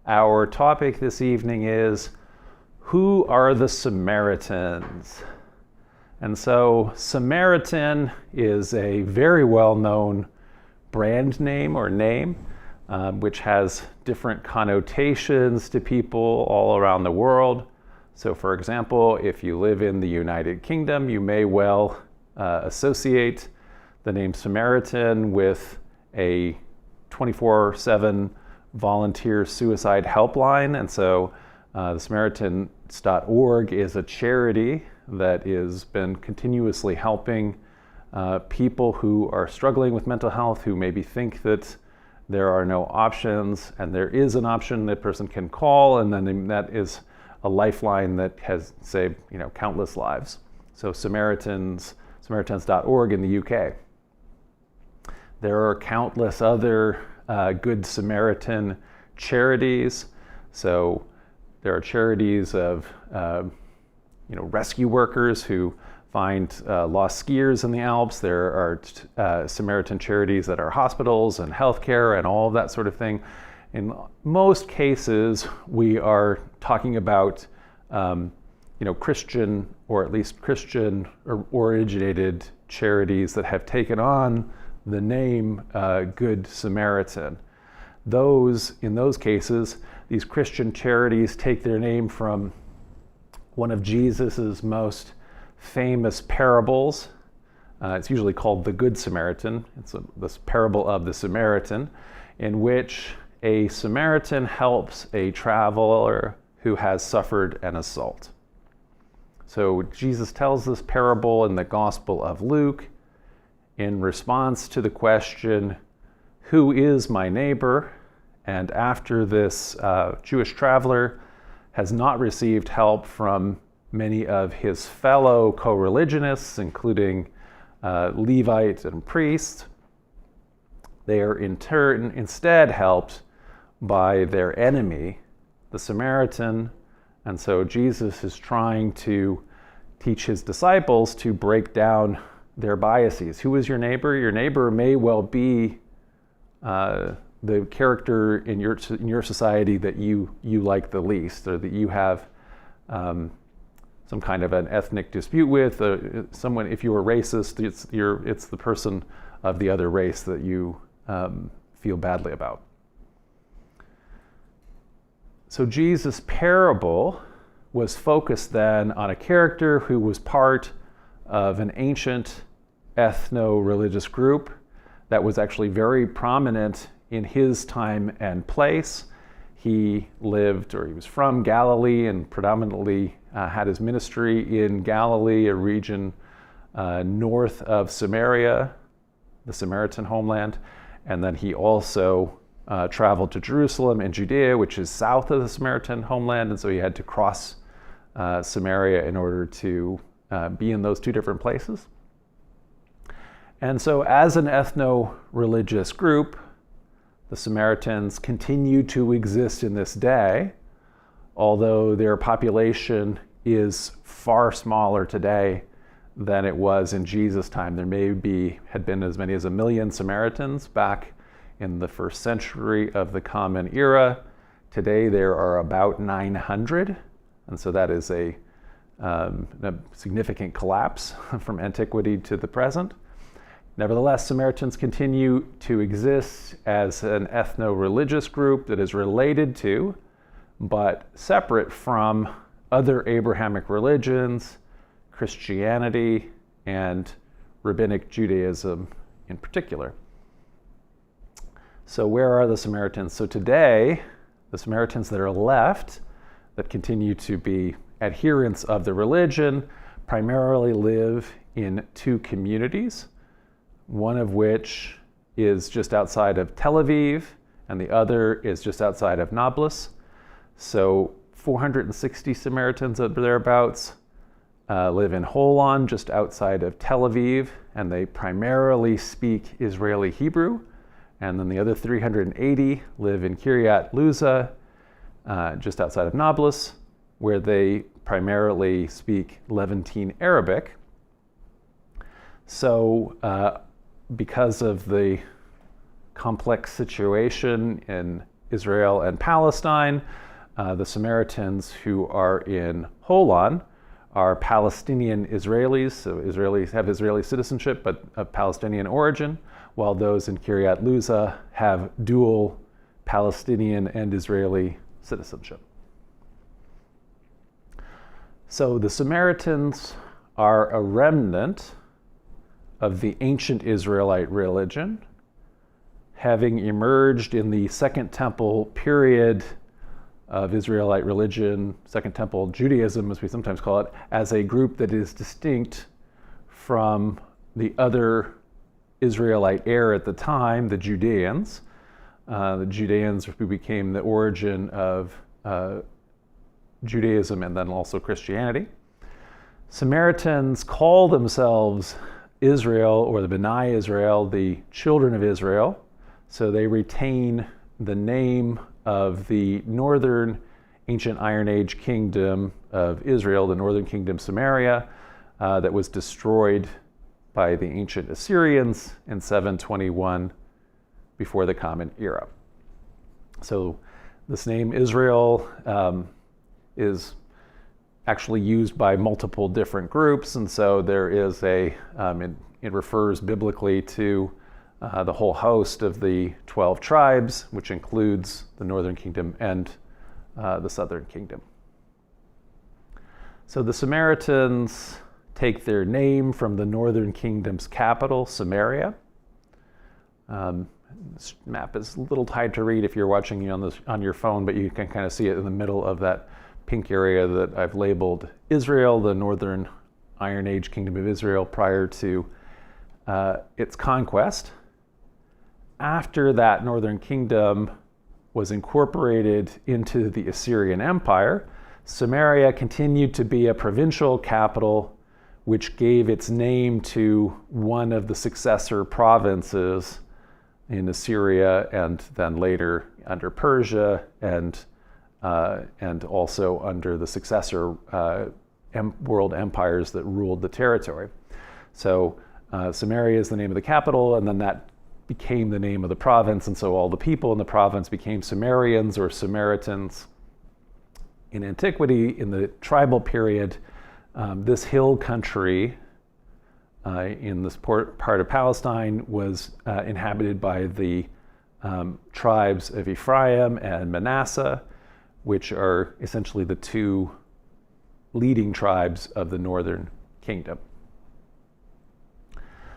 Our topic this evening is, who are the Samaritans? And so Samaritan is a very well-known brand name or name, which has different connotations to people all around the world. So for example, if you live in the United Kingdom, you may well associate the name Samaritan with a 24/7 volunteer suicide helpline. And so the Samaritans.org is a charity that has been continuously helping people who are struggling with mental health, who maybe think that there are no options, and there is an option that person can call, and then that is a lifeline that has saved, countless lives. So Samaritans.org in the UK. There are countless other Good Samaritan charities. So there are charities of rescue workers who find lost skiers in the Alps. There are Samaritan charities that are hospitals and healthcare and all of that sort of thing. In most cases, we are talking about Christian, or at least Christian originated charities that have taken on the name Good Samaritan. In those cases, these Christian charities take their name from one of Jesus's most famous parables. It's usually called the Good Samaritan. It's this parable of the Samaritan, in which a Samaritan helps a traveler who has suffered an assault. So Jesus tells this parable in the Gospel of Luke in response to the question, who is my neighbor? And after this Jewish traveler has not received help from many of his fellow co-religionists, including Levites and priests, they are in turn instead helped by their enemy, the Samaritan. And so Jesus is trying to teach his disciples to break down their biases. Who is your neighbor? Your neighbor may well be the character in your society that you like the least, or that you have some kind of an ethnic dispute with. Someone, if you are racist, it's the person of the other race that you feel badly about. So Jesus' parable was focused then on a character who was part of an ancient ethno-religious group that was actually very prominent in his time and place. He was from Galilee and predominantly had his ministry in Galilee, a region north of Samaria, the Samaritan homeland. And then he also traveled to Jerusalem and Judea, which is south of the Samaritan homeland. And so he had to cross Samaria in order to be in those two different places. And so as an ethno-religious group, the Samaritans continue to exist in this day, although their population is far smaller today than it was in Jesus' time. There had been as many as 1 million Samaritans back in the first century of the Common Era. Today there are about 900, and so that is a significant collapse from antiquity to the present. Nevertheless, Samaritans continue to exist as an ethno-religious group that is related to, but separate from, other Abrahamic religions, Christianity, and Rabbinic Judaism in particular. So where are the Samaritans? So today, the Samaritans that are left, that continue to be adherents of the religion, primarily live in two communities, one of which is just outside of Tel Aviv, and the other is just outside of Nablus. So 460 Samaritans or thereabouts live in Holon, just outside of Tel Aviv, and they primarily speak Israeli Hebrew. And then the other 380 live in Kiryat Luza, just outside of Nablus, where they primarily speak Levantine Arabic. So because of the complex situation in Israel and Palestine. The Samaritans who are in Holon are Palestinian Israelis, so Israelis have Israeli citizenship but of Palestinian origin, while those in Kiryat Luza have dual Palestinian and Israeli citizenship. So the Samaritans are a remnant of the ancient Israelite religion, having emerged in the Second Temple period of Israelite religion, Second Temple Judaism, as we sometimes call it, as a group that is distinct from the other Israelite heir at the time, the Judeans. The Judeans who became the origin of Judaism and then also Christianity. Samaritans call themselves Israel, or the B'nai Israel, the children of Israel. So they retain the name of the northern ancient Iron Age kingdom of Israel, the northern kingdom Samaria, that was destroyed by the ancient Assyrians in 721 before the Common Era. So this name Israel is actually used by multiple different groups, and so there is it refers biblically to the whole host of the 12 tribes, which includes the northern kingdom and the southern kingdom. So the Samaritans take their name from the northern kingdom's capital, Samaria. This map is a little hard to read if you're watching on your phone, but you can kind of see it in the middle of that pink area that I've labeled Israel, the northern Iron Age kingdom of Israel prior to its conquest. After that northern kingdom was incorporated into the Assyrian Empire, Samaria continued to be a provincial capital, which gave its name to one of the successor provinces in Assyria, and then later under Persia, and also under the successor world empires that ruled the territory. So Samaria is the name of the capital, and then that became the name of the province, and so all the people in the province became Sumerians or Samaritans. In antiquity, in the tribal period, this hill country in this part of Palestine was inhabited by the tribes of Ephraim and Manasseh, which are essentially the two leading tribes of the northern kingdom.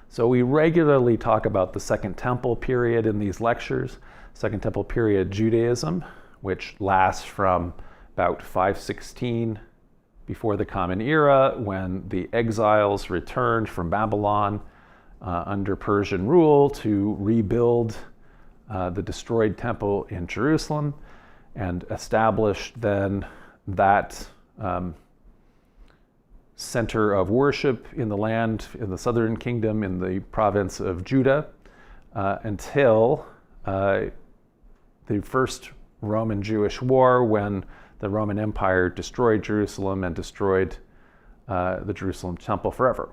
So we regularly talk about the Second Temple period in these lectures. Second Temple period Judaism, which lasts from about 516 before the Common Era, when the exiles returned from Babylon under Persian rule to rebuild the destroyed temple in Jerusalem, and established then that center of worship in the land, in the southern kingdom, in the province of Judah, until the first Roman-Jewish war, when the Roman Empire destroyed Jerusalem and destroyed the Jerusalem temple forever.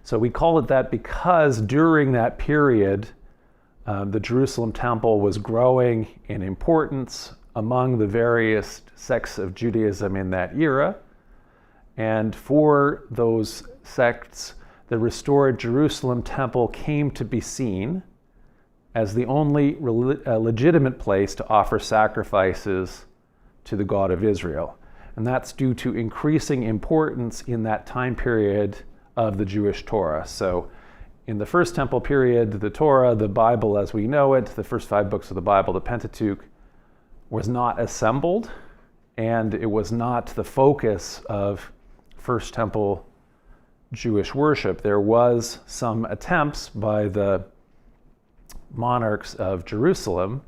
So we call it that because during that period, the Jerusalem temple was growing in importance among the various sects of Judaism in that era. And for those sects, the restored Jerusalem temple came to be seen as the only legitimate place to offer sacrifices to the God of Israel. And that's due to increasing importance in that time period of the Jewish Torah. So in the first temple period, the Torah, the Bible as we know it, the first 5 books of the Bible, the Pentateuch, was not assembled, and it was not the focus of First Temple Jewish worship. There was some attempts by the monarchs of Jerusalem,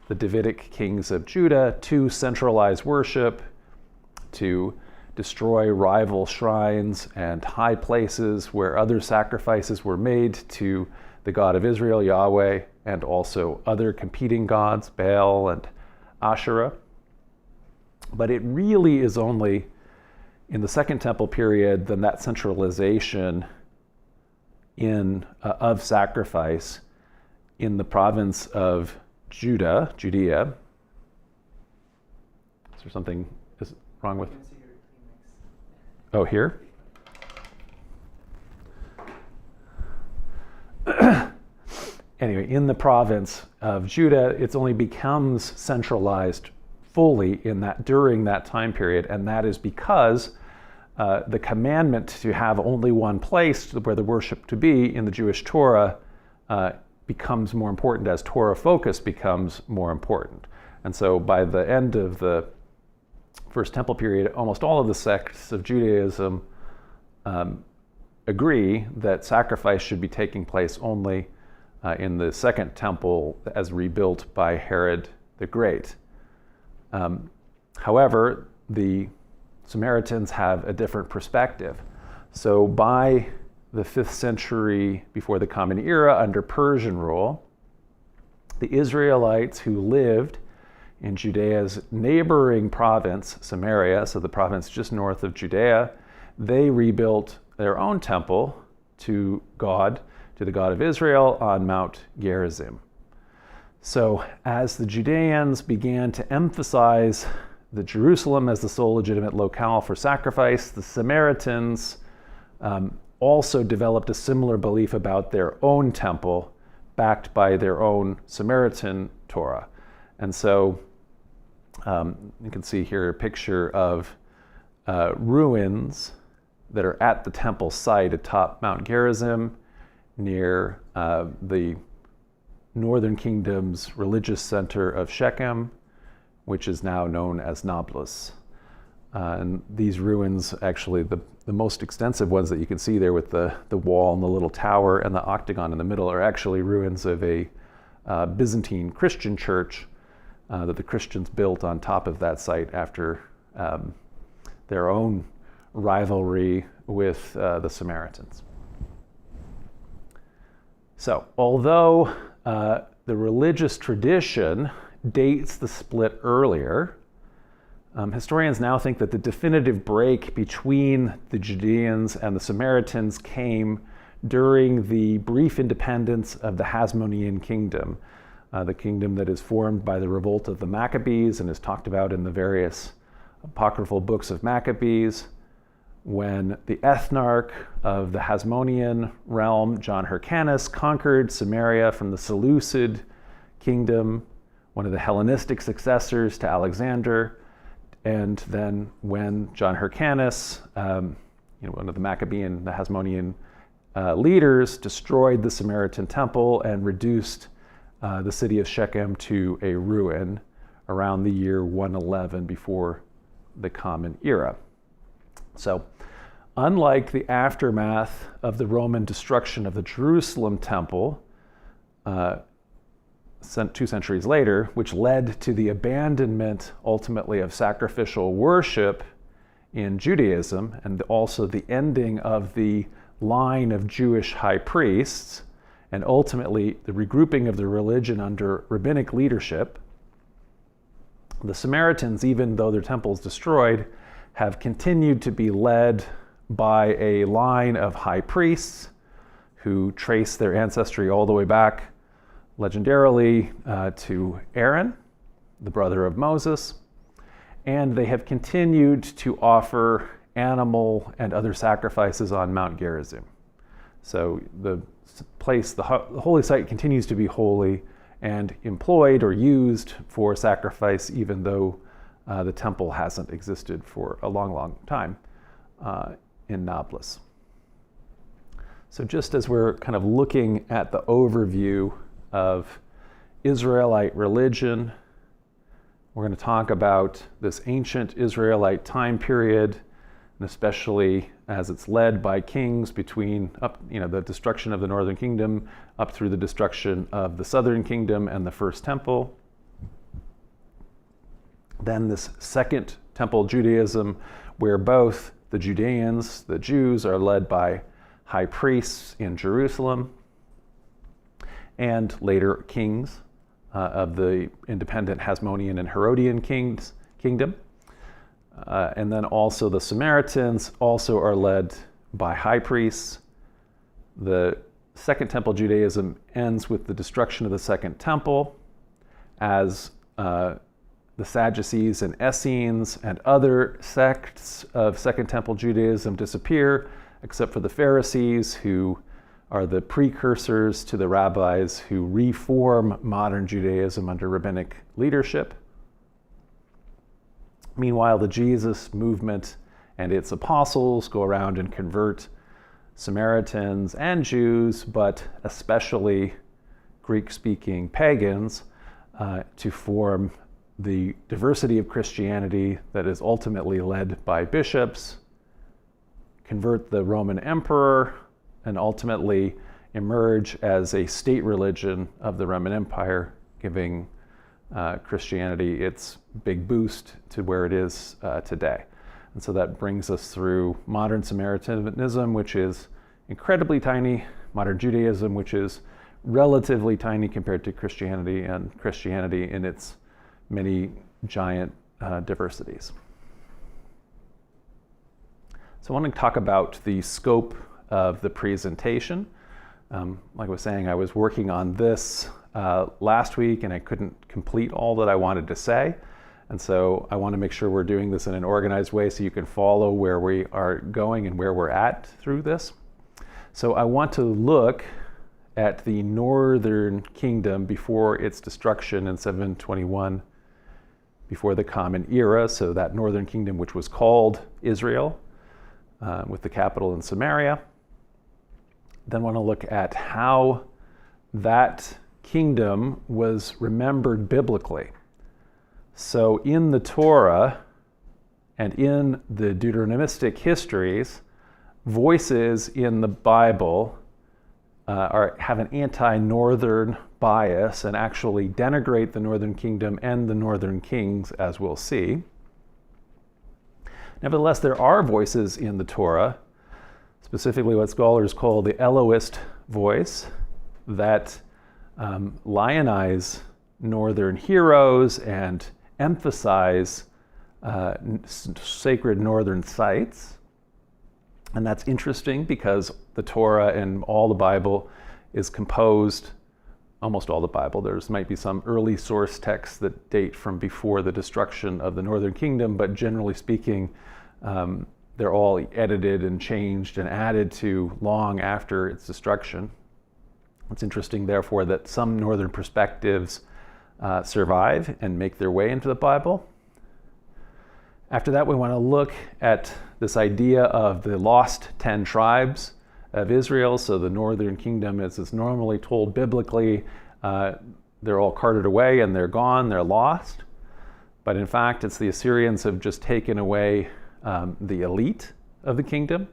the Davidic kings of Judah, to centralize worship, to destroy rival shrines and high places where other sacrifices were made to the God of Israel, Yahweh, and also other competing gods, Baal and Asherah. But it really is only in the Second Temple period then that centralization of sacrifice in the province of Judea. Is there something wrong with? Oh, here? Anyway, in the province of Judah, it only becomes centralized fully during that time period, and that is because the commandment to have only one place where the worship to be in the Jewish Torah becomes more important as Torah focus becomes more important. And so by the end of the First Temple period, almost all of the sects of Judaism agree that sacrifice should be taking place only in the Second Temple as rebuilt by Herod the Great. However, the Samaritans have a different perspective. So by the 5th century before the Common Era, under Persian rule, the Israelites who lived in Judea's neighboring province, Samaria, so the province just north of Judea, they rebuilt their own temple to the God of Israel on Mount Gerizim. So as the Judeans began to emphasize the Jerusalem as the sole legitimate locale for sacrifice, the Samaritans also developed a similar belief about their own temple, backed by their own Samaritan Torah. And so you can see here a picture of ruins that are at the temple site atop Mount Gerizim, near the northern kingdom's religious center of Shechem, which is now known as Nablus. And these ruins, actually the most extensive ones that you can see there with the wall and the little tower and the octagon in the middle, are actually ruins of a Byzantine Christian church that the Christians built on top of that site after their own rivalry with the Samaritans. So, although the religious tradition dates the split earlier, historians now think that the definitive break between the Judeans and the Samaritans came during the brief independence of the Hasmonean kingdom, the kingdom that is formed by the revolt of the Maccabees and is talked about in the various apocryphal books of Maccabees, when the ethnarch of the Hasmonean realm, John Hyrcanus, conquered Samaria from the Seleucid kingdom, one of the Hellenistic successors to Alexander. And then when John Hyrcanus, one of the Maccabean, the Hasmonean leaders, destroyed the Samaritan temple and reduced the city of Shechem to a ruin around the year 111 before the Common Era. So, unlike the aftermath of the Roman destruction of the Jerusalem temple 2 centuries later, which led to the abandonment ultimately of sacrificial worship in Judaism, and also the ending of the line of Jewish high priests, and ultimately the regrouping of the religion under rabbinic leadership, the Samaritans, even though their temple is destroyed, have continued to be led by a line of high priests who trace their ancestry all the way back, legendarily, to Aaron, the brother of Moses, and they have continued to offer animal and other sacrifices on Mount Gerizim. So the place, the holy site, continues to be holy and employed or used for sacrifice, even though the temple hasn't existed for a long, long time in Nablus. So just as we're kind of looking at the overview of Israelite religion, we're going to talk about this ancient Israelite time period, and especially as it's led by kings between the destruction of the northern kingdom up through the destruction of the southern kingdom and the first temple. Then this second temple Judaism, where both the Judeans, the Jews, are led by high priests in Jerusalem, and later kings of the independent Hasmonean and Herodian kingdom. And then also the Samaritans also are led by high priests. The Second Temple Judaism ends with the destruction of the Second Temple, as the Sadducees and Essenes and other sects of Second Temple Judaism disappear, except for the Pharisees, who are the precursors to the rabbis who reform modern Judaism under rabbinic leadership. Meanwhile, the Jesus movement and its apostles go around and convert Samaritans and Jews, but especially Greek-speaking pagans, to form the diversity of Christianity that is ultimately led by bishops, convert the Roman emperor, and ultimately emerge as a state religion of the Roman Empire, giving Christianity its big boost to where it is today. And so that brings us through modern Samaritanism, which is incredibly tiny, modern Judaism, which is relatively tiny compared to Christianity, and Christianity in its many giant diversities. So I want to talk about the scope of the presentation. Like I was saying, I was working on this last week and I couldn't complete all that I wanted to say. And so I want to make sure we're doing this in an organized way so you can follow where we are going and where we're at through this. So I want to look at the northern kingdom before its destruction in 721, before the Common Era. So that northern kingdom, which was called Israel, with the capital in Samaria. Then want to look at how that kingdom was remembered biblically. So in the Torah and in the Deuteronomistic histories, voices in the Bible have an anti-northern bias and actually denigrate the northern kingdom and the northern kings, as we'll see. Nevertheless, there are voices in the Torah, specifically what scholars call the Elohist voice, that lionize northern heroes and emphasize sacred northern sites. And that's interesting because the Torah and all the Bible is composed, almost all the Bible. There might be some early source texts that date from before the destruction of the northern kingdom, but generally speaking, they're all edited and changed and added to long after its destruction. It's interesting, therefore, that some northern perspectives survive and make their way into the Bible. After that, we want to look at this idea of the lost 10 tribes of Israel. So the northern kingdom, as is normally told biblically, they're all carted away and they're gone, they're lost. But in fact, it's the Assyrians have just taken away the elite of the kingdom.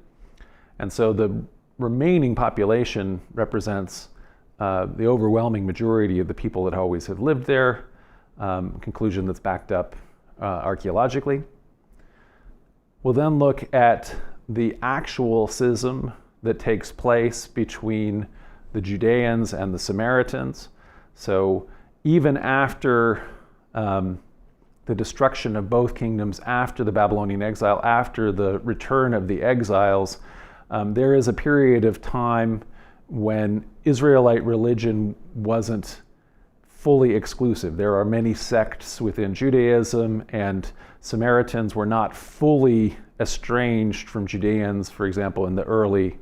And so the remaining population represents the overwhelming majority of the people that always have lived there, conclusion that's backed up archaeologically. We'll then look at the actual schism that takes place between the Judeans and the Samaritans. So even after the destruction of both kingdoms, after the Babylonian exile, after the return of the exiles, there is a period of time when Israelite religion wasn't fully exclusive. There are many sects within Judaism, and Samaritans were not fully estranged from Judeans, for example, in the early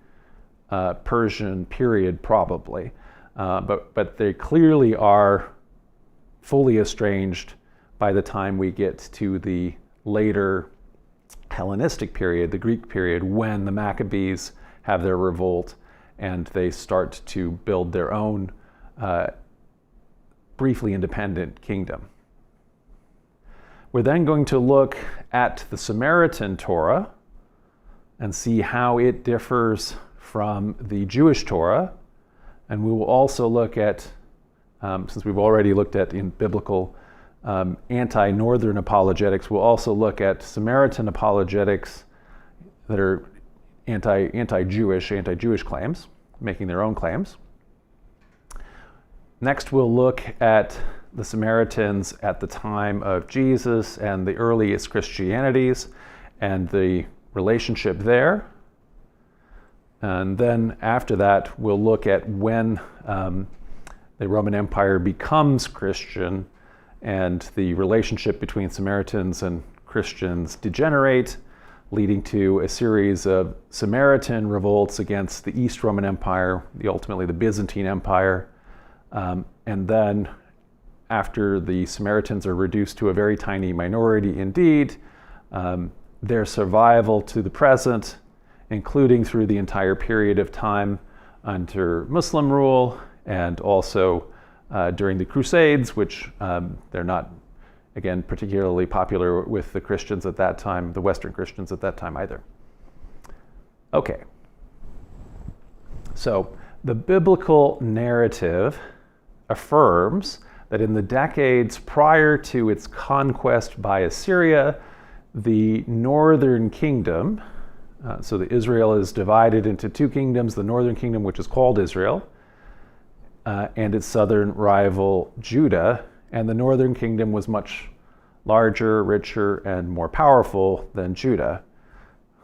Persian period, probably. But they clearly are fully estranged by the time we get to the later Hellenistic period, the Greek period, when the Maccabees have their revolt and they start to build their own briefly independent kingdom. We're then going to look at the Samaritan Torah and see how it differs from the Jewish Torah. And we will also look at, since we've already looked at in biblical anti-northern apologetics, we'll also look at Samaritan apologetics that are anti-Jewish claims, making their own claims. Next, we'll look at the Samaritans at the time of Jesus and the earliest Christianities and the relationship there. And then after that, we'll look at when the Roman Empire becomes Christian and the relationship between Samaritans and Christians degenerate, leading to a series of Samaritan revolts against the East Roman Empire, ultimately the Byzantine Empire. And then after the Samaritans are reduced to a very tiny minority indeed, their survival to the present, including through the entire period of time under Muslim rule, and also during the Crusades, which they're not, again, particularly popular with the Christians at that time, the Western Christians at that time either. Okay. So the biblical narrative affirms that in the decades prior to its conquest by Assyria, the northern kingdom, so the Israel is divided into two kingdoms, the northern kingdom, which is called Israel, and its southern rival, Judah. And the northern kingdom was much larger, richer, and more powerful than Judah.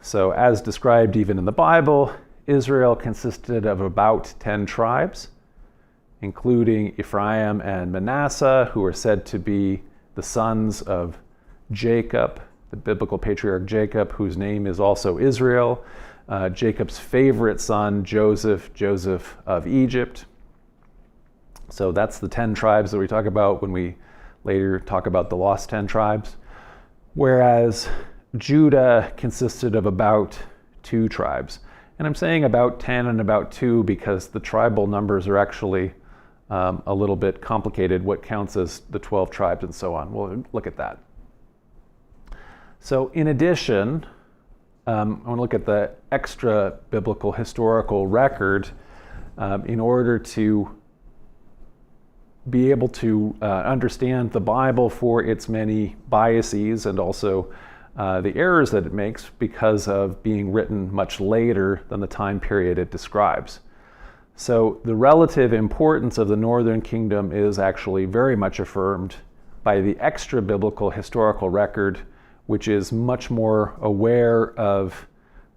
So as described even in the Bible, Israel consisted of about 10 tribes, including Ephraim and Manasseh, who are said to be the sons of Jacob, the biblical patriarch Jacob, whose name is also Israel, Jacob's favorite son, Joseph of Egypt. So that's the 10 tribes that we talk about when we later talk about the lost 10 tribes. Whereas Judah consisted of about 2 tribes. And I'm saying about 10 and about 2 because the tribal numbers are actually a little bit complicated, what counts as the 12 tribes and so on. We'll look at that. So in addition, I want to look at the extra biblical historical record in order to be able to understand the Bible for its many biases and also the errors that it makes because of being written much later than the time period it describes. So the relative importance of the northern kingdom is actually very much affirmed by the extra biblical historical record, which is much more aware of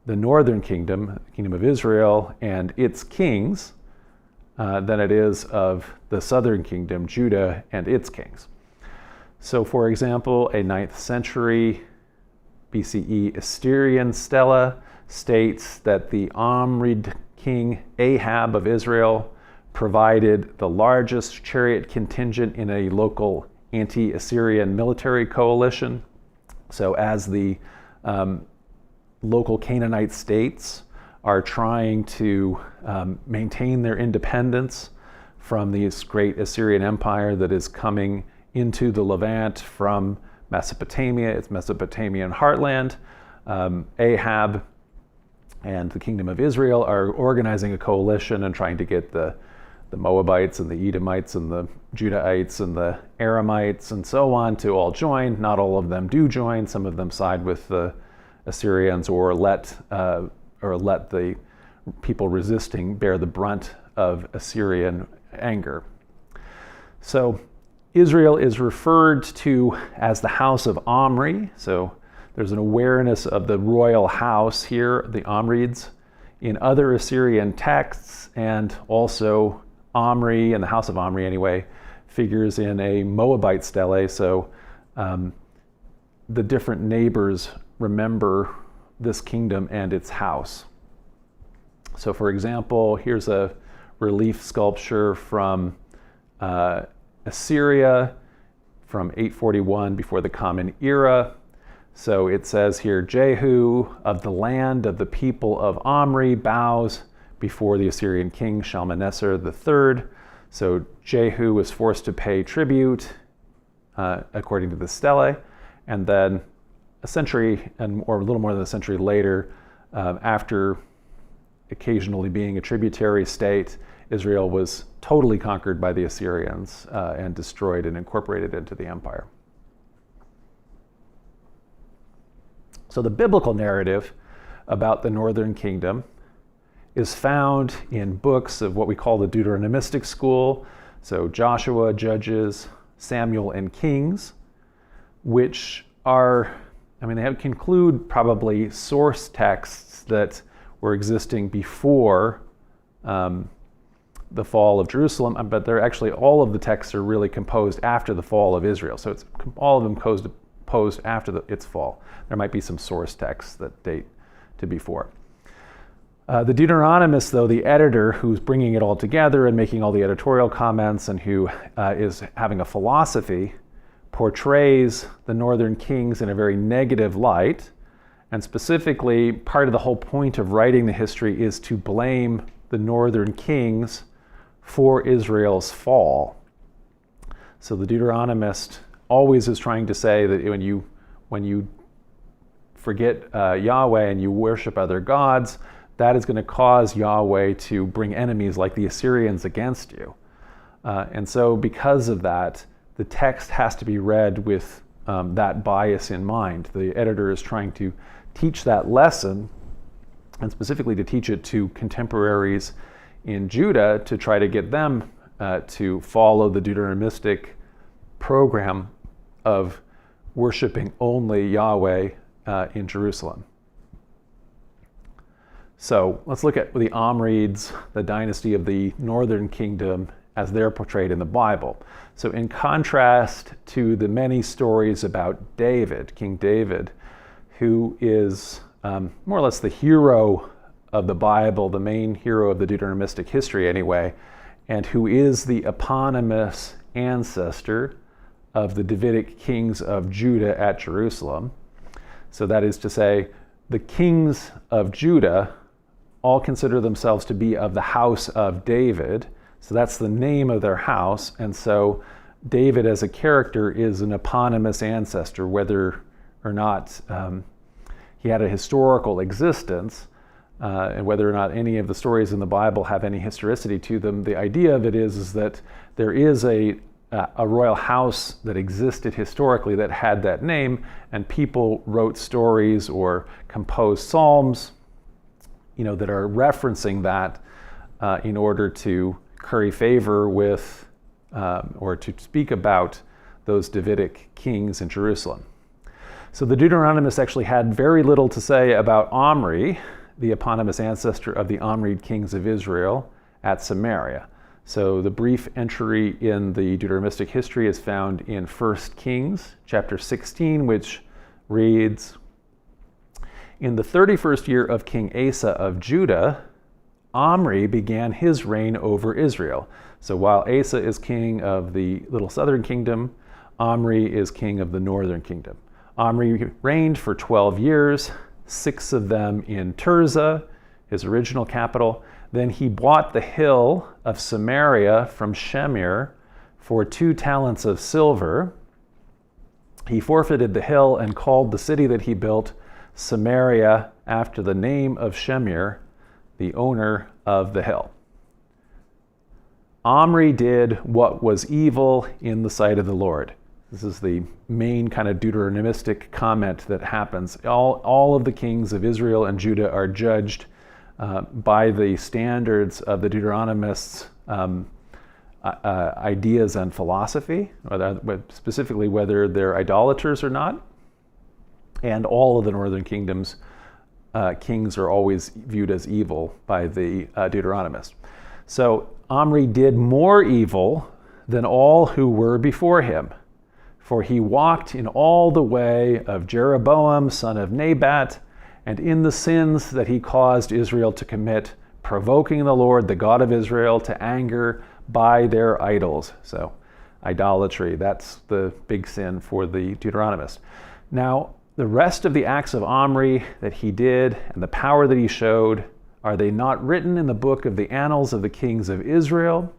the northern kingdom, the kingdom of Israel, and its kings than it is of the southern kingdom, Judah, and its kings. So for example, a 9th century BCE Assyrian stela states that the Omri king Ahab of Israel provided the largest chariot contingent in a local anti-Assyrian military coalition. So as the local Canaanite states are trying to maintain their independence from this great Assyrian Empire that is coming into the Levant from Mesopotamia, its Mesopotamian heartland, Ahab and the kingdom of Israel are organizing a coalition and trying to get the Moabites and the Edomites and the Judahites and the Aramites and so on to all join. Not all of them do join. Some of them side with the Assyrians or let the people resisting bear the brunt of Assyrian anger. So Israel is referred to as the house of Omri. So there's an awareness of the royal house here, the Omrids, in other Assyrian texts, and also Omri, and the house of Omri anyway, figures in a Moabite stele. So the different neighbors remember this kingdom and its house. So for example, here's a relief sculpture from Assyria from 841 before the Common Era. So it says here, Jehu of the land of the people of Omri bows before the Assyrian king Shalmaneser III. So Jehu was forced to pay tribute according to the stele. And then a century or a little more than a century later, after occasionally being a tributary state, Israel was totally conquered by the Assyrians and destroyed and incorporated into the empire. So the biblical narrative about the northern kingdom is found in books of what we call the Deuteronomistic school, so Joshua, Judges, Samuel, and Kings, which are, they conclude probably source texts that were existing before the fall of Jerusalem, but they're actually, all of the texts are really composed after the fall of Israel. So it's all of them composed after its fall. There might be some source texts that date to before. The Deuteronomist, though, the editor who's bringing it all together and making all the editorial comments and who is having a philosophy, portrays the northern kings in a very negative light. And specifically, part of the whole point of writing the history is to blame the northern kings for Israel's fall. So the Deuteronomist always is trying to say that when you forget Yahweh and you worship other gods, that is going to cause Yahweh to bring enemies like the Assyrians against you. And so because of that, the text has to be read with that bias in mind. The editor is trying to teach that lesson, and specifically to teach it to contemporaries in Judah to try to get them to follow the Deuteronomistic program of worshiping only Yahweh in Jerusalem. So let's look at the Omrids, the dynasty of the northern kingdom, as they're portrayed in the Bible. So in contrast to the many stories about David, King David, who is more or less the hero of the Bible, the main hero of the Deuteronomistic history anyway, and who is the eponymous ancestor of the Davidic kings of Judah at Jerusalem. So that is to say, the kings of Judah all consider themselves to be of the house of David. So that's the name of their house. And so David as a character is an eponymous ancestor, whether or not he had a historical existence, and whether or not any of the stories in the Bible have any historicity to them. The idea of it is that there is a royal house that existed historically that had that name, and people wrote stories or composed psalms, that are referencing that in order to curry favor with or to speak about those Davidic kings in Jerusalem. So the Deuteronomists actually had very little to say about Omri, the eponymous ancestor of the Omrid kings of Israel at Samaria. So the brief entry in the Deuteronomistic history is found in 1 Kings chapter 16, which reads, "In the 31st year of King Asa of Judah, Omri began his reign over Israel." So while Asa is king of the little southern kingdom, Omri is king of the northern kingdom. Omri reigned for 12 years, 6 of them in Tirzah, his original capital. Then he bought the hill of Samaria from Shemir for 2 talents of silver. He forfeited the hill and called the city that he built Samaria after the name of Shemir, the owner of the hill. Omri did what was evil in the sight of the Lord. This is the main kind of Deuteronomistic comment that happens. All of the kings of Israel and Judah are judged by the standards of the Deuteronomists' ideas and philosophy, specifically whether they're idolaters or not. And all of the northern kingdoms, kings are always viewed as evil by the Deuteronomists. So Omri did more evil than all who were before him, for he walked in all the way of Jeroboam, son of Nebat, and in the sins that he caused Israel to commit, provoking the Lord, the God of Israel, to anger by their idols. So idolatry, that's the big sin for the Deuteronomist. Now, the rest of the acts of Omri that he did and the power that he showed, are they not written in the book of the annals of the kings of Israel?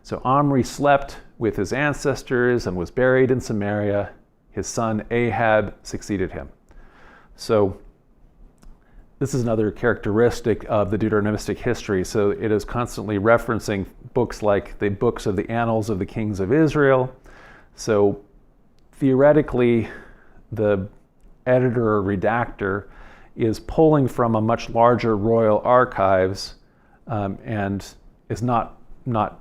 So Omri slept with his ancestors and was buried in Samaria. His son Ahab succeeded him. So this is another characteristic of the Deuteronomistic history. So it is constantly referencing books like the books of the annals of the kings of Israel. So theoretically, the editor or redactor is pulling from a much larger royal archives and is not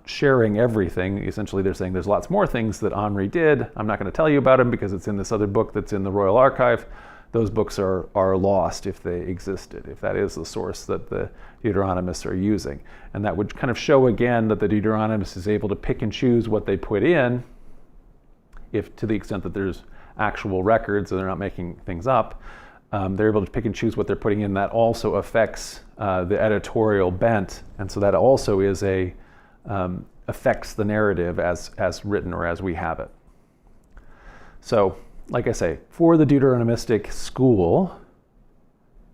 sharing everything. Essentially, they're saying there's lots more things that Omri did. I'm not going to tell you about them because it's in this other book that's in the royal archive. those books are lost if they existed, if that is the source that the Deuteronomists are using. And that would kind of show again that the Deuteronomist is able to pick and choose what they put in, if to the extent that there's actual records and they're not making things up. They're able to pick and choose what they're putting in. That also affects the editorial bent, and so that also is affects the narrative as written or as we have it. So, like I say, for the Deuteronomistic school,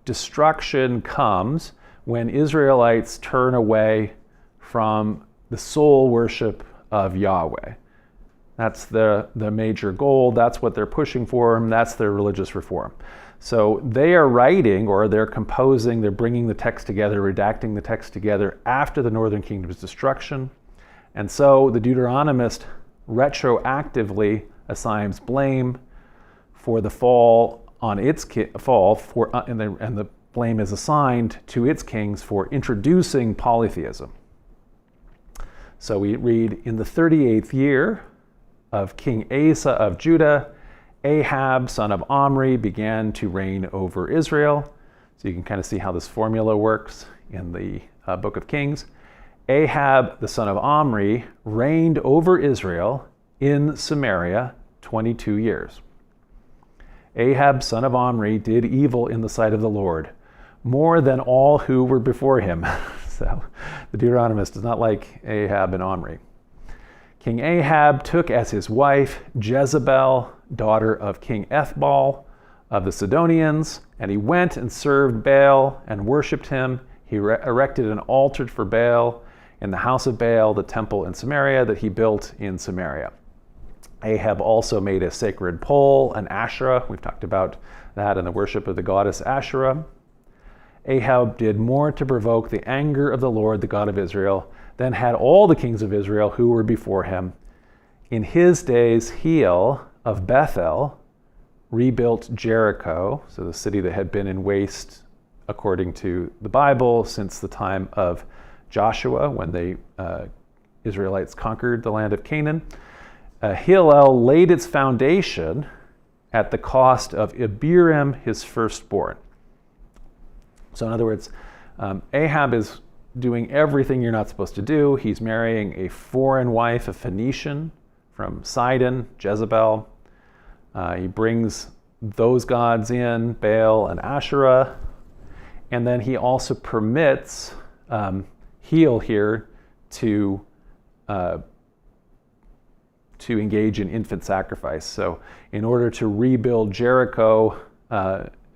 destruction comes when Israelites turn away from the sole worship of Yahweh. That's the major goal. That's what they're pushing for, and that's their religious reform. So they are writing, or they're composing, they're bringing the text together, redacting the text together after the northern kingdom's destruction. And so the Deuteronomist retroactively assigns blame for the fall on its and the blame is assigned to its kings for introducing polytheism. So we read, in the 38th year of King Asa of Judah, Ahab, son of Omri, began to reign over Israel. So you can kind of see how this formula works in the book of Kings. Ahab, the son of Omri, reigned over Israel in Samaria 22 years. Ahab, son of Omri, did evil in the sight of the Lord, more than all who were before him. So the Deuteronomist does not like Ahab and Omri. King Ahab took as his wife Jezebel, daughter of King Ebal of the Sidonians, and he went and served Baal and worshipped him. He erected an altar for Baal in the house of Baal, the temple in Samaria that he built in Samaria. Ahab also made a sacred pole, an Asherah. We've talked about that in the worship of the goddess Asherah. Ahab did more to provoke the anger of the Lord, the God of Israel, than had all the kings of Israel who were before him. In his days, Hiel of Bethel rebuilt Jericho, so the city that had been in waste, according to the Bible, since the time of Joshua, when the Israelites conquered the land of Canaan. Hillel laid its foundation at the cost of Abiram, his firstborn. So in other words, Ahab is doing everything you're not supposed to do. He's marrying a foreign wife, a Phoenician from Sidon, Jezebel. He brings those gods in, Baal and Asherah. And then he also permits Hiel here to engage in infant sacrifice. So in order to rebuild Jericho,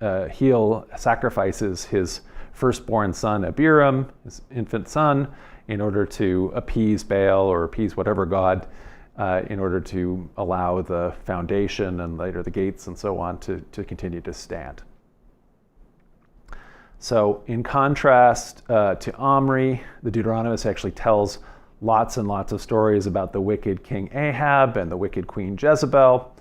Hiel sacrifices his firstborn son Abiram, his infant son, in order to appease Baal or appease whatever god, in order to allow the foundation and later the gates and so on to continue to stand. So in contrast to Omri, the Deuteronomist actually tells lots and lots of stories about the wicked King Ahab and the wicked Queen Jezebel.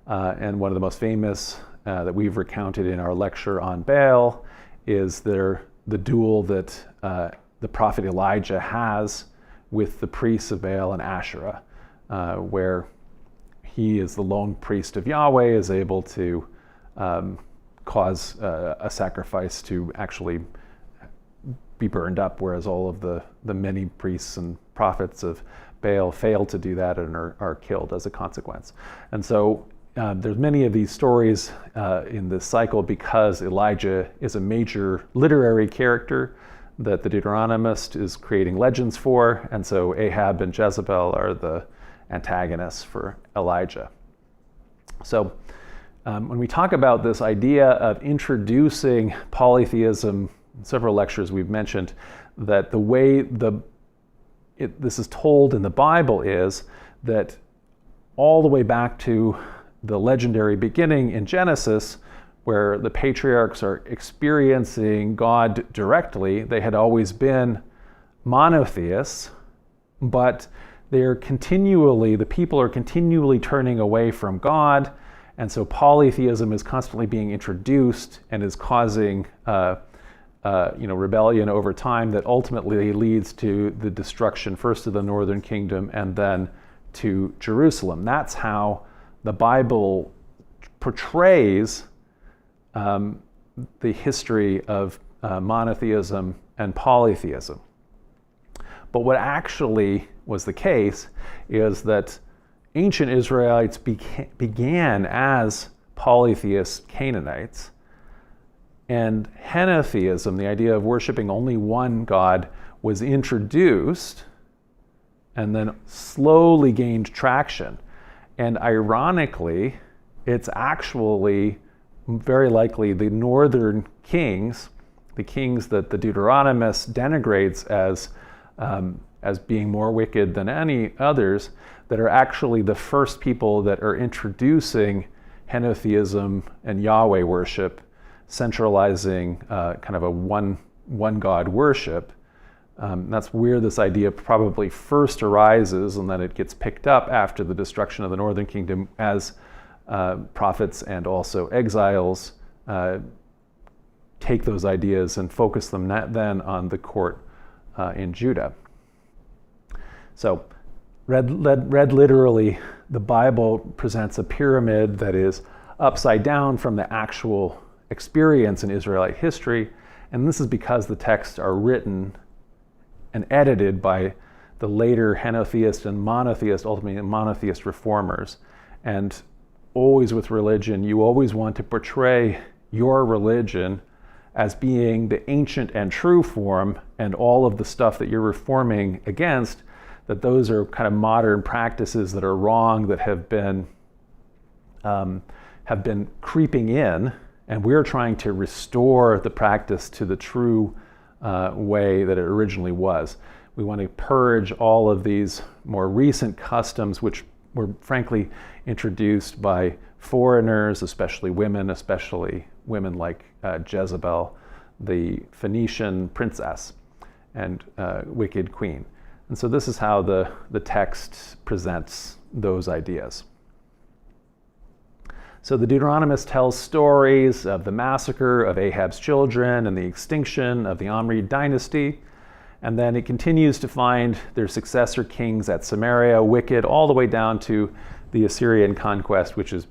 And one of the most famous that we've recounted in our lecture on Baal is the duel that the prophet Elijah has with the priests of Baal and Asherah, where he is the lone priest of Yahweh, is able to cause a sacrifice to actually be burned up, whereas all of the many priests and prophets of Baal fail to do that and are killed as a consequence. And so there's many of these stories in this cycle because Elijah is a major literary character that the Deuteronomist is creating legends for, and so Ahab and Jezebel are the antagonists for Elijah. So when we talk about this idea of introducing polytheism, in several lectures we've mentioned that the way this is told in the Bible is that all the way back to the legendary beginning in Genesis, where the patriarchs are experiencing God directly, they had always been monotheists, but the people are continually turning away from God, and so polytheism is constantly being introduced and is causing rebellion over time that ultimately leads to the destruction first of the northern kingdom and then to Jerusalem. That's how the Bible portrays the history of monotheism and polytheism. But what actually was the case is that ancient Israelites began as polytheist Canaanites, and henotheism, the idea of worshiping only one God, was introduced and then slowly gained traction. And ironically, it's actually very likely the northern kings, the kings that the Deuteronomist denigrates as being more wicked than any others, that are actually the first people that are introducing henotheism and Yahweh worship, centralizing kind of a one God worship. That's where this idea probably first arises, and then it gets picked up after the destruction of the northern kingdom as prophets and also exiles take those ideas and focus them then on the court in Judah. So, read literally, the Bible presents a pyramid that is upside down from the actual experience in Israelite history, and this is because the texts are written and edited by the later henotheist and monotheist, ultimately monotheist reformers. And always with religion, you always want to portray your religion as being the ancient and true form, and all of the stuff that you're reforming against, that those are kind of modern practices that are wrong, that have been creeping in, and we're trying to restore the practice to the true way that it originally was. We want to purge all of these more recent customs, which were frankly introduced by foreigners, especially women like Jezebel, the Phoenician princess and wicked queen. And so this is how the text presents those ideas. So the Deuteronomist tells stories of the massacre of Ahab's children and the extinction of the Omri dynasty. And then it continues to find their successor kings at Samaria wicked, all the way down to the Assyrian conquest, which is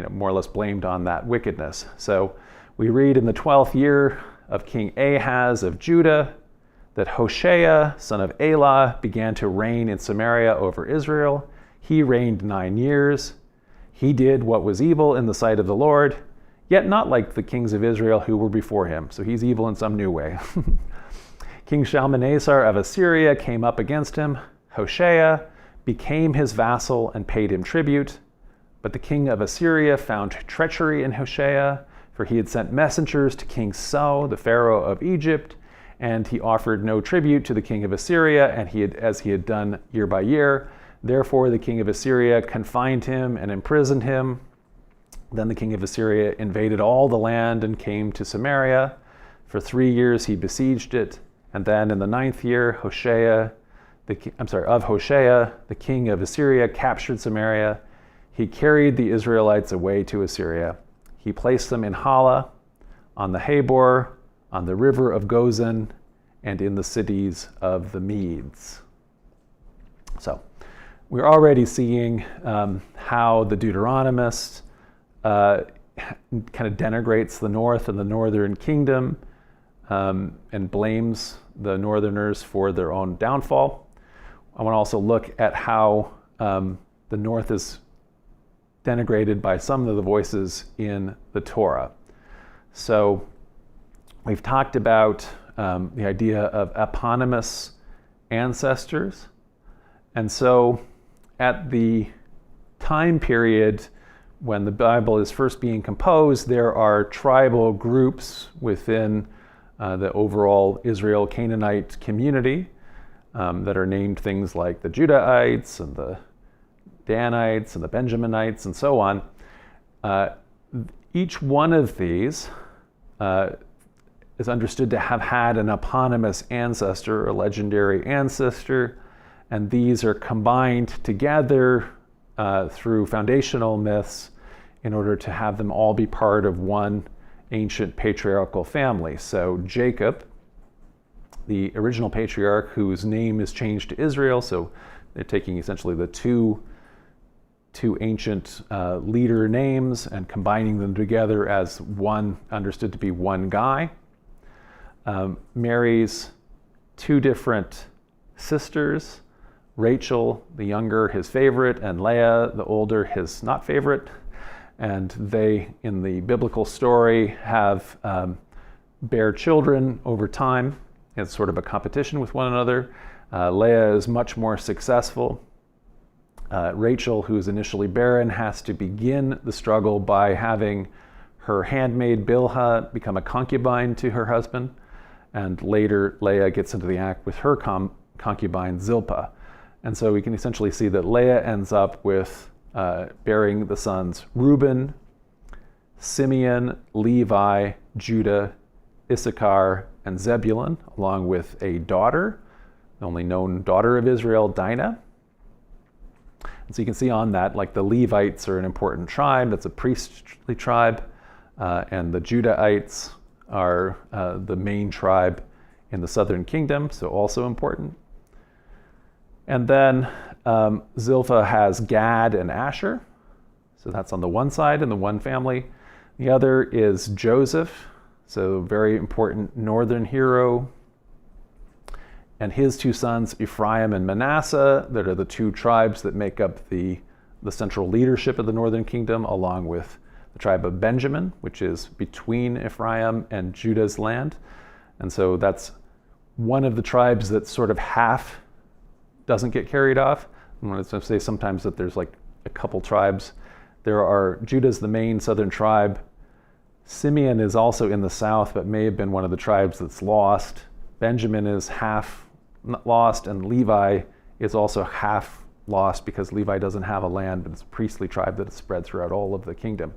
more or less blamed on that wickedness. So we read in the 12th year of King Ahaz of Judah that Hoshea, son of Elah, began to reign in Samaria over Israel. He reigned 9 years. He did what was evil in the sight of the Lord, yet not like the kings of Israel who were before him. So he's evil in some new way. King Shalmaneser of Assyria came up against him. Hoshea became his vassal and paid him tribute. But the king of Assyria found treachery in Hoshea, for he had sent messengers to King So, the Pharaoh of Egypt, and he offered no tribute to the king of Assyria, and as he had done year by year. Therefore, the king of Assyria confined him and imprisoned him. Then the king of Assyria invaded all the land and came to Samaria. For 3 years he besieged it. And then in the 9th year, Hoshea, the king of Assyria, captured Samaria. He carried the Israelites away to Assyria. He placed them in Hala, on the Habor, on the river of Gozan, and in the cities of the Medes. So, we're already seeing how the Deuteronomist kind of denigrates the north and the northern kingdom and blames the northerners for their own downfall. I want to also look at how the north is denigrated by some of the voices in the Torah. So we've talked about the idea of eponymous ancestors. And so at the time period when the Bible is first being composed, there are tribal groups within the overall Israel Canaanite community that are named things like the Judahites and the Danites and the Benjaminites and so on. Each one of these is understood to have had an eponymous ancestor, a legendary ancestor, and these are combined together through foundational myths in order to have them all be part of one ancient patriarchal family. So Jacob, the original patriarch whose name is changed to Israel, so they're taking essentially the two two ancient leader names and combining them together as one, understood to be one guy. Marries two different sisters, Rachel, the younger, his favorite, and Leah, the older, his not favorite. And they, in the biblical story, have bear children over time. It's sort of a competition with one another. Leah is much more successful. Rachel, who is initially barren, has to begin the struggle by having her handmaid Bilhah become a concubine to her husband. And later, Leah gets into the act with her concubine Zilpah. And so we can essentially see that Leah ends up with bearing the sons Reuben, Simeon, Levi, Judah, Issachar, and Zebulun, along with a daughter, the only known daughter of Israel, Dinah. And so you can see on that, like the Levites are an important tribe, that's a priestly tribe, and the Judahites are the main tribe in the southern kingdom, so also important. And then Zilpah has Gad and Asher, so that's on the one side in the one family. The other is Joseph, so very important northern hero, and his two sons, Ephraim and Manasseh, that are the two tribes that make up the central leadership of the northern kingdom, along with the tribe of Benjamin, which is between Ephraim and Judah's land. And so that's one of the tribes that sort of half doesn't get carried off. I want to say sometimes that there's like a couple tribes. There are, Judah's the main southern tribe. Simeon is also in the south, but may have been one of the tribes that's lost. Benjamin is half lost, and Levi is also half lost because Levi doesn't have a land, but it's a priestly tribe that is spread throughout all of the kingdom.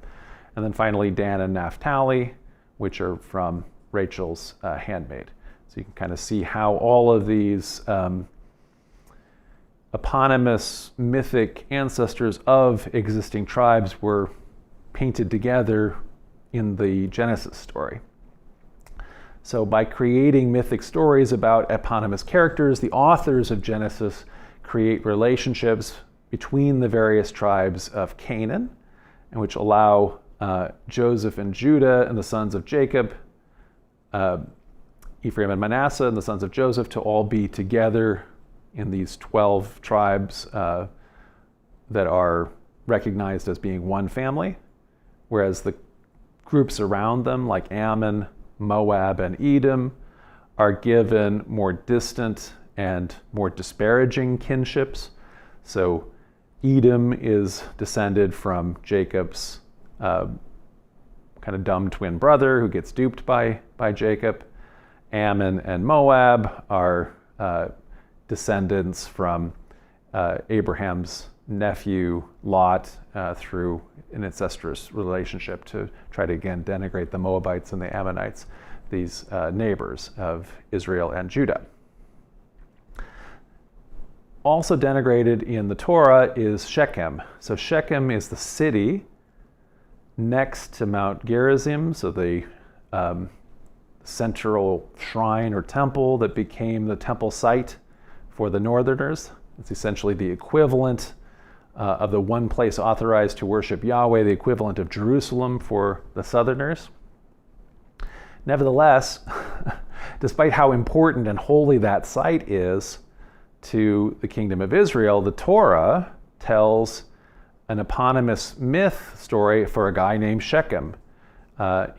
And then finally, Dan and Naphtali, which are from Rachel's handmaid. So you can kind of see how all of these eponymous mythic ancestors of existing tribes were painted together in the Genesis story. So by creating mythic stories about eponymous characters, the authors of Genesis create relationships between the various tribes of Canaan, and which allow Joseph and Judah and the sons of Jacob, Ephraim and Manasseh and the sons of Joseph, to all be together in these 12 tribes that are recognized as being one family, whereas the groups around them, like Ammon, Moab, and Edom, are given more distant and more disparaging kinships. So Edom is descended from Jacob's kind of dumb twin brother who gets duped by Jacob. Ammon and Moab are descendants from Abraham's nephew Lot through an incestuous relationship to try to again denigrate the Moabites and the Ammonites, these neighbors of Israel and Judah. Also denigrated in the Torah is Shechem. So Shechem is the city next to Mount Gerizim, so the central shrine or temple that became the temple site for the northerners. It's essentially the equivalent of the one place authorized to worship Yahweh, the equivalent of Jerusalem for the southerners. Nevertheless, despite how important and holy that site is to the kingdom of Israel, the Torah tells an eponymous myth story for a guy named Shechem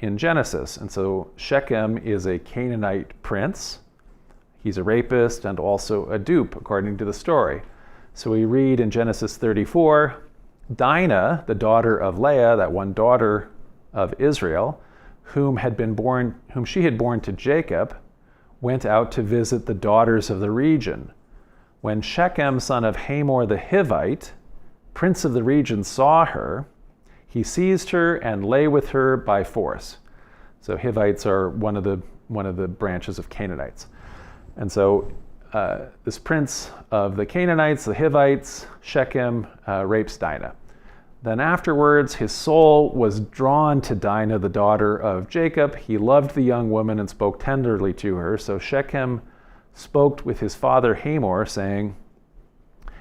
in Genesis. And so Shechem is a Canaanite prince. He's a rapist and also a dupe, according to the story. So we read in Genesis 34, Dinah, the daughter of Leah, that one daughter of Israel, whom she had born to Jacob, went out to visit the daughters of the region. When Shechem, son of Hamor the Hivite, prince of the region, saw her, he seized her and lay with her by force. So Hivites are one of the branches of Canaanites. And so this prince of the Canaanites, the Hivites, Shechem, rapes Dinah. Then afterwards, his soul was drawn to Dinah, the daughter of Jacob. He loved the young woman and spoke tenderly to her. So Shechem spoke with his father Hamor, saying,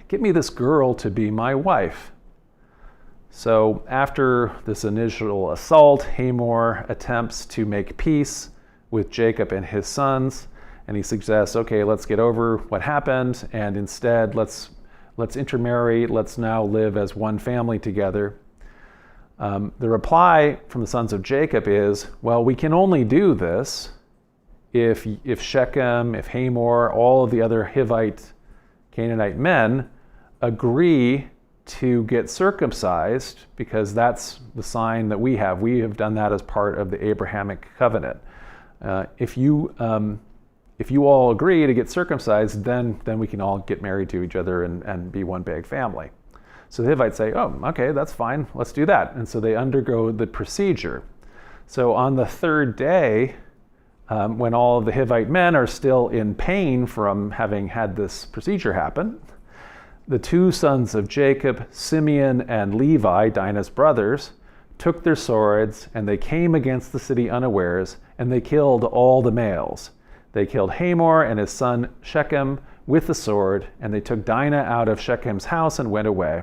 "Get me this girl to be my wife." So after this initial assault, Hamor attempts to make peace with Jacob and his sons, and he suggests, okay, let's get over what happened, and instead let's intermarry, let's now live as one family together. The reply from the sons of Jacob is, well, we can only do this if Shechem, if Hamor, all of the other Hivite, Canaanite men agree to get circumcised, because that's the sign that we have. We have done that as part of the Abrahamic covenant. If you all agree to get circumcised, then we can all get married to each other and be one big family. So the Hivites say, oh, okay, that's fine, let's do that. And so they undergo the procedure. So on the third day, when all of the Hivite men are still in pain from having had this procedure happen, the two sons of Jacob, Simeon and Levi, Dinah's brothers, took their swords, and they came against the city unawares, and they killed all the males. They killed Hamor and his son Shechem with the sword, and they took Dinah out of Shechem's house and went away.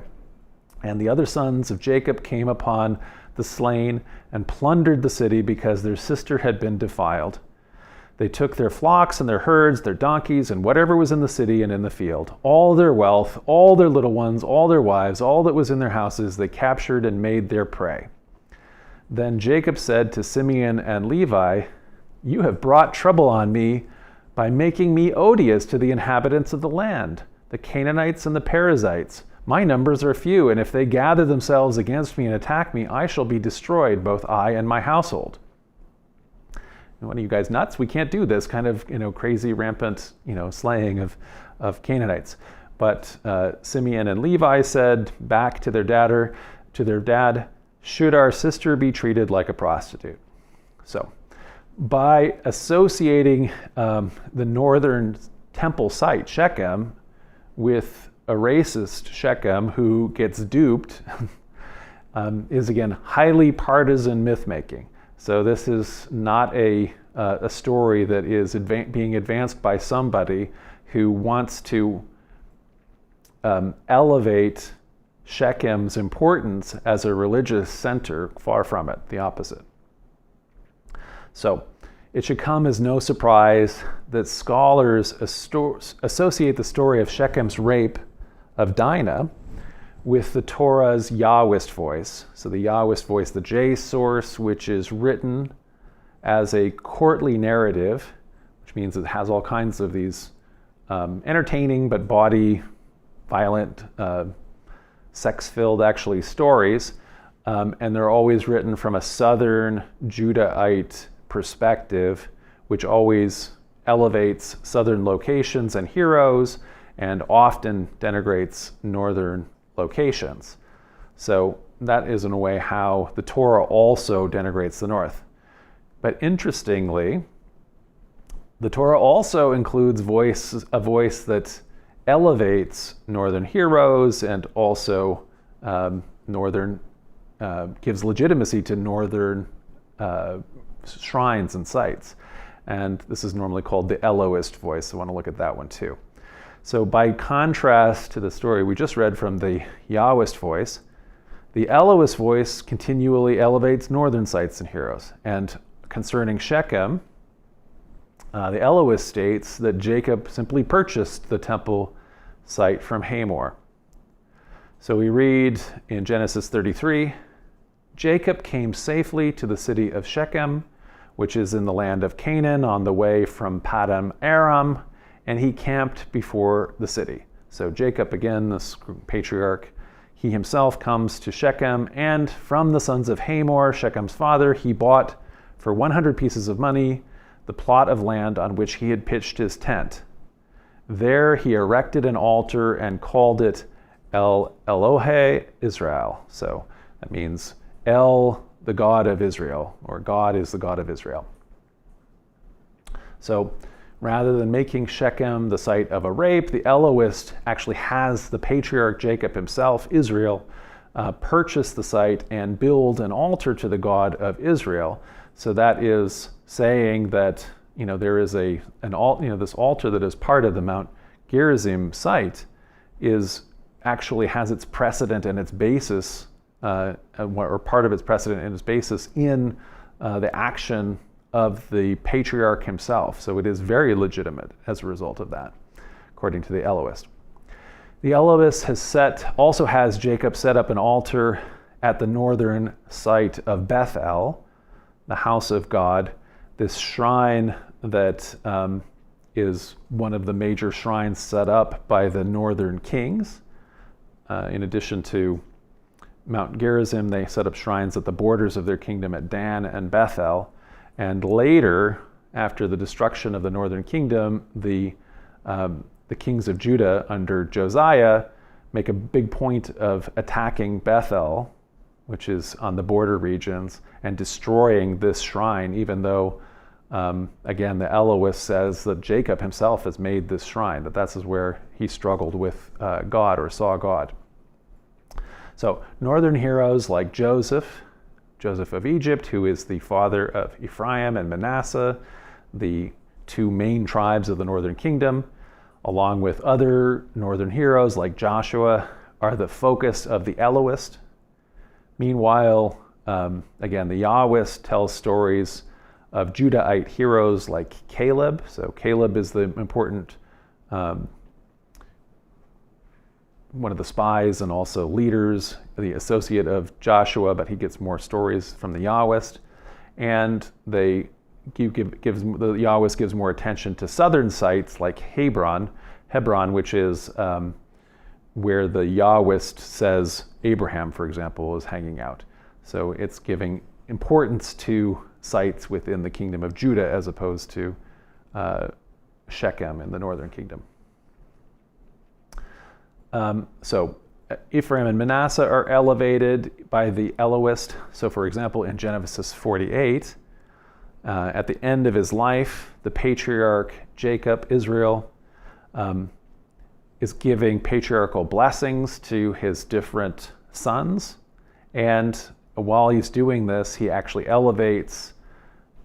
And the other sons of Jacob came upon the slain and plundered the city, because their sister had been defiled. They took their flocks and their herds, their donkeys, and whatever was in the city and in the field. All their wealth, all their little ones, all their wives, all that was in their houses, they captured and made their prey. Then Jacob said to Simeon and Levi, you have brought trouble on me by making me odious to the inhabitants of the land, the Canaanites and the Perizzites. My numbers are few, and if they gather themselves against me and attack me, I shall be destroyed, both I and my household. What are you guys nuts? We can't do this kind of crazy rampant slaying of Canaanites. But Simeon and Levi said back to their dad, should our sister be treated like a prostitute? So by associating the northern temple site, Shechem, with a racist Shechem who gets duped is again highly partisan myth-making. So this is not a story that is being advanced by somebody who wants to elevate Shechem's importance as a religious center. Far from it, the opposite. So it should come as no surprise that scholars associate the story of Shechem's rape of Dinah with the Torah's Yahwist voice. So the Yahwist voice, the J source, which is written as a courtly narrative, which means it has all kinds of these entertaining but body violent, sex-filled actually stories, and they're always written from a southern Judahite perspective, which always elevates southern locations and heroes and often denigrates northern locations. So that is in a way how the Torah also denigrates the north. But interestingly, the Torah also includes a voice that elevates northern heroes and also gives legitimacy to northern shrines and sites. And this is normally called the Elohist voice. I want to look at that one too. So by contrast to the story we just read from the Yahwist voice, the Elohist voice continually elevates northern sites and heroes. And concerning Shechem, the Elohist states that Jacob simply purchased the temple site from Hamor. So we read in Genesis 33, Jacob came safely to the city of Shechem, which is in the land of Canaan on the way from Paddan Aram, and he camped before the city. So Jacob, again, this patriarch, he himself comes to Shechem, and from the sons of Hamor, Shechem's father, he bought for 100 pieces of money the plot of land on which he had pitched his tent. There he erected an altar and called it El Elohe Israel. So that means El, the God of Israel, or God is the God of Israel. So rather than making Shechem the site of a rape, the Elohist actually has the patriarch Jacob himself, Israel, purchase the site and build an altar to the God of Israel. So that is saying that there is this altar that is part of the Mount Gerizim site actually has its precedent and its basis or part of its precedent and its basis in the action of the patriarch himself. So it is very legitimate as a result of that, according to the Elohist. The Elohist also has Jacob set up an altar at the northern site of Bethel, the house of God, this shrine that is one of the major shrines set up by the northern kings. In addition to Mount Gerizim, they set up shrines at the borders of their kingdom at Dan and Bethel. And later, after the destruction of the northern kingdom, the kings of Judah under Josiah make a big point of attacking Bethel, which is on the border regions, and destroying this shrine, even though, again, the Elohist says that Jacob himself has made this shrine, that is where he struggled with God or saw God. So northern heroes like Joseph of Egypt, who is the father of Ephraim and Manasseh, the two main tribes of the northern kingdom, along with other northern heroes like Joshua, are the focus of the Elohist. Meanwhile, again, the Yahwist tells stories of Judahite heroes like Caleb. So Caleb is the important one of the spies and also leaders, the associate of Joshua, but he gets more stories from the Yahwist. And the Yahwist gives more attention to southern sites like Hebron, which is where the Yahwist says Abraham, for example, is hanging out. So it's giving importance to sites within the kingdom of Judah as opposed to Shechem in the northern kingdom. So Ephraim and Manasseh are elevated by the Elohist. So for example, in Genesis 48, at the end of his life, the patriarch Jacob, Israel, is giving patriarchal blessings to his different sons. And while he's doing this, he actually elevates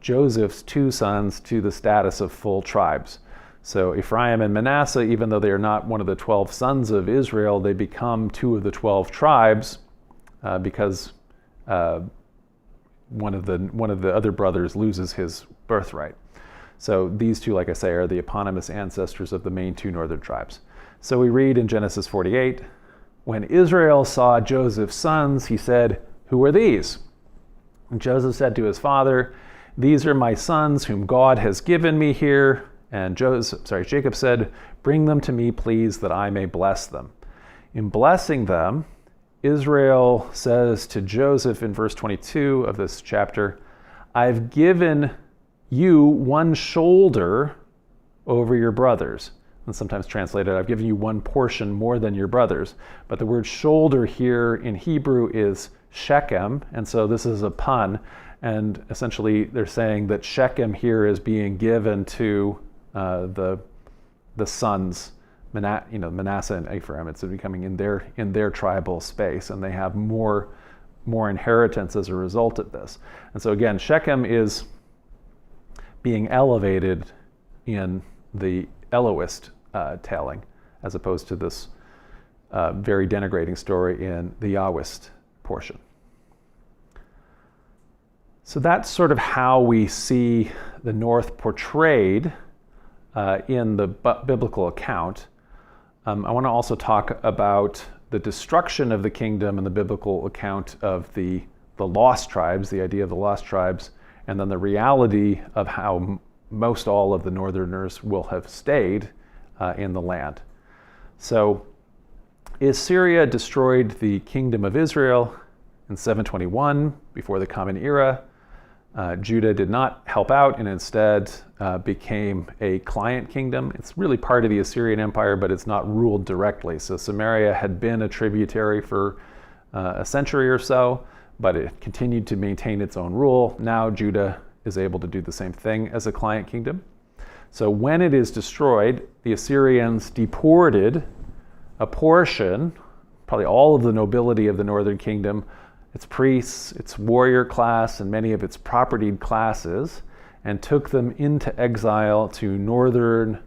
Joseph's two sons to the status of full tribes. So Ephraim and Manasseh, even though they are not one of the 12 sons of Israel, they become two of the 12 tribes because one of the other brothers loses his birthright. So these two, like I say, are the eponymous ancestors of the main two northern tribes. So we read in Genesis 48, when Israel saw Joseph's sons, he said, "Who are these?" And Joseph said to his father, "These are my sons whom God has given me here." And Jacob said, "Bring them to me, please, that I may bless them." In blessing them, Israel says to Joseph in verse 22 of this chapter, "I've given you one shoulder over your brothers." And sometimes translated, "I've given you one portion more than your brothers." But the word shoulder here in Hebrew is Shechem, and so this is a pun. And essentially they're saying that Shechem here is being given to the sons, Manasseh and Ephraim. It's becoming in their tribal space, and they have more inheritance as a result of this. And so again, Shechem is being elevated in the Elohist telling, as opposed to this very denigrating story in the Yahwist portion. So that's sort of how we see the North portrayed in the biblical account. I want to also talk about the destruction of the kingdom in the biblical account of the lost tribes, the idea of the lost tribes, and then the reality of how most all of the northerners will have stayed in the land. So Assyria destroyed the kingdom of Israel in 721 before the Common Era. Judah did not help out and instead became a client kingdom. It's really part of the Assyrian Empire, but it's not ruled directly. So Samaria had been a tributary for a century or so, but it continued to maintain its own rule. Now Judah is able to do the same thing as a client kingdom. So when it is destroyed, the Assyrians deported a portion, probably all of the nobility of the northern kingdom, its priests, its warrior class, and many of its propertied classes, and took them into exile to northern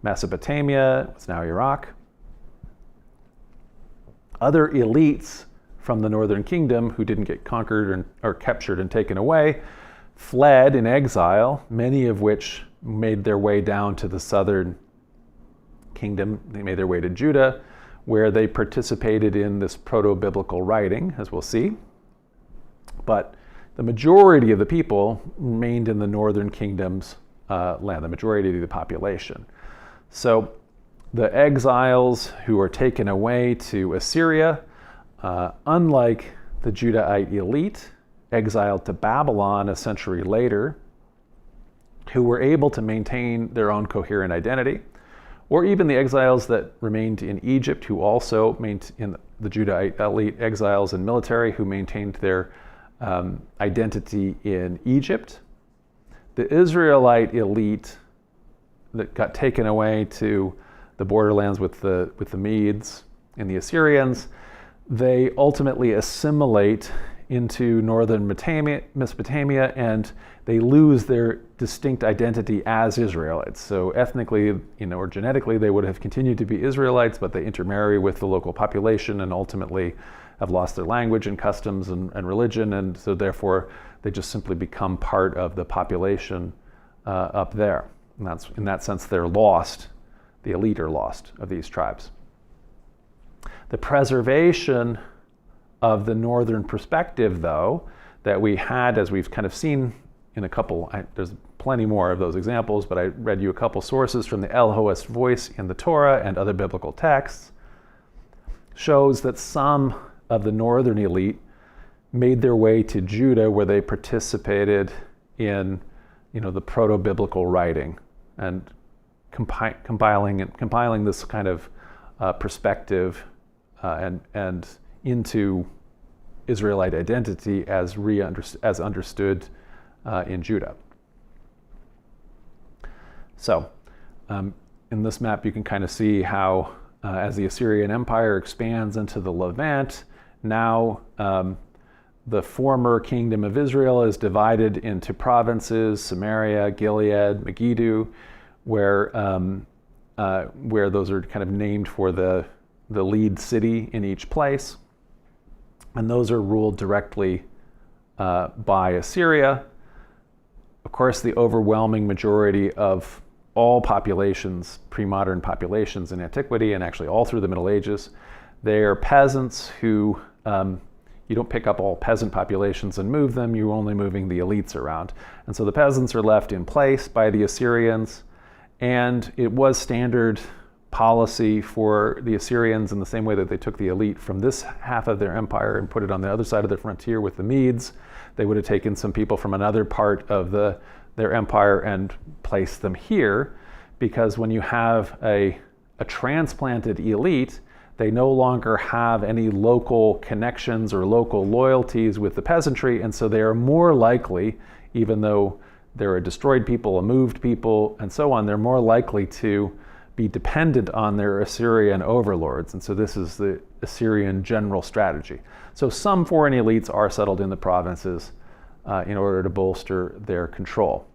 Mesopotamia, what's now Iraq. Other elites from the northern kingdom, who didn't get conquered or captured and taken away, fled in exile, many of which made their way down to the southern kingdom. They made their way to Judah, where they participated in this proto-biblical writing, as we'll see. But the majority of the people remained in the northern kingdom's land, the majority of the population. So the exiles who are taken away to Assyria, unlike the Judahite elite exiled to Babylon a century later, who were able to maintain their own coherent identity, or even the exiles that remained in Egypt, who also maintained the Judahite elite exiles and military who maintained their identity in Egypt. The Israelite elite that got taken away to the borderlands with the Medes and the Assyrians, they ultimately assimilate into northern Mesopotamia, and they lose their distinct identity as Israelites. So ethnically, or genetically, they would have continued to be Israelites, but they intermarry with the local population and ultimately have lost their language and customs and religion, and so therefore they just simply become part of the population up there. And that's, in that sense, they're lost. The elite are lost of these tribes. The preservation of the northern perspective, though, that we had, as we've kind of seen in a couple, there's plenty more of those examples, but I read you a couple sources from the Elohist voice in the Torah and other biblical texts, shows that some of the northern elite made their way to Judah, where they participated in, the proto-biblical writing and compiling this kind of perspective and into Israelite identity as understood in Judah. So, in this map, you can kind of see how, as the Assyrian Empire expands into the Levant, now the former kingdom of Israel is divided into provinces: Samaria, Gilead, Megiddo, where those are kind of named for the lead city in each place. And those are ruled directly by Assyria. Of course, the overwhelming majority of all populations, pre-modern populations in antiquity, and actually all through the Middle Ages, they are peasants who, you don't pick up all peasant populations and move them, you're only moving the elites around. And so the peasants are left in place by the Assyrians, and it was standard policy for the Assyrians, in the same way that they took the elite from this half of their empire and put it on the other side of the frontier with the Medes. They would have taken some people from another part of their empire and placed them here, because when you have a transplanted elite, they no longer have any local connections or local loyalties with the peasantry, and so they are more likely, even though they're a destroyed people, a moved people, and so on, they're more likely to be dependent on their Assyrian overlords. And so this is the Assyrian general strategy. So some foreign elites are settled in the provinces in order to bolster their control.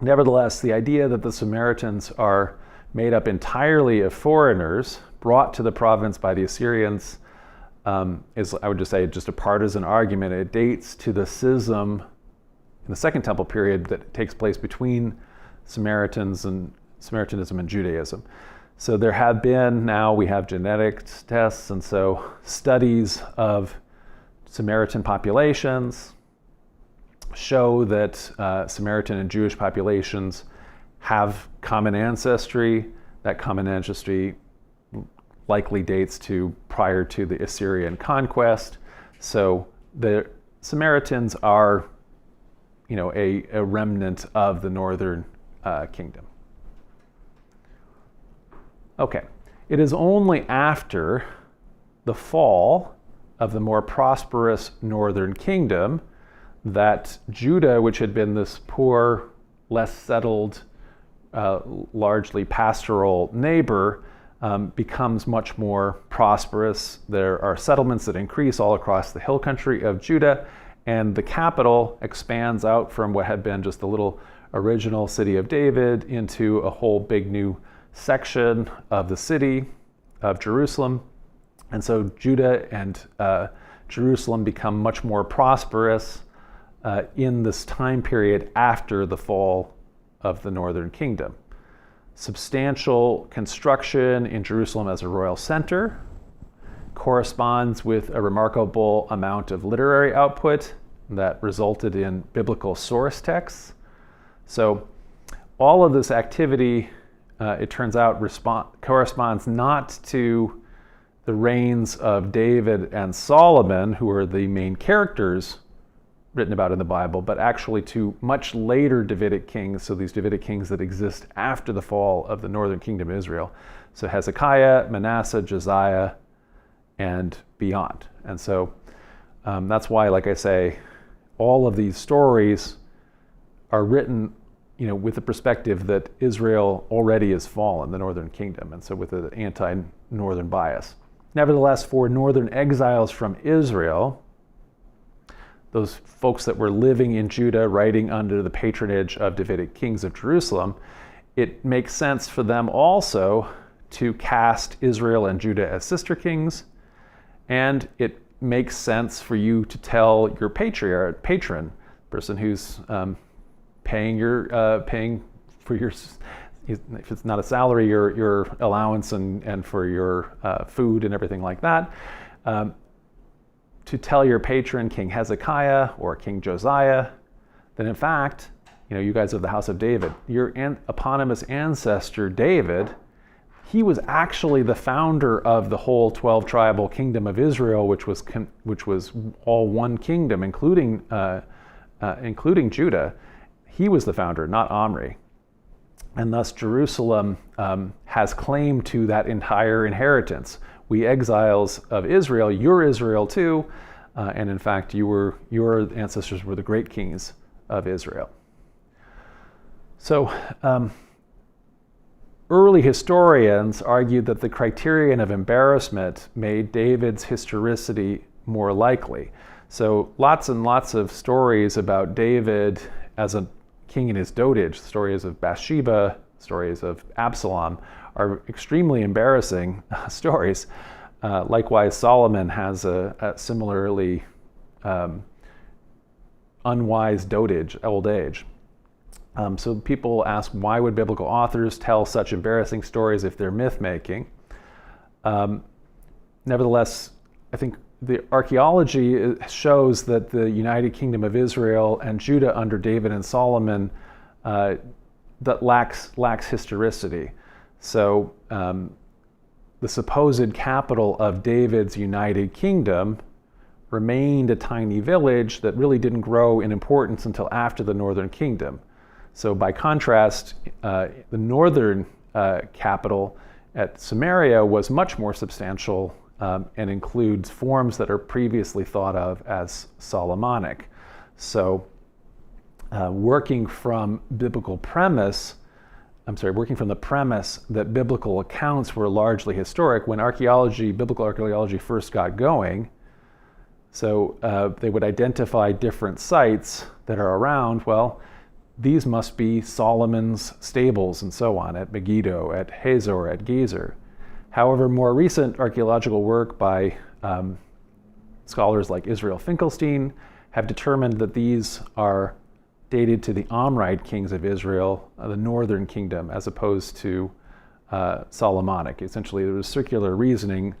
Nevertheless, the idea that the Samaritans are made up entirely of foreigners brought to the province by the Assyrians is, I would just say, just a partisan argument. It dates to the schism in the Second Temple period that takes place between Samaritanism and Judaism. So there have been, now we have genetic tests, and so studies of Samaritan populations show that Samaritan and Jewish populations have common ancestry. That common ancestry likely dates to prior to the Assyrian conquest. So the Samaritans are, a remnant of the northern kingdom. Okay, it is only after the fall of the more prosperous northern kingdom that Judah, which had been this poor, less settled, largely pastoral neighbor, becomes much more prosperous. There are settlements that increase all across the hill country of Judah, and the capital expands out from what had been just the little original city of David into a whole big new section of the city of Jerusalem. And so Judah and Jerusalem become much more prosperous in this time period after the fall of the northern kingdom. Substantial construction in Jerusalem as a royal center corresponds with a remarkable amount of literary output that resulted in biblical source texts. So all of this activity, it turns out, corresponds not to the reigns of David and Solomon, who are the main characters written about in the Bible, but actually to much later Davidic kings, so these Davidic kings that exist after the fall of the northern kingdom of Israel. So Hezekiah, Manasseh, Josiah, and beyond. And so that's why, like I say, all of these stories are written, with the perspective that Israel already is fallen, the northern kingdom, and so with an anti-northern bias. Nevertheless, for northern exiles from Israel, those folks that were living in Judah, writing under the patronage of Davidic kings of Jerusalem, it makes sense for them also to cast Israel and Judah as sister kings, and it makes sense for you to tell your patron, person who's paying for your, if it's not a salary, your allowance and for your food and everything like that, to tell your patron, King Hezekiah or King Josiah, that in fact, you guys of the house of David, your eponymous ancestor David, he was actually the founder of the whole 12 tribal kingdom of Israel, which was all one kingdom, including Judah. He was the founder, not Omri. And thus Jerusalem has claim to that entire inheritance. We exiles of Israel, you're Israel too, and in fact your ancestors were the great kings of Israel. So early historians argued that the criterion of embarrassment made David's historicity more likely. So lots and lots of stories about David as a king in his dotage, stories of Bathsheba, stories of Absalom, are extremely embarrassing stories. Likewise, Solomon has a similarly unwise dotage, old age. So people ask, why would biblical authors tell such embarrassing stories if they're myth-making? Nevertheless, I think the archaeology shows that the United Kingdom of Israel and Judah under David and Solomon that lacks historicity. So the supposed capital of David's United Kingdom remained a tiny village that really didn't grow in importance until after the Northern Kingdom. So by contrast, the northern capital at Samaria was much more substantial and includes forms that are previously thought of as Solomonic. So working from the premise that biblical accounts were largely historic, when biblical archaeology first got going, so they would identify different sites that are around. Well, these must be Solomon's stables and so on, at Megiddo, at Hazor, at Gezer. However, more recent archaeological work by scholars like Israel Finkelstein have determined that these are dated to the Omride kings of Israel, the northern kingdom, as opposed to Solomonic. Essentially, there was circular reasoning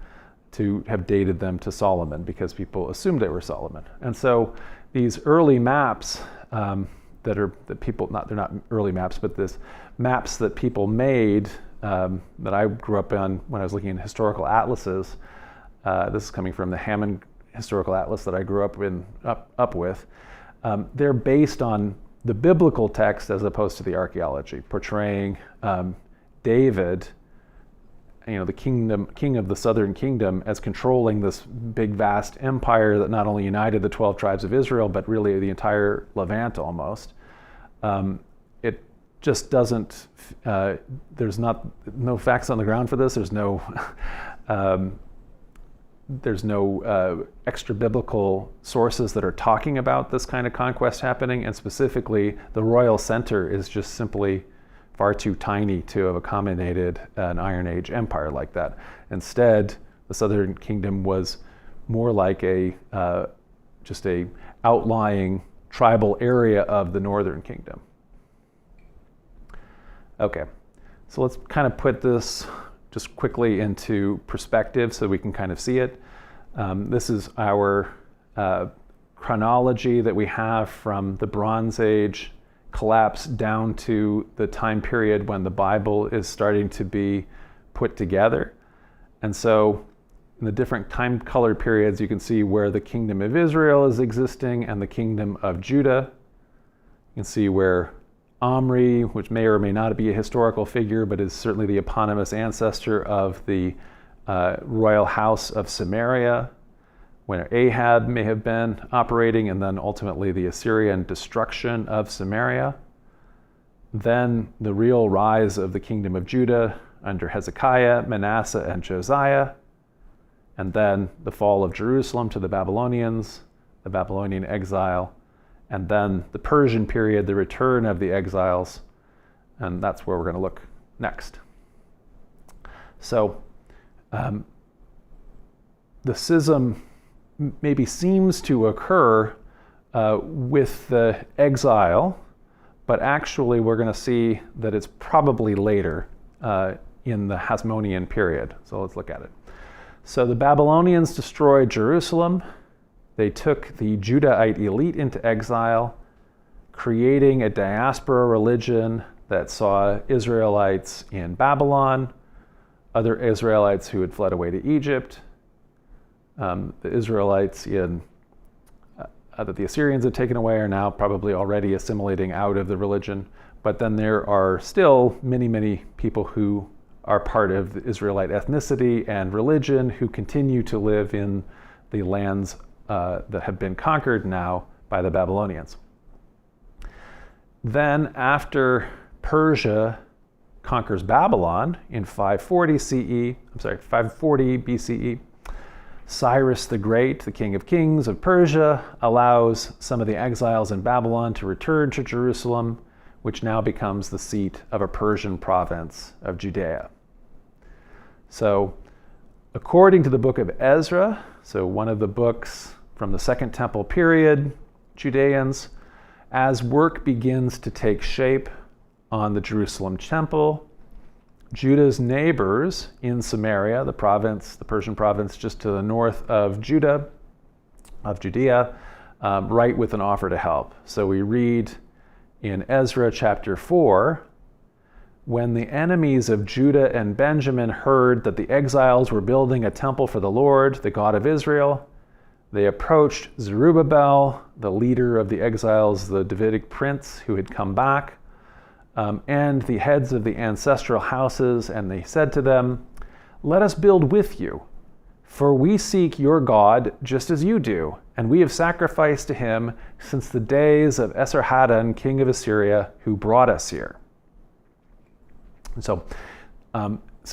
to have dated them to Solomon because people assumed they were Solomon. And so these early maps they're not early maps, but this maps that people made that I grew up on when I was looking at historical atlases. This is coming from the Hammond Historical Atlas that I grew up with. They're based on the biblical text as opposed to the archaeology, portraying David, the king of the southern kingdom, as controlling this big, vast empire that not only united the 12 tribes of Israel, but really the entire Levant almost. It just doesn't, there's no facts on the ground for this. There's no extra biblical sources that are talking about this kind of conquest happening, and specifically the royal center is just simply far too tiny to have accommodated an Iron Age empire like that. Instead, the southern kingdom was more like just a outlying tribal area of the northern kingdom. Okay, so let's kind of put this just quickly into perspective so we can kind of see it. This is our chronology that we have from the Bronze Age collapse down to the time period when the Bible is starting to be put together. And so in the different time colored periods, you can see where the kingdom of Israel is existing and the kingdom of Judah. You can see where Omri, which may or may not be a historical figure, but is certainly the eponymous ancestor of the royal house of Samaria, when Ahab may have been operating, and then ultimately the Assyrian destruction of Samaria. Then the real rise of the kingdom of Judah under Hezekiah, Manasseh, and Josiah. And then the fall of Jerusalem to the Babylonians, the Babylonian exile, and then the Persian period, the return of the exiles. And that's where we're going to look next. So the schism maybe seems to occur with the exile, but actually we're going to see that it's probably later in the Hasmonean period. So let's look at it. So the Babylonians destroyed Jerusalem. They took the Judahite elite into exile, creating a diaspora religion that saw Israelites in Babylon, other Israelites who had fled away to Egypt, the Israelites that the Assyrians had taken away are now probably already assimilating out of the religion. But then there are still many, many people who are part of the Israelite ethnicity and religion who continue to live in the lands that have been conquered now by the Babylonians. Then after Persia conquers Babylon in 540 BCE, Cyrus the Great, the king of kings of Persia, allows some of the exiles in Babylon to return to Jerusalem, which now becomes the seat of a Persian province of Judea. So, according to the book of Ezra, so one of the books from the Second Temple period, Judeans, as work begins to take shape on the Jerusalem temple, Judah's neighbors in Samaria, the Persian province just to the north of Judea, write with an offer to help. So we read in Ezra chapter 4, when the enemies of Judah and Benjamin heard that the exiles were building a temple for the Lord, the God of Israel, they approached Zerubbabel, the leader of the exiles, the Davidic prince who had come back, and the heads of the ancestral houses, and they said to them, "Let us build with you, for we seek your God just as you do, and we have sacrificed to him since the days of Esarhaddon, king of Assyria, who brought us here." So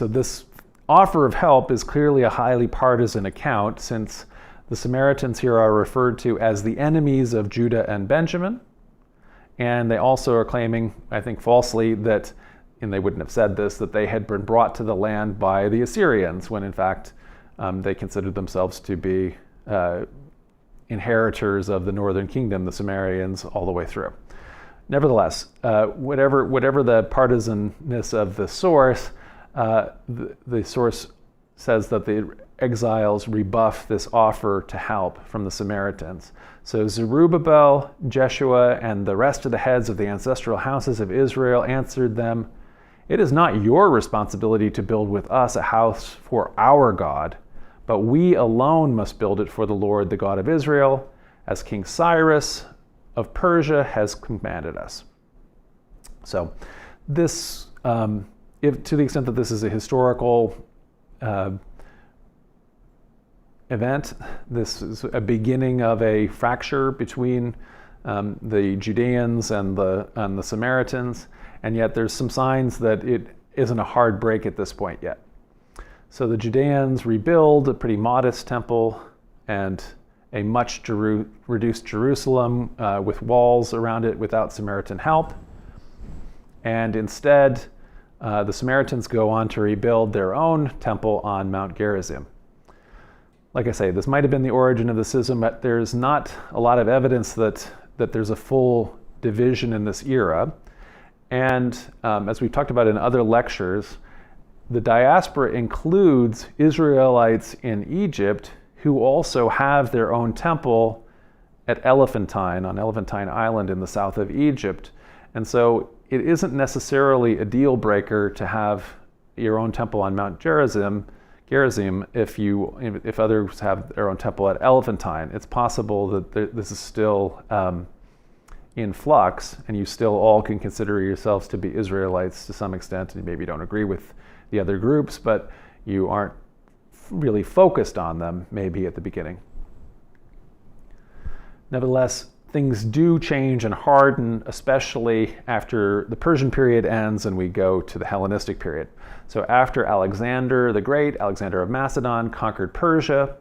this offer of help is clearly a highly partisan account, since the Samaritans here are referred to as the enemies of Judah and Benjamin. And they also are claiming, I think falsely, that, and they wouldn't have said this, that they had been brought to the land by the Assyrians, when in fact they considered themselves to be inheritors of the northern kingdom, the Sumerians, all the way through. Nevertheless, whatever the partisanness of the source source says that the exiles rebuff this offer to help from the Samaritans. So Zerubbabel, Jeshua, and the rest of the heads of the ancestral houses of Israel answered them, "It is not your responsibility to build with us a house for our God, but we alone must build it for the Lord, the God of Israel, as King Cyrus of Persia has commanded us." So this, to the extent that this is a historical event, this is a beginning of a fracture between the Judeans and the Samaritans, and yet there's some signs that it isn't a hard break at this point yet. So the Judeans rebuild a pretty modest temple and a much reduced Jerusalem with walls around it without Samaritan help. And instead, the Samaritans go on to rebuild their own temple on Mount Gerizim. like I say, this might have been the origin of the schism, but there's not a lot of evidence that there's a full division in this era. And as we've talked about in other lectures, the diaspora includes Israelites in Egypt who also have their own temple at Elephantine, on Elephantine Island in the south of Egypt. And so it isn't necessarily a deal breaker to have your own temple on Mount Gerizim if others have their own temple at Elephantine. It's possible that this is still in flux, and you still all can consider yourselves to be Israelites to some extent, and maybe you don't agree with the other groups, but you aren't really focused on them maybe at the beginning. Nevertheless, things do change and harden, especially after the Persian period ends and we go to the Hellenistic period. So after Alexander the Great, Alexander of Macedon, conquered Persia,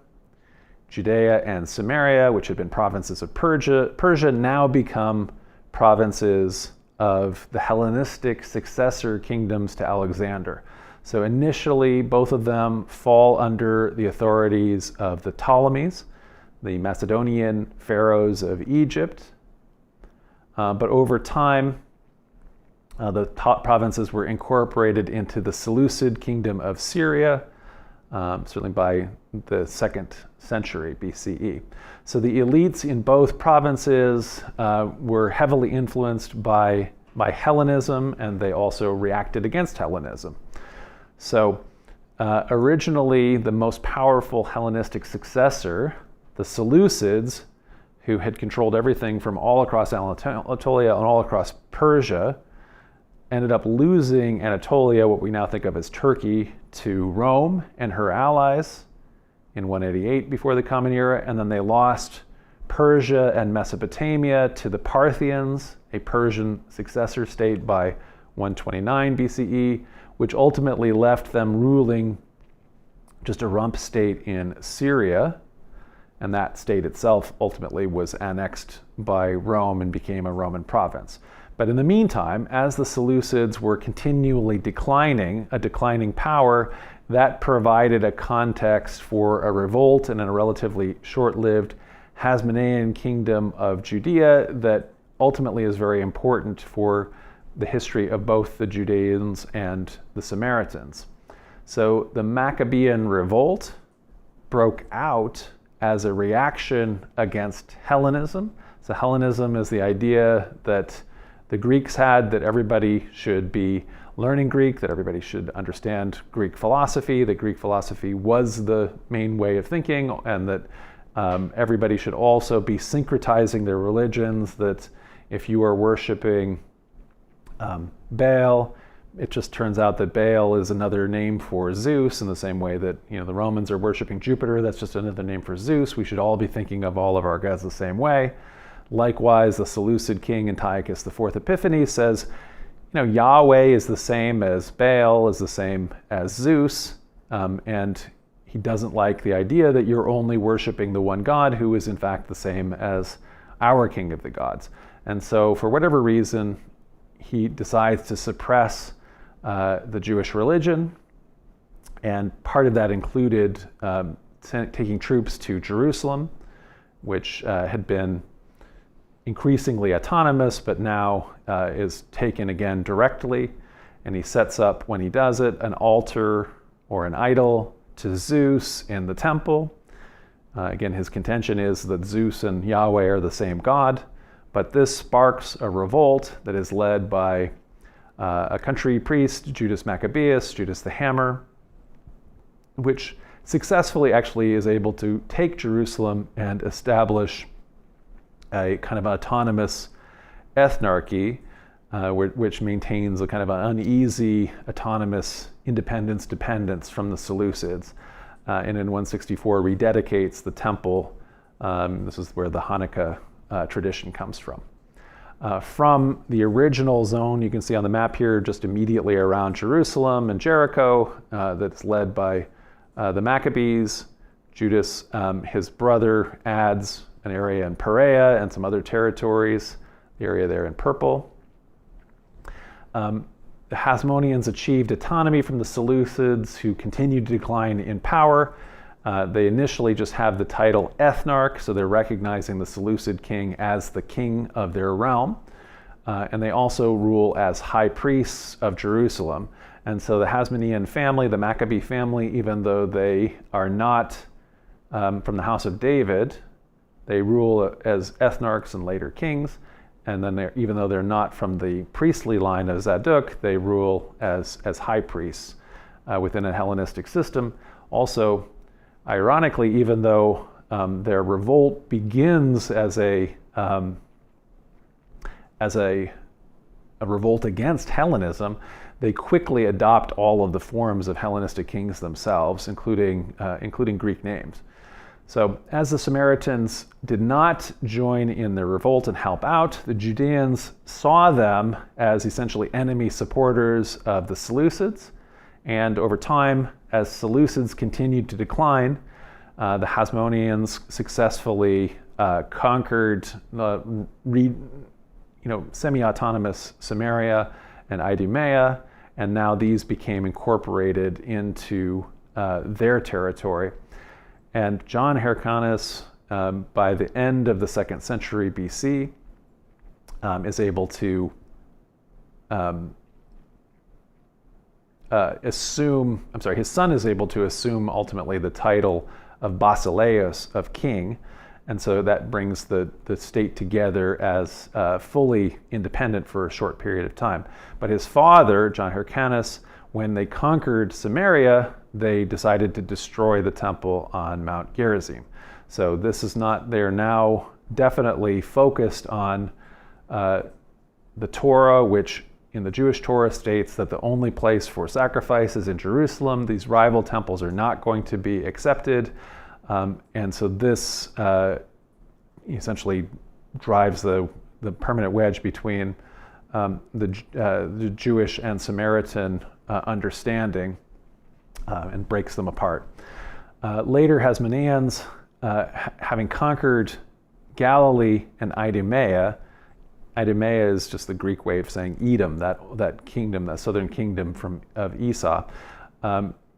Judea and Samaria, which had been provinces of Persia now become provinces of the Hellenistic successor kingdoms to Alexander. So initially, both of them fall under the authorities of the Ptolemies, the Macedonian pharaohs of Egypt. But over time, the top provinces were incorporated into the Seleucid kingdom of Syria, certainly by the 2nd century BCE. So the elites in both provinces were heavily influenced by Hellenism, and they also reacted against Hellenism. So originally, the most powerful Hellenistic successor, the Seleucids, who had controlled everything from all across Anatolia and all across Persia, ended up losing Anatolia, what we now think of as Turkey, to Rome and her allies in 188 before the Common Era, and then they lost Persia and Mesopotamia to the Parthians, a Persian successor state, by 129 BCE, which ultimately left them ruling just a rump state in Syria, and that state itself ultimately was annexed by Rome and became a Roman province. But in the meantime, as the Seleucids were continually declining, a declining power, that provided a context for a revolt and a relatively short-lived Hasmonean kingdom of Judea that ultimately is very important for the history of both the Judeans and the Samaritans. So the Maccabean revolt broke out as a reaction against Hellenism. So Hellenism is the idea that the Greeks had, that everybody should be learning Greek, that everybody should understand Greek philosophy, that Greek philosophy was the main way of thinking, and that everybody should also be syncretizing their religions, that if you are worshiping Baal, it just turns out that Baal is another name for Zeus, in the same way that the Romans are worshiping Jupiter. That's just another name for Zeus. We should all be thinking of all of our gods the same way. Likewise, the Seleucid king Antiochus IV Epiphanes says, Yahweh is the same as Baal, is the same as Zeus, and he doesn't like the idea that you're only worshiping the one God who is in fact the same as our king of the gods. And so for whatever reason, he decides to suppress the Jewish religion, and part of that included taking troops to Jerusalem, which had been increasingly autonomous, but now is taken again directly. And he sets up, when he does it, an altar or an idol to Zeus in the temple. Again, his contention is that Zeus and Yahweh are the same God, but this sparks a revolt that is led by a country priest, Judas Maccabeus, Judas the Hammer, which successfully actually is able to take Jerusalem and establish a kind of autonomous ethnarchy, which maintains a kind of an uneasy, autonomous dependence from the Seleucids. And in 164 rededicates the temple. This is where the Hanukkah tradition comes from. From the original zone, you can see on the map here, just immediately around Jerusalem and Jericho, that's led by the Maccabees. Judas, his brother, adds an area in Perea and some other territories, the area there in purple. The Hasmoneans achieved autonomy from the Seleucids, who continued to decline in power. They initially just have the title ethnarch, so they're recognizing the Seleucid king as the king of their realm. And they also rule as high priests of Jerusalem. And so the Hasmonean family, the Maccabee family, even though they are not from the house of David, they rule as ethnarchs and later kings. And then even though they're not from the priestly line of Zadok, they rule as high priests within a Hellenistic system. Also, ironically, even though their revolt begins as a revolt against Hellenism, they quickly adopt all of the forms of Hellenistic kings themselves, including Greek names. So as the Samaritans did not join in the revolt and help out, the Judeans saw them as essentially enemy supporters of the Seleucids. And over time, as Seleucids continued to decline, the Hasmoneans successfully conquered semi-autonomous Samaria and Idumea, and now these became incorporated into their territory. And John Hyrcanus, by the end of the 2nd century BC, is able to his son is able to assume ultimately the title of Basileus, of king. And so that brings the state together as fully independent for a short period of time. But his father, John Hyrcanus, when they conquered Samaria, they decided to destroy the temple on Mount Gerizim. So this is not, they're now definitely focused on the Torah, which in the Jewish Torah states that the only place for sacrifice is in Jerusalem. These rival temples are not going to be accepted. And so this essentially drives the permanent wedge between the Jewish and Samaritan understanding and breaks them apart. Later, Hasmoneans, having conquered Galilee and Idumea is just the Greek way of saying Edom, that kingdom, that southern kingdom of Esau.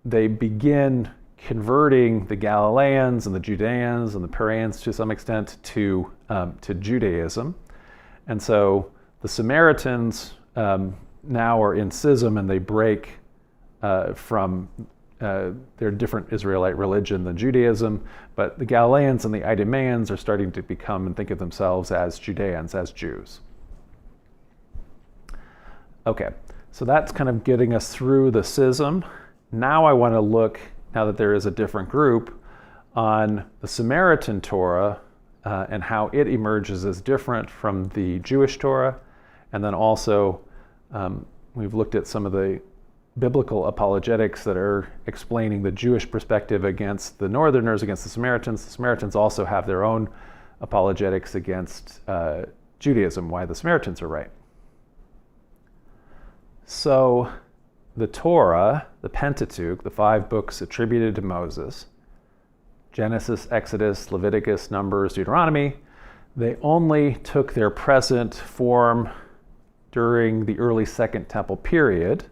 They begin converting the Galileans and the Judeans and the Pereans to some extent to Judaism. And so the Samaritans now are in schism, and they break from their different Israelite religion than Judaism, but the Galileans and the Idumeans are starting to become and think of themselves as Judeans, as Jews. Okay, so that's kind of getting us through the schism. Now I want to look, now that there is a different group, on the Samaritan Torah and how it emerges as different from the Jewish Torah. And then also we've looked at some of the biblical apologetics that are explaining the Jewish perspective against the Northerners, against the Samaritans. The Samaritans also have their own apologetics against Judaism, why the Samaritans are right. So the Torah, the Pentateuch, the 5 books attributed to Moses, Genesis, Exodus, Leviticus, Numbers, Deuteronomy, they only took their present form during the early Second Temple period.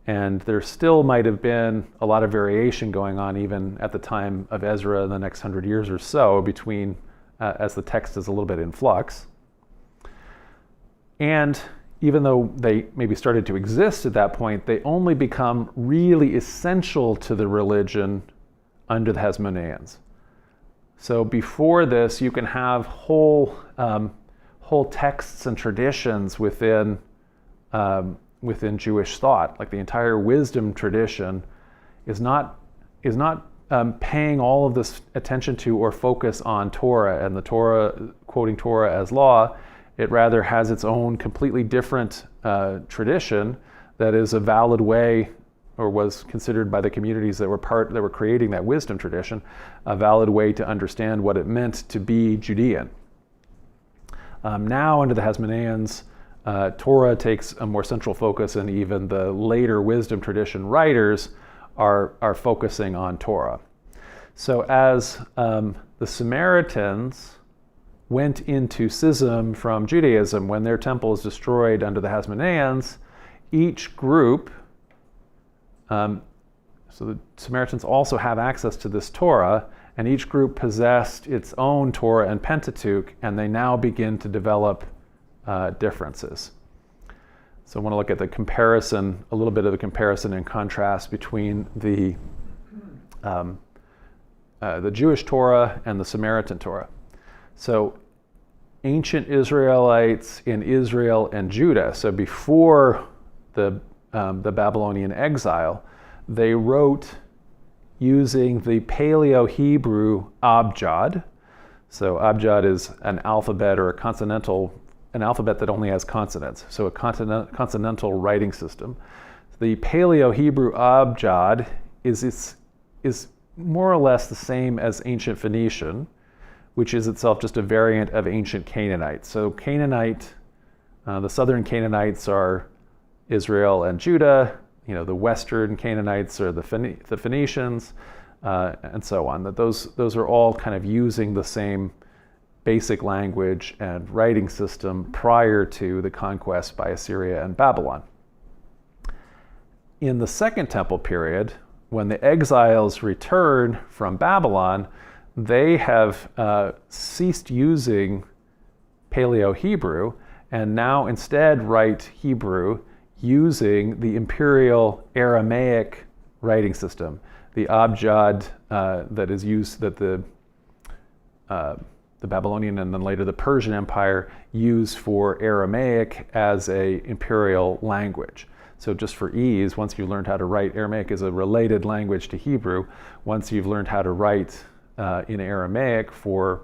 And there still might have been a lot of variation going on even at the time of Ezra in the next 100 years or so between, as the text is a little bit in flux. And even though they maybe started to exist at that point, they only become really essential to the religion under the Hasmoneans. So before this, you can have whole texts and traditions within Jewish thought. Like the entire wisdom tradition is not paying all of this attention to or focus on Torah and the Torah, quoting Torah as law. It rather has its own completely different tradition that is a valid way, or was considered by the communities that were creating that wisdom tradition, a valid way to understand what it meant to be Judean. Now under the Hasmoneans, Torah takes a more central focus, and even the later wisdom tradition writers are focusing on Torah. So as the Samaritans went into schism from Judaism, when their temple is destroyed under the Hasmoneans, each group So the Samaritans also have access to this Torah, and each group possessed its own Torah and Pentateuch, and they now begin to develop differences. So I want to look at the comparison, a little bit of a comparison and contrast between the Jewish Torah and the Samaritan Torah. So ancient Israelites in Israel and Judah, so before the Babylonian exile, they wrote using the Paleo-Hebrew Abjad. So Abjad is an alphabet or an alphabet that only has consonants, so a consonantal writing system. The Paleo-Hebrew Abjad is more or less the same as ancient Phoenician, which is itself just a variant of ancient Canaanite. So Canaanite, the southern Canaanites are Israel and Judah. The western Canaanites are the Phoenicians, and so on. That those are all kind of using the same basic language and writing system prior to the conquest by Assyria and Babylon. In the Second Temple period, when the exiles return from Babylon, they have ceased using Paleo-Hebrew and now instead write Hebrew using the imperial Aramaic writing system, the Abjad that is used, that the Babylonian and then later the Persian Empire used for Aramaic as a imperial language. So just for ease, once you learned how to write, Aramaic is a related language to Hebrew. Once you've learned how to write in Aramaic for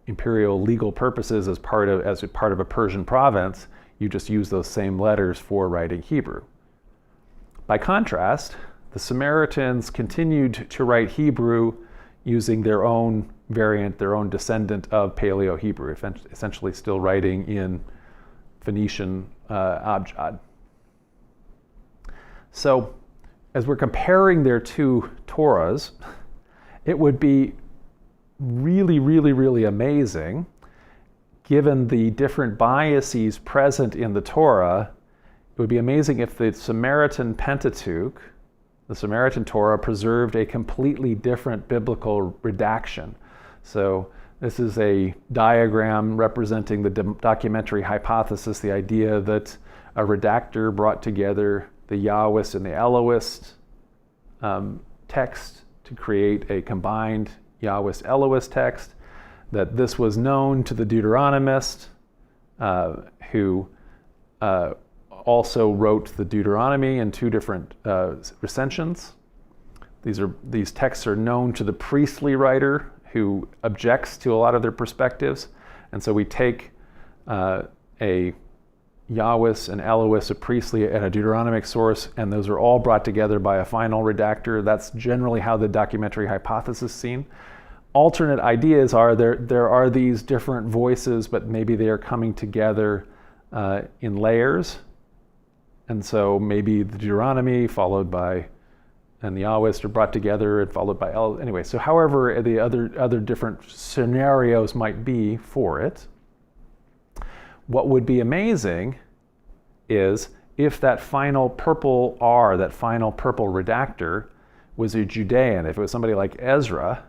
imperial legal purposes as part of a Persian province, you just use those same letters for writing Hebrew. By contrast, the Samaritans continued to write Hebrew using their own variant, their own descendant of Paleo-Hebrew, essentially still writing in Phoenician Abjad. So as we're comparing their two Torahs, it would be really, really, really amazing, given the different biases present in the Torah, it would be amazing if the Samaritan Pentateuch, the Samaritan Torah, preserved a completely different biblical redaction. So this is a diagram representing the documentary hypothesis, the idea that a redactor brought together the Yahwist and the Elohist text to create a combined Yahwist-Elohist text, that this was known to the Deuteronomist, who also wrote the Deuteronomy in two different recensions. These texts are known to the priestly writer, who objects to a lot of their perspectives. And so we take a Yahwist, an Elohist, a priestly, and a Deuteronomic source, and those are all brought together by a final redactor. That's generally how the documentary hypothesis is seen. Alternate ideas are there are these different voices, but maybe they are coming together in layers. And so maybe the Deuteronomy followed by, and the Yahwist are brought together and followed by anyway. So however the other different scenarios might be for it, what would be amazing is if that final purple R, that final purple redactor, was a Judean, if it was somebody like Ezra,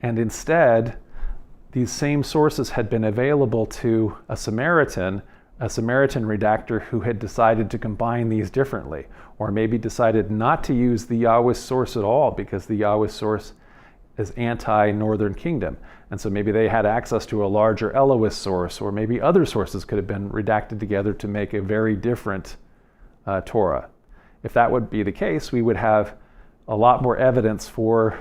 and instead these same sources had been available to a Samaritan redactor who had decided to combine these differently, or maybe decided not to use the Yahwist source at all because the Yahwist source is anti-Northern Kingdom. And so maybe they had access to a larger Elohist source, or maybe other sources could have been redacted together to make a very different Torah. If that would be the case, we would have a lot more evidence for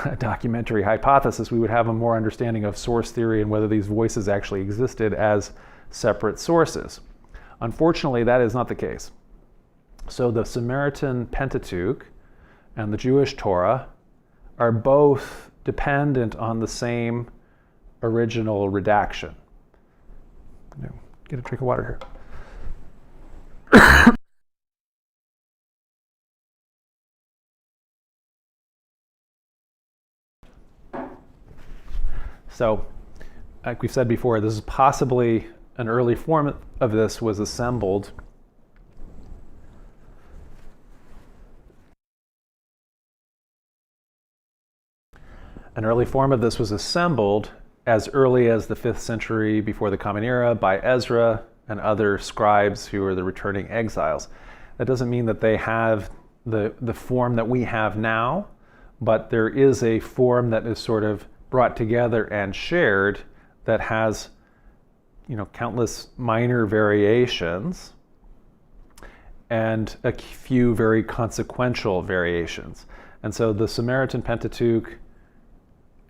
a documentary hypothesis. We would have a more understanding of source theory and whether these voices actually existed as separate sources. Unfortunately, that is not the case. So the Samaritan Pentateuch and the Jewish Torah are both dependent on the same original redaction. Get a drink of water here. So, like we've said before, this is possibly an early form of this was assembled An early form of this was assembled as early as the 5th century before the Common Era by Ezra and other scribes who were the returning exiles. That doesn't mean that they have the form that we have now, but there is a form that is sort of brought together and shared that has, countless minor variations and a few very consequential variations. And so the Samaritan Pentateuch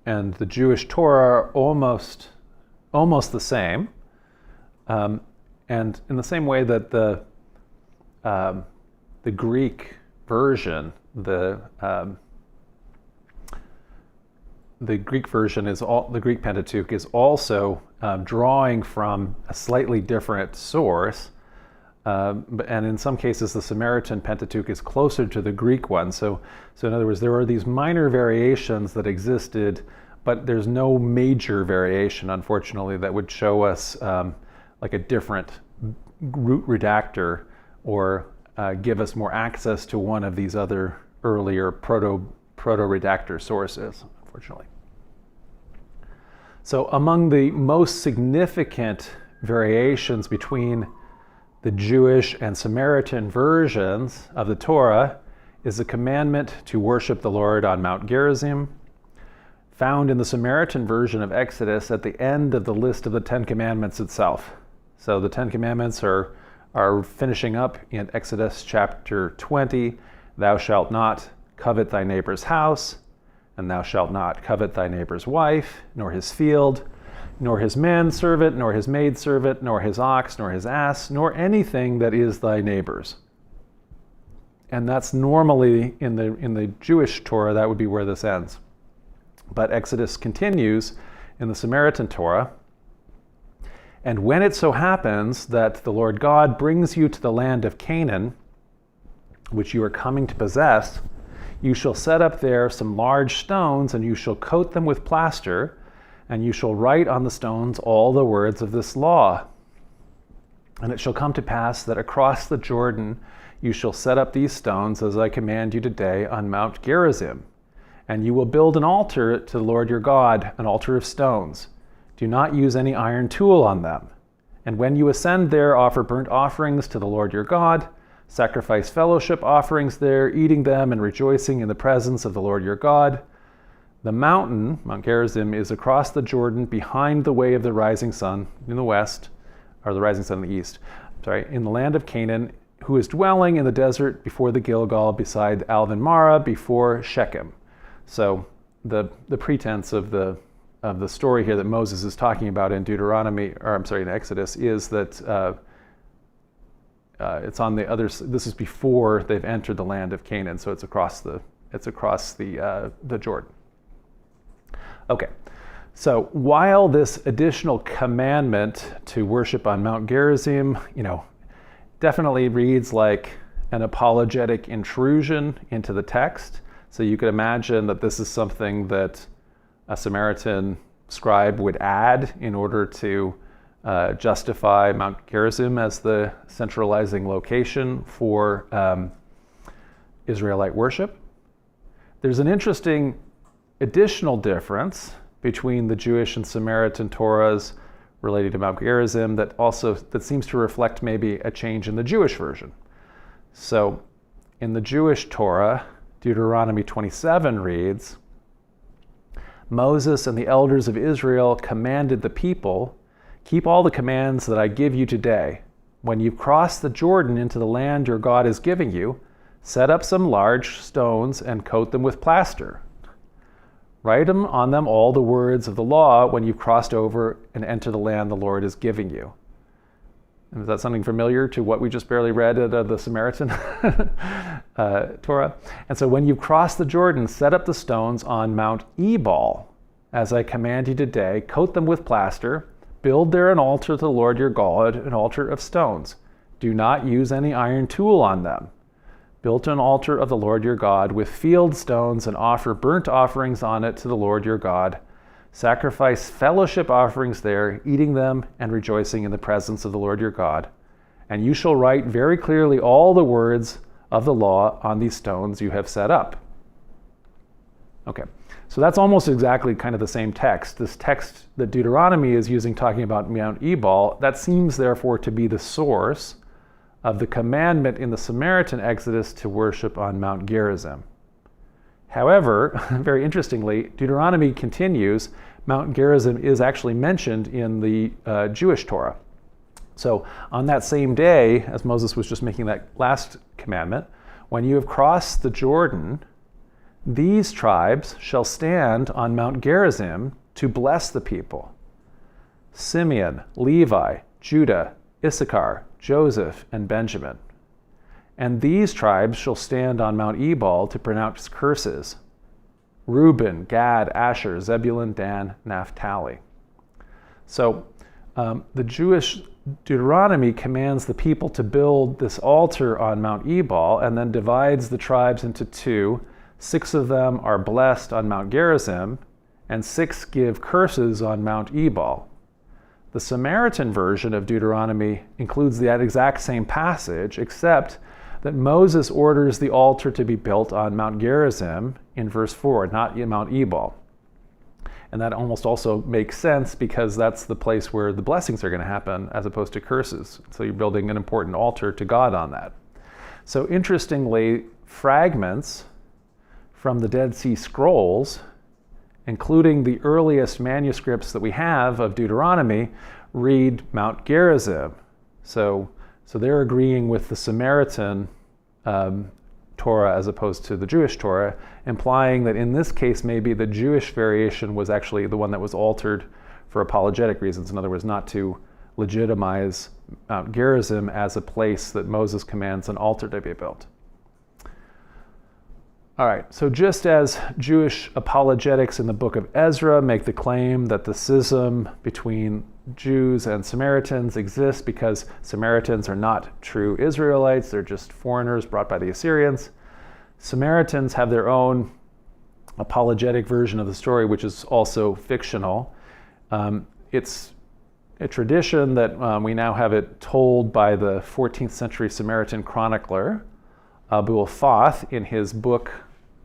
and the Jewish Torah are almost the same. And in the same way that the Greek version, the Greek version the Greek Pentateuch is also drawing from a slightly different source, and in some cases the Samaritan Pentateuch is closer to the Greek one. So in other words, there are these minor variations that existed, but there's no major variation, unfortunately, that would show us like a different root redactor or give us more access to one of these other earlier proto-redactor sources, unfortunately. So among the most significant variations between the Jewish and Samaritan versions of the Torah is the commandment to worship the Lord on Mount Gerizim, found in the Samaritan version of Exodus at the end of the list of the Ten Commandments itself. So the Ten Commandments are finishing up in Exodus chapter 20. Thou shalt not covet thy neighbor's house, and thou shalt not covet thy neighbor's wife, nor his field, nor his manservant, nor his maidservant, nor his ox, nor his ass, nor anything that is thy neighbor's. And that's normally in the Jewish Torah, that would be where this ends. But Exodus continues in the Samaritan Torah. And when it so happens that the Lord God brings you to the land of Canaan, which you are coming to possess, you shall set up there some large stones, and you shall coat them with plaster, and you shall write on the stones all the words of this law. And it shall come to pass that across the Jordan you shall set up these stones as I command you today on Mount Gerizim. And you will build an altar to the Lord your God, an altar of stones. Do not use any iron tool on them. And when you ascend there, offer burnt offerings to the Lord your God, sacrifice fellowship offerings there, eating them and rejoicing in the presence of the Lord your God. The mountain, Mount Gerizim, is across the Jordan behind the way of the rising sun in the west, or the rising sun in the east, in the land of Canaan, who is dwelling in the desert before the Gilgal, beside Alvan Mara, before Shechem. So the pretense of the story here that Moses is talking about in in Exodus is that it's on the other. This is before they've entered the land of Canaan, so it's across the Jordan. Okay, so while this additional commandment to worship on Mount Gerizim, definitely reads like an apologetic intrusion into the text. So you could imagine that this is something that a Samaritan scribe would add in order to justify Mount Gerizim as the centralizing location for Israelite worship. There's an interesting additional difference between the Jewish and Samaritan Torahs relating to Mount Gerizim that seems to reflect maybe a change in the Jewish version. So in the Jewish Torah, Deuteronomy 27 reads, Moses and the elders of Israel commanded the people, keep all the commands that I give you today. When you cross the Jordan into the land your God is giving you, set up some large stones and coat them with plaster. Write on them all the words of the law when you've crossed over and enter the land the Lord is giving you. And is that something familiar to what we just barely read at the Samaritan Torah? And so when you've crossed the Jordan, set up the stones on Mount Ebal, as I command you today, coat them with plaster, build there an altar to the Lord your God, an altar of stones. Do not use any iron tool on them. Build an altar of the Lord your God with field stones and offer burnt offerings on it to the Lord your God. Sacrifice fellowship offerings there, eating them and rejoicing in the presence of the Lord your God. And you shall write very clearly all the words of the law on these stones you have set up. Okay, So that's almost exactly kind of the same text. This text that Deuteronomy is using talking about Mount Ebal, that seems therefore to be the source of the commandment in the Samaritan Exodus to worship on Mount Gerizim. However, very interestingly, Deuteronomy continues, Mount Gerizim is actually mentioned in the Jewish Torah. So on that same day, as Moses was just making that last commandment, when you have crossed the Jordan, these tribes shall stand on Mount Gerizim to bless the people. Simeon, Levi, Judah, Issachar, Joseph, and Benjamin. And these tribes shall stand on Mount Ebal to pronounce curses. Reuben, Gad, Asher, Zebulun, Dan, Naphtali. So the Jewish Deuteronomy commands the people to build this altar on Mount Ebal and then divides the tribes into two. 6 of them are blessed on Mount Gerizim, and 6 give curses on Mount Ebal. The Samaritan version of Deuteronomy includes that exact same passage, except that Moses orders the altar to be built on Mount Gerizim in verse 4, not in Mount Ebal. And that almost also makes sense because that's the place where the blessings are going to happen as opposed to curses. So you're building an important altar to God on that. So interestingly, fragments from the Dead Sea Scrolls, including the earliest manuscripts that we have of Deuteronomy, read Mount Gerizim. So they're agreeing with the Samaritan Torah as opposed to the Jewish Torah, implying that in this case maybe the Jewish variation was actually the one that was altered for apologetic reasons. In other words, not to legitimize Mount Gerizim as a place that Moses commands an altar to be built. All right, so just as Jewish apologetics in the book of Ezra make the claim that the schism between Jews and Samaritans exists because Samaritans are not true Israelites, they're just foreigners brought by the Assyrians, Samaritans have their own apologetic version of the story, which is also fictional. It's a tradition that we now have it told by the 14th century Samaritan chronicler, Abu al-Fath, in his book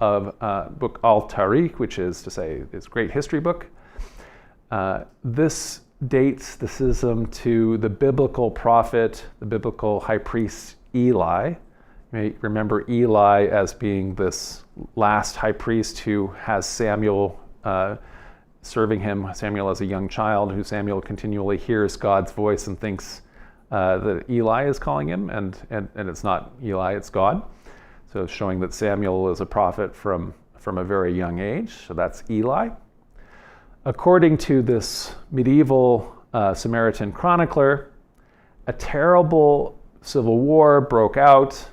Al-Tariq, which is to say his great history book. This dates the schism to the biblical prophet, the biblical high priest Eli. You may remember Eli as being this last high priest who has Samuel serving him, Samuel as a young child, who Samuel continually hears God's voice and thinks that Eli is calling him, and it's not Eli, it's God. So showing that Samuel is a prophet from a very young age. So that's Eli. According to this medieval Samaritan chronicler, a terrible civil war broke out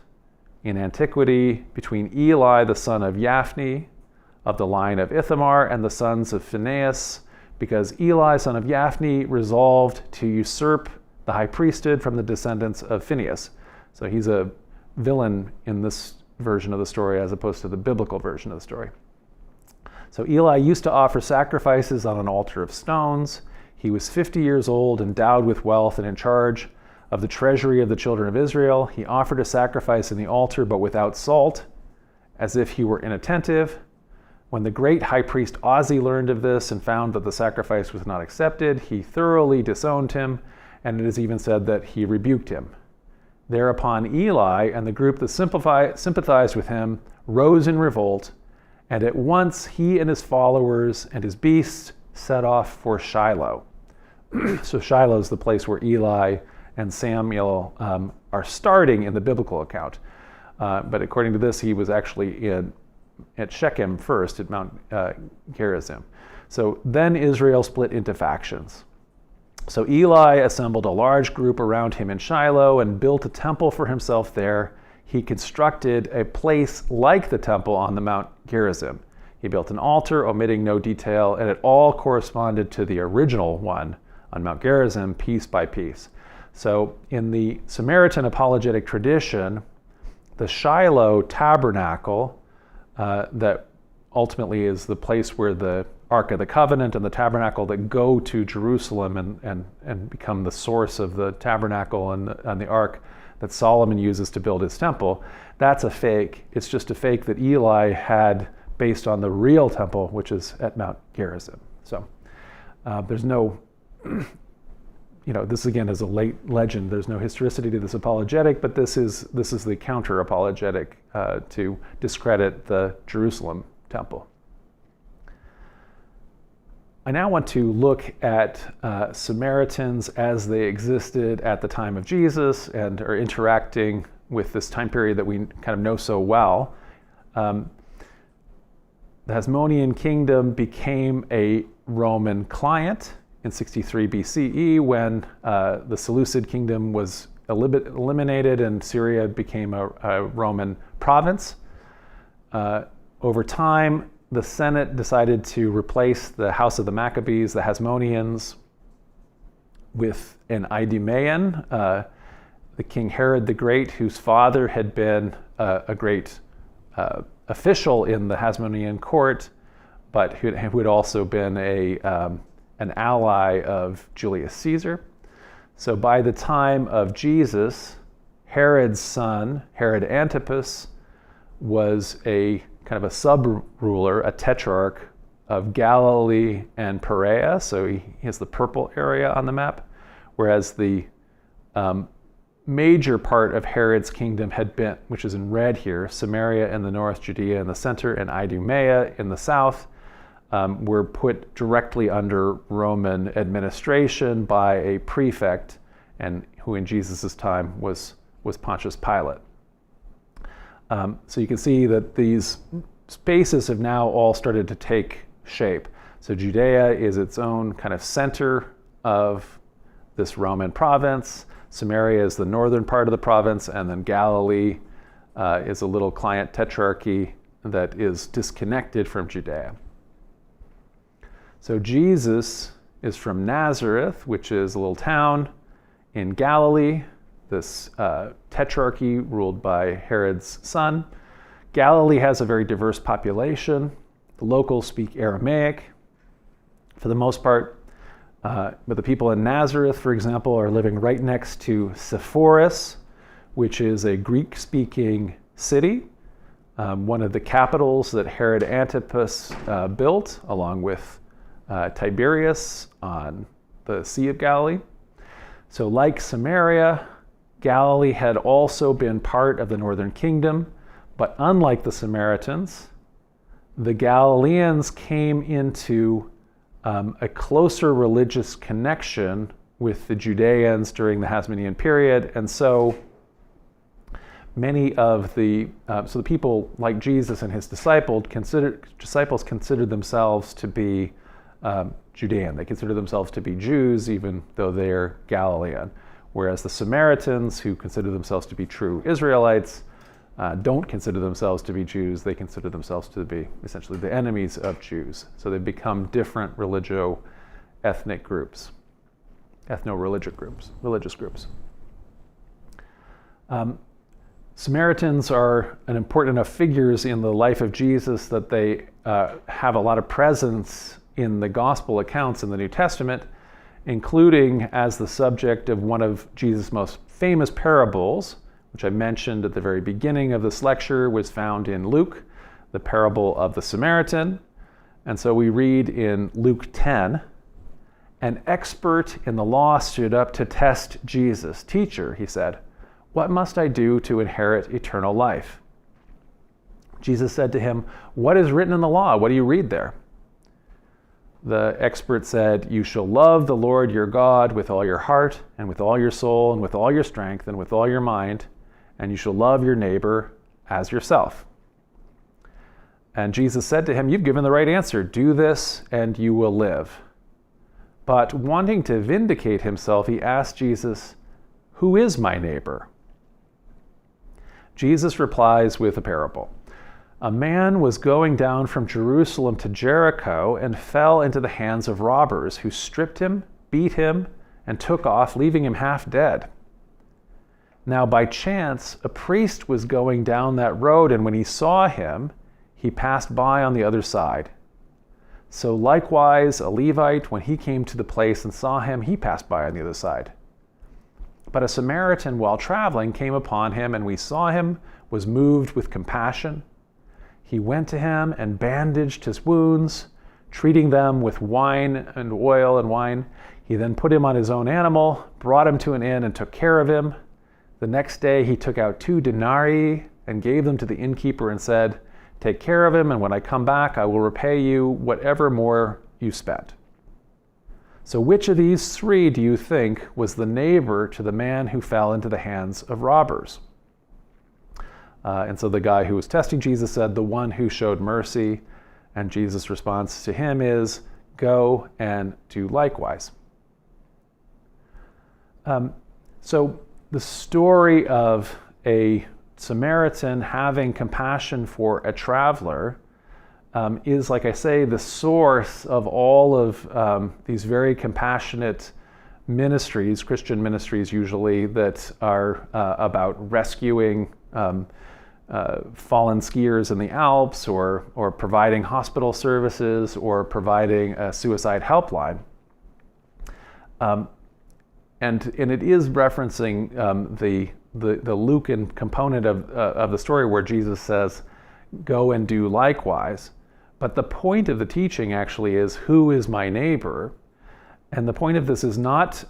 in antiquity between Eli, the son of Yaphni, of the line of Ithamar, and the sons of Phinehas, because Eli, son of Yaphni, resolved to usurp the high priesthood from the descendants of Phinehas. So he's a villain in this version of the story as opposed to the biblical version of the story. So Eli used to offer sacrifices on an altar of stones. He was 50 years old, endowed with wealth, and in charge of the treasury of the children of Israel. He offered a sacrifice in the altar, but without salt, as if he were inattentive. When the great high priest Ozzy learned of this and found that the sacrifice was not accepted, he thoroughly disowned him, and it is even said that he rebuked him. Thereupon Eli and the group that sympathized with him rose in revolt, and at once he and his followers and his beasts set off for Shiloh. So Shiloh is the place where Eli and Samuel are starting in the biblical account. But according to this, he was actually at Shechem first, at Mount Gerizim. So then Israel split into factions. So Eli assembled a large group around him in Shiloh and built a temple for himself there. He constructed a place like the temple on the Mount Gerizim. He built an altar, omitting no detail, and it all corresponded to the original one on Mount Gerizim, piece by piece. So in the Samaritan apologetic tradition, the Shiloh tabernacle, that ultimately is the place where the Ark of the Covenant and the tabernacle that go to Jerusalem and become the source of the tabernacle and the Ark that Solomon uses to build his temple, that's a fake. It's just a fake that Eli had based on the real temple, which is at Mount Gerizim. So there's no, this again is a late legend. There's no historicity to this apologetic, but this is the counter apologetic to discredit the Jerusalem temple. I now want to look at Samaritans as they existed at the time of Jesus and are interacting with this time period that we kind of know so well. The Hasmonean kingdom became a Roman client in 63 BCE when the Seleucid kingdom was eliminated and Syria became a Roman province. Over time, the Senate decided to replace the House of the Maccabees, the Hasmoneans, with an Idumean, the King Herod the Great, whose father had been a great official in the Hasmonean court, but who had also been an ally of Julius Caesar. So by the time of Jesus, Herod's son, Herod Antipas, was a kind of a sub-ruler, a tetrarch of Galilee and Perea. So he has the purple area on the map, whereas the major part of Herod's kingdom had been, which is in red here, Samaria in the north, Judea in the center, and Idumea in the south, were put directly under Roman administration by a prefect, and who in Jesus' time was Pontius Pilate. So you can see that these spaces have now all started to take shape. So Judea is its own kind of center of this Roman province. Samaria is the northern part of the province, and then Galilee is a little client tetrarchy that is disconnected from Judea. So Jesus is from Nazareth, which is a little town in Galilee, this tetrarchy ruled by Herod's son. Galilee has a very diverse population. The locals speak Aramaic for the most part. But the people in Nazareth, for example, are living right next to Sepphoris, which is a Greek-speaking city, one of the capitals that Herod Antipas built, along with Tiberius on the Sea of Galilee. So like Samaria, Galilee had also been part of the northern kingdom, but unlike the Samaritans, the Galileans came into a closer religious connection with the Judeans during the Hasmonean period, and so many of the people like Jesus and his disciples considered themselves to be Judean. They considered themselves to be Jews, even though they're Galilean. Whereas the Samaritans, who consider themselves to be true Israelites, don't consider themselves to be Jews. They consider themselves to be essentially the enemies of Jews. So they've become different ethno-religious groups. Samaritans are an important enough figures in the life of Jesus that they have a lot of presence in the gospel accounts in the New Testament, including as the subject of one of Jesus' most famous parables, which I mentioned at the very beginning of this lecture, was found in Luke, the parable of the Samaritan. And so we read in Luke 10, an expert in the law stood up to test Jesus. Teacher, he said, what must I do to inherit eternal life? Jesus said to him, what is written in the law? What do you read there? The expert said, you shall love the Lord your God with all your heart and with all your soul and with all your strength and with all your mind, and you shall love your neighbor as yourself. And Jesus said to him, you've given the right answer. Do this and you will live. But wanting to vindicate himself, he asked Jesus, who is my neighbor? Jesus replies with a parable. A man was going down from Jerusalem to Jericho and fell into the hands of robbers who stripped him, beat him, and took off, leaving him half dead. Now by chance, a priest was going down that road, and when he saw him, he passed by on the other side. So likewise, a Levite, when he came to the place and saw him, he passed by on the other side. But a Samaritan, while traveling, came upon him, and when he saw him, was moved with compassion. He went to him and bandaged his wounds, treating them with wine and oil and wine. He then put him on his own animal, brought him to an inn, and took care of him. The next day he took out 2 denarii and gave them to the innkeeper and said, "Take care of him, and when I come back, I will repay you whatever more you spent." So which of these 3 do you think was the neighbor to the man who fell into the hands of robbers? And so the guy who was testing Jesus said, "The one who showed mercy." And Jesus' response to him is, "Go and do likewise." So the story of a Samaritan having compassion for a traveler is, like I say, the source of all of these very compassionate ministries, Christian ministries usually, that are about rescuing fallen skiers in the Alps, or providing hospital services, or providing a suicide helpline. And it is referencing the Lucan component of the story where Jesus says, "Go and do likewise." But the point of the teaching actually is, who is my neighbor? And the point of this is not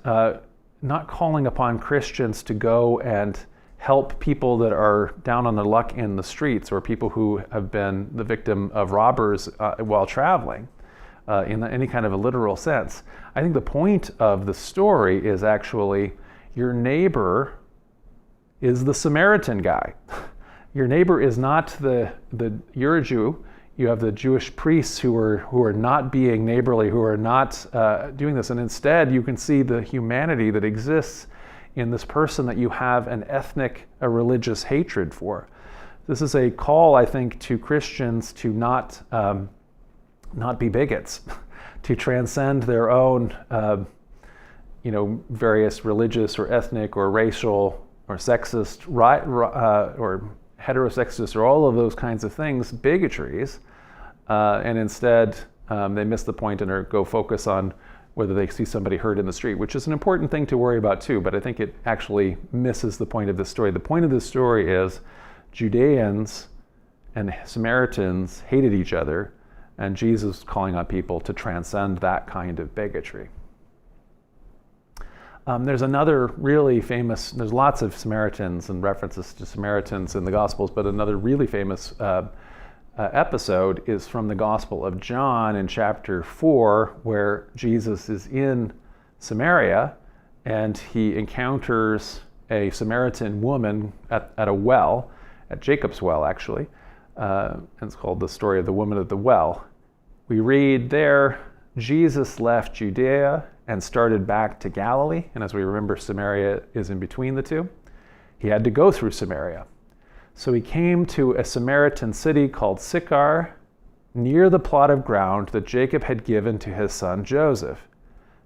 calling upon Christians to go and help people that are down on their luck in the streets, or people who have been the victim of robbers while traveling, in any kind of a literal sense. I think the point of the story is actually, your neighbor is the Samaritan guy. Your neighbor is not you're a Jew. You have the Jewish priests who are not being neighborly, who are not doing this, and instead you can see the humanity that exists in this person that you have an ethnic, a religious hatred for. This is a call, I think, to Christians to not be bigots, to transcend their own, various religious or ethnic or racial or sexist, or heterosexist, or all of those kinds of things, bigotries, and instead they miss the point and go focus on whether they see somebody hurt in the street, which is an important thing to worry about too, but I think it actually misses the point of this story. The point of this story is Judeans and Samaritans hated each other, and Jesus is calling on people to transcend that kind of bigotry. There's another really famous, there's lots of Samaritans and references to Samaritans in the Gospels, but another really famous episode is from the Gospel of John in chapter 4, where Jesus is in Samaria and he encounters a Samaritan woman at a well, at Jacob's well actually, and it's called the story of the woman at the well. We read there, Jesus left Judea and started back to Galilee, and as we remember, Samaria is in between the two. He had to go through Samaria. So he came to a Samaritan city called Sychar, near the plot of ground that Jacob had given to his son Joseph.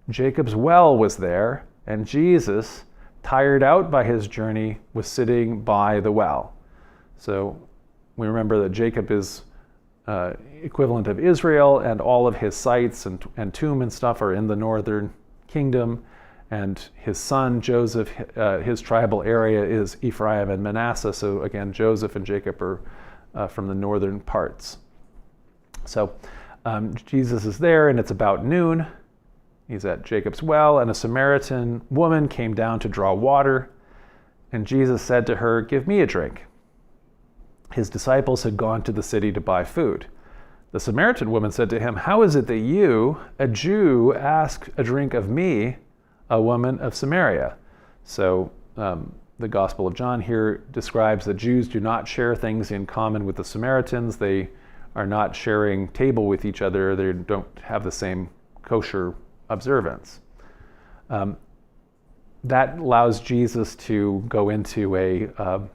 Jacob's well was there, and Jesus, tired out by his journey, was sitting by the well. So we remember that Jacob is equivalent of Israel, and all of his sites and tomb and stuff are in the northern kingdom. And his son Joseph, his tribal area is Ephraim and Manasseh. So again, Joseph and Jacob are from the northern parts. So Jesus is there, and it's about noon. He's at Jacob's well, and a Samaritan woman came down to draw water. And Jesus said to her, "Give me a drink." His disciples had gone to the city to buy food. The Samaritan woman said to him, "How is it that you, a Jew, ask a drink of me, a woman of Samaria?" So the Gospel of John here describes that Jews do not share things in common with the Samaritans. They are not sharing table with each other. They don't have the same kosher observance. That allows Jesus to go into a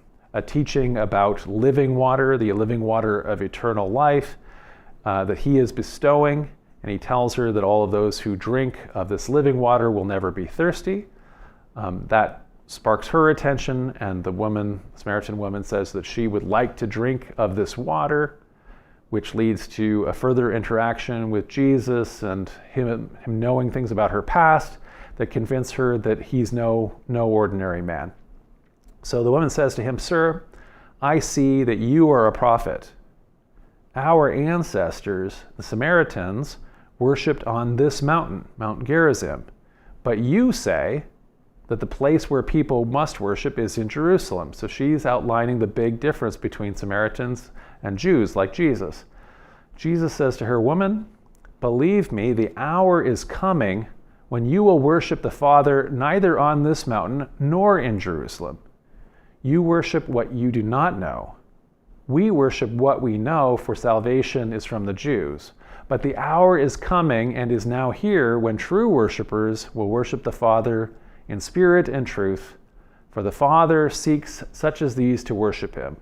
teaching about living water, the living water of eternal life, that he is bestowing. And he tells her that all of those who drink of this living water will never be thirsty. That sparks her attention, and the Samaritan woman says that she would like to drink of this water, which leads to a further interaction with Jesus and him knowing things about her past that convince her that he's no ordinary man. So the woman says to him, "Sir, I see that you are a prophet. our ancestors, the Samaritans, worshipped on this mountain, Mount Gerizim. But you say that the place where people must worship is in Jerusalem. So she's outlining the big difference between Samaritans and Jews, like Jesus. Jesus says to her, "Woman, believe me, the hour is coming when you will worship the Father neither on this mountain nor in Jerusalem. You worship what you do not know. We worship what we know, for salvation is from the Jews. But the hour is coming and is now here when true worshipers will worship the Father in spirit and truth, for the Father seeks such as these to worship him.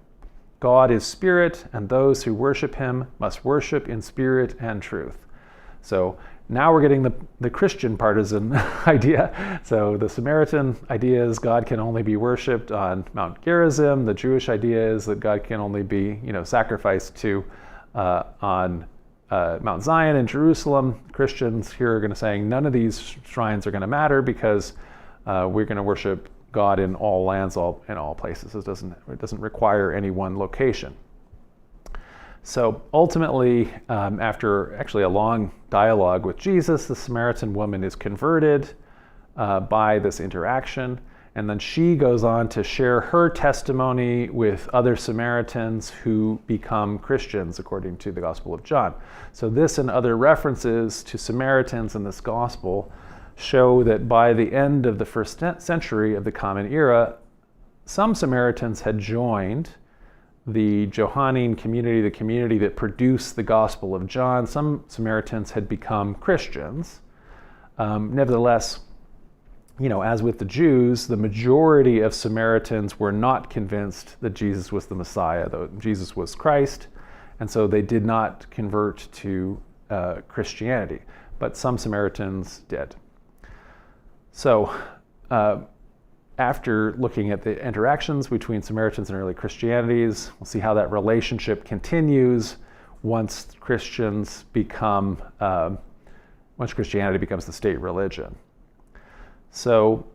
God is spirit, and those who worship him must worship in spirit and truth." So now we're getting the Christian partisan idea. So the Samaritan idea is God can only be worshipped on Mount Gerizim. The Jewish idea is that God can only be, sacrificed to on Mount Zion in Jerusalem. Christians here are going to say none of these shrines are going to matter because we're going to worship God in all lands, in all places. It doesn't require any one location. So ultimately, after actually a long dialogue with Jesus, the Samaritan woman is converted by this interaction, and then she goes on to share her testimony with other Samaritans who become Christians, according to the Gospel of John. So this and other references to Samaritans in this Gospel show that by the end of the first century of the Common Era, some Samaritans had joined the Johannine community, the community that produced the Gospel of John. Some Samaritans had become Christians. Nevertheless, as with the Jews, the majority of Samaritans were not convinced that Jesus was the Messiah, though Jesus was Christ, and so they did not convert to Christianity. But some Samaritans did. So, after looking at the interactions between Samaritans and early Christianities, we'll see how that relationship continues once Christianity becomes the state religion. So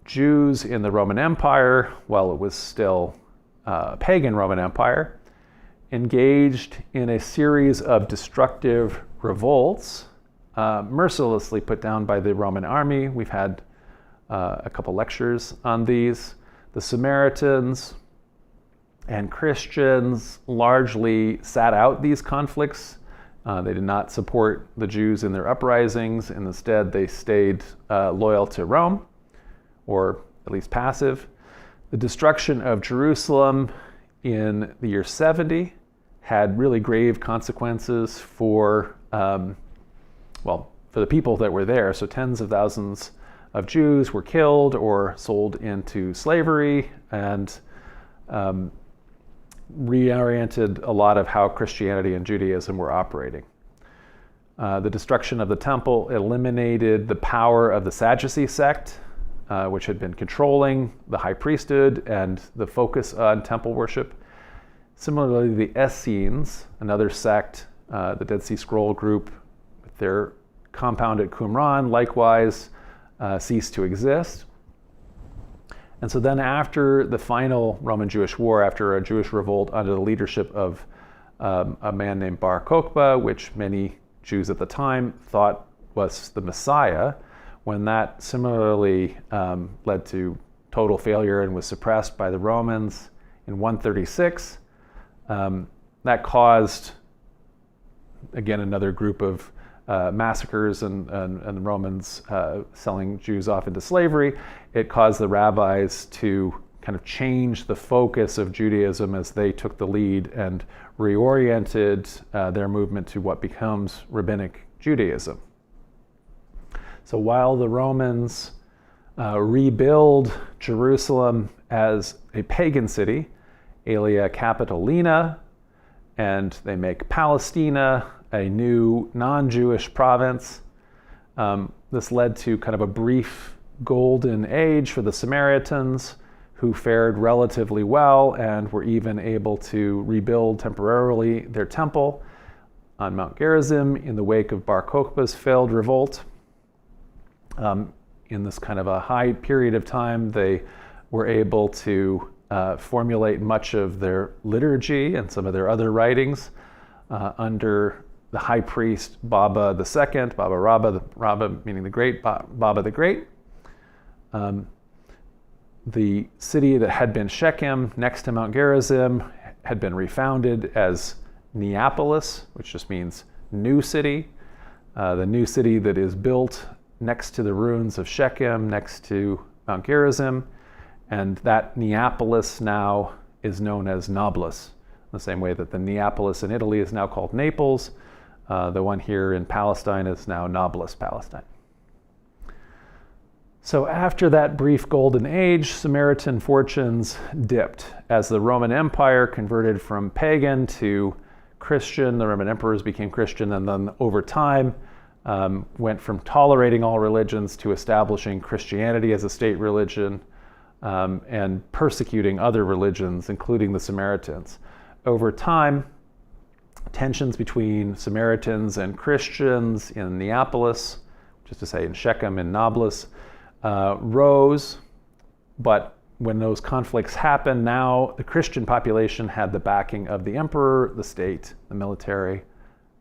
Jews in the Roman Empire, while it was still a pagan Roman Empire, engaged in a series of destructive revolts, mercilessly put down by the Roman army. We've had a couple lectures on these. The Samaritans and Christians largely sat out these conflicts. They did not support the Jews in their uprisings, and instead they stayed loyal to Rome, or at least passive. The destruction of Jerusalem in the year 70 had really grave consequences for the people that were there. So tens of thousands of Jews were killed or sold into slavery, and reoriented a lot of how Christianity and Judaism were operating. The destruction of the temple eliminated the power of the Sadducee sect, which had been controlling the high priesthood and the focus on temple worship. Similarly, the Essenes, another sect, the Dead Sea Scroll group, with their compound at Qumran, likewise ceased to exist. And so then after the final Roman-Jewish war, after a Jewish revolt under the leadership of a man named Bar Kokhba, which many Jews at the time thought was the Messiah, when that similarly led to total failure and was suppressed by the Romans in 136, that caused, again, another group of massacres and the Romans selling Jews off into slavery. It caused the rabbis to kind of change the focus of Judaism as they took the lead and reoriented their movement to what becomes rabbinic Judaism. So while the Romans rebuild Jerusalem as a pagan city, Aelia Capitolina, and they make Palestina a new non-Jewish province. This led to kind of a brief golden age for the Samaritans, who fared relatively well and were even able to rebuild temporarily their temple on Mount Gerizim in the wake of Bar Kokhba's failed revolt. In this kind of a high period of time, they were able to formulate much of their liturgy and some of their other writings under the high priest Baba II, Baba Rabba meaning the great, Baba the Great. The city that had been Shechem next to Mount Gerizim had been refounded as Neapolis, which just means new city. The new city that is built next to the ruins of Shechem, next to Mount Gerizim. And that Neapolis now is known as Nablus, the same way that the Neapolis in Italy is now called Naples. The one here in Palestine is now Nablus, Palestine. So after that brief golden age, Samaritan fortunes dipped. As the Roman Empire converted from pagan to Christian, the Roman emperors became Christian, and then over time went from tolerating all religions to establishing Christianity as a state religion and persecuting other religions, including the Samaritans. Over time, tensions between Samaritans and Christians in Neapolis, just to say in Shechem and Nablus, rose, but when those conflicts happened, now the Christian population had the backing of the emperor, the state, the military,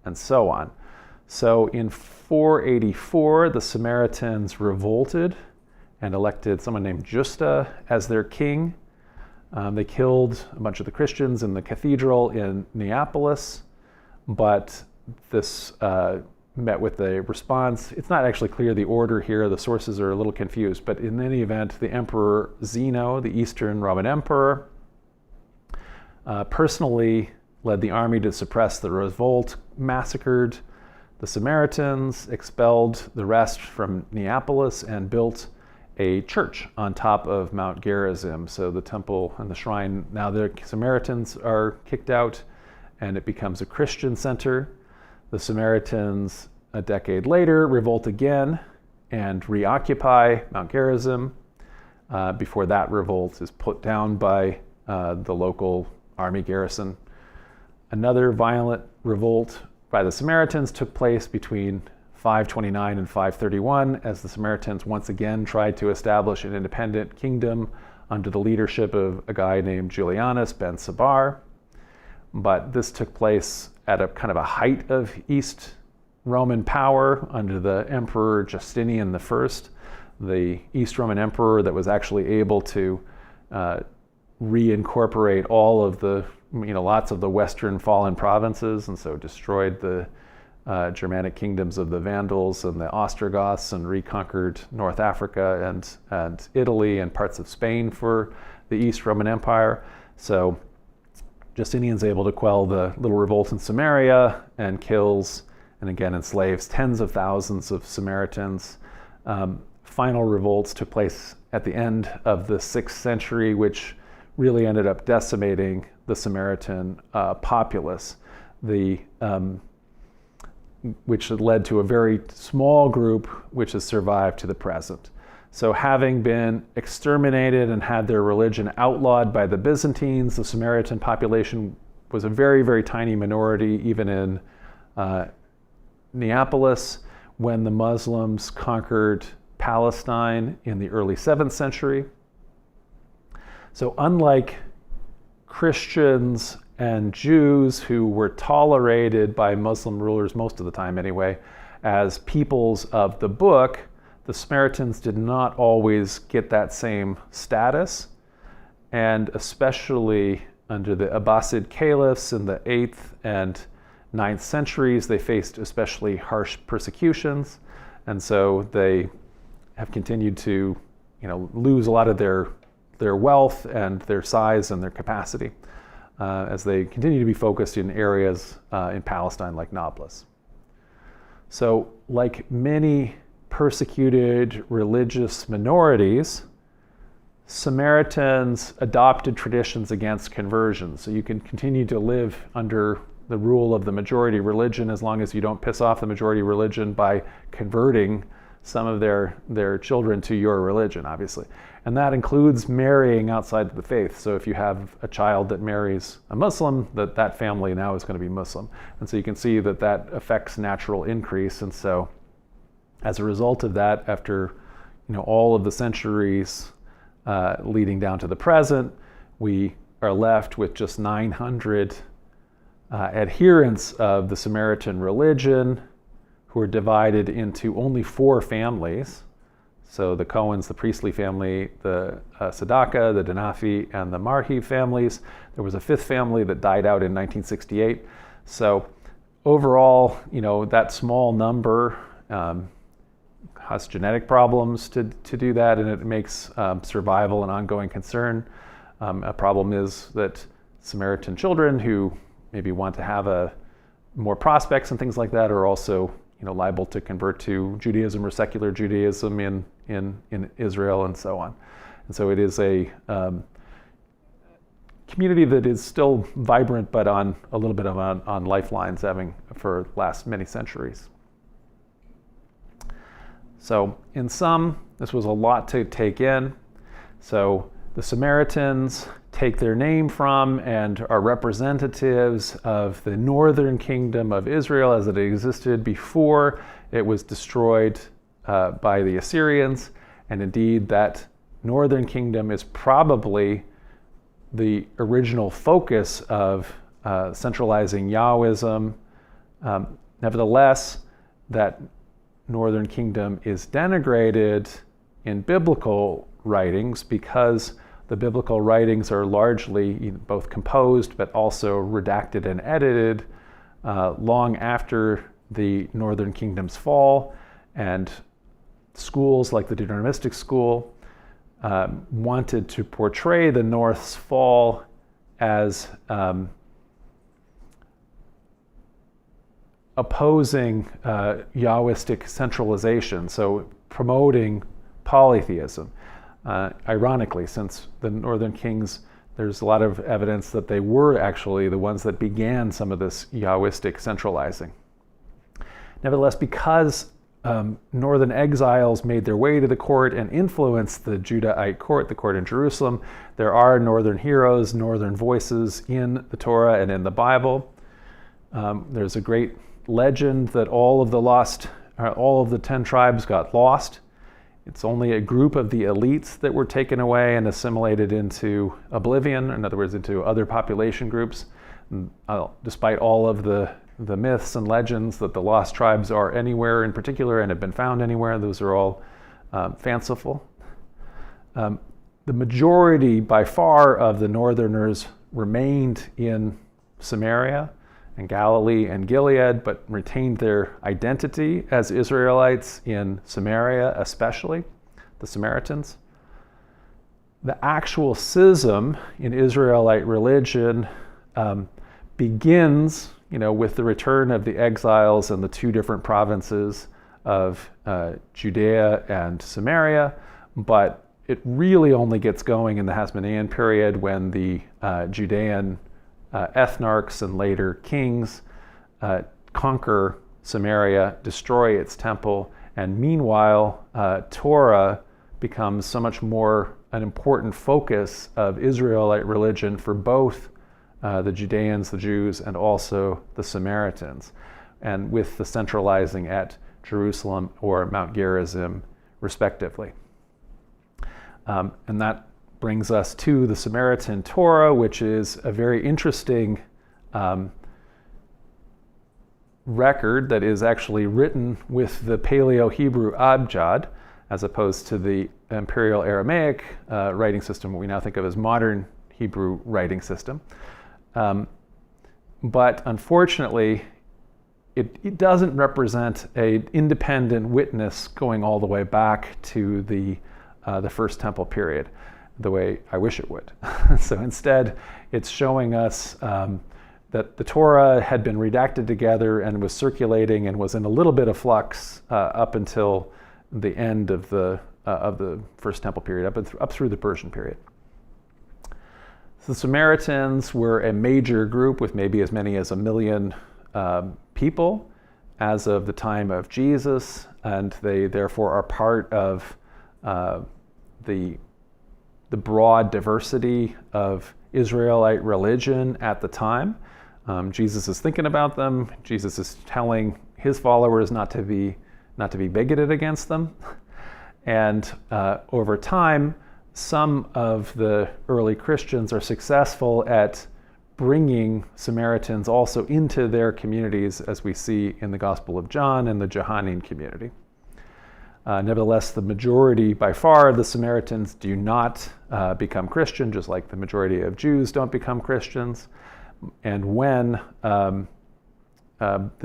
and so on. So in 484, the Samaritans revolted and elected someone named Justa as their king. They killed a bunch of the Christians in the cathedral in Neapolis, but this met with a response. It's not actually clear the order here. The sources are a little confused, but in any event, the Emperor Zeno, the Eastern Roman Emperor, personally led the army to suppress the revolt, massacred the Samaritans, expelled the rest from Neapolis, and built a church on top of Mount Gerizim. So the temple and the shrine, now the Samaritans are kicked out, and it becomes a Christian center. The Samaritans, a decade later, revolt again and reoccupy Mount Gerizim before that revolt is put down by the local army garrison. Another violent revolt by the Samaritans took place between 529 and 531 as the Samaritans once again tried to establish an independent kingdom under the leadership of a guy named Julianus ben Sabar. But this took place at a kind of a height of East Roman power under the Emperor Justinian I, the East Roman Emperor that was actually able to reincorporate all of the, lots of the Western fallen provinces, and so destroyed the Germanic kingdoms of the Vandals and the Ostrogoths and reconquered North Africa and Italy and parts of Spain for the East Roman Empire. So Justinian's able to quell the little revolt in Samaria and kills and again enslaves tens of thousands of Samaritans. Final revolts took place at the end of the 6th century, which really ended up decimating the Samaritan populace, which led to a very small group which has survived to the present. So having been exterminated and had their religion outlawed by the Byzantines, the Samaritan population was a very, very tiny minority, even in Neapolis, when the Muslims conquered Palestine in the early 7th century. So unlike Christians and Jews, who were tolerated by Muslim rulers most of the time anyway, as peoples of the book, the Samaritans did not always get that same status, and especially under the Abbasid caliphs in the 8th and 9th centuries, they faced especially harsh persecutions, and so they have continued to, lose a lot of their wealth and their size and their capacity as they continue to be focused in areas in Palestine like Nablus. So, like many persecuted religious minorities, Samaritans adopted traditions against conversion. So you can continue to live under the rule of the majority religion as long as you don't piss off the majority religion by converting some of their children to your religion, obviously. And that includes marrying outside the faith. So if you have a child that marries a Muslim, that family now is going to be Muslim. And so you can see that affects natural increase. And so as a result of that, after all of the centuries leading down to the present, we are left with just 900 adherents of the Samaritan religion, who are divided into only 4 families. So the Cohens, the priestly family, the Sadaka, the Danafi, and the Marhi families. There was a 5th family that died out in 1968. So overall, that small number has genetic problems to do that, and it makes survival an ongoing concern. A problem is that Samaritan children who maybe want to have more prospects and things like that are also liable to convert to Judaism or secular Judaism in Israel and so on. And so it is a community that is still vibrant, but on a little bit of on lifelines, having for the last many centuries. So in sum, this was a lot to take in. So the Samaritans take their name from and are representatives of the northern kingdom of Israel as it existed before it was destroyed by the Assyrians. And indeed, that northern kingdom is probably the original focus of centralizing Yahwism. Nevertheless, that northern kingdom is denigrated in biblical writings because the biblical writings are largely both composed but also redacted and edited long after the northern kingdom's fall, and schools like the Deuteronomistic school wanted to portray the North's fall as opposing Yahwistic centralization, so promoting polytheism. Ironically, since the northern kings, there's a lot of evidence that they were actually the ones that began some of this Yahwistic centralizing. Nevertheless, because northern exiles made their way to the court and influenced the Judahite court, the court in Jerusalem, there are northern heroes, northern voices in the Torah and in the Bible. There's a great legend that all of the 10 tribes got lost. It's only a group of the elites that were taken away and assimilated into oblivion, in other words, into other population groups. Despite all of the myths and legends that the lost tribes are anywhere in particular and have been found anywhere, those are all fanciful. The majority, by far, of the northerners remained in Samaria and Galilee and Gilead, but retained their identity as Israelites in Samaria, especially the Samaritans. The actual schism in Israelite religion begins, with the return of the exiles and the 2 different provinces of Judea and Samaria, but it really only gets going in the Hasmonean period when the Judean ethnarchs and later kings conquer Samaria, destroy its temple, and meanwhile Torah becomes so much more an important focus of Israelite religion for both the Judeans, the Jews, and also the Samaritans, and with the centralizing at Jerusalem or Mount Gerizim, respectively. And that brings us to the Samaritan Torah, which is a very interesting record that is actually written with the Paleo-Hebrew Abjad, as opposed to the Imperial Aramaic writing system, what we now think of as modern Hebrew writing system. But unfortunately, it doesn't represent an independent witness going all the way back to the First Temple period, the way I wish it would. So instead, it's showing us that the Torah had been redacted together and was circulating and was in a little bit of flux up until the end of the First Temple period, up through the Persian period. So the Samaritans were a major group with maybe as many as 1 million people as of the time of Jesus, and they therefore are part of the broad diversity of Israelite religion at the time. Jesus is thinking about them. Jesus is telling his followers not to be bigoted against them. And over time, some of the early Christians are successful at bringing Samaritans also into their communities, as we see in the Gospel of John and the Johannine community. Nevertheless, the majority, by far, the Samaritans do not become Christian, just like the majority of Jews don't become Christians. And when the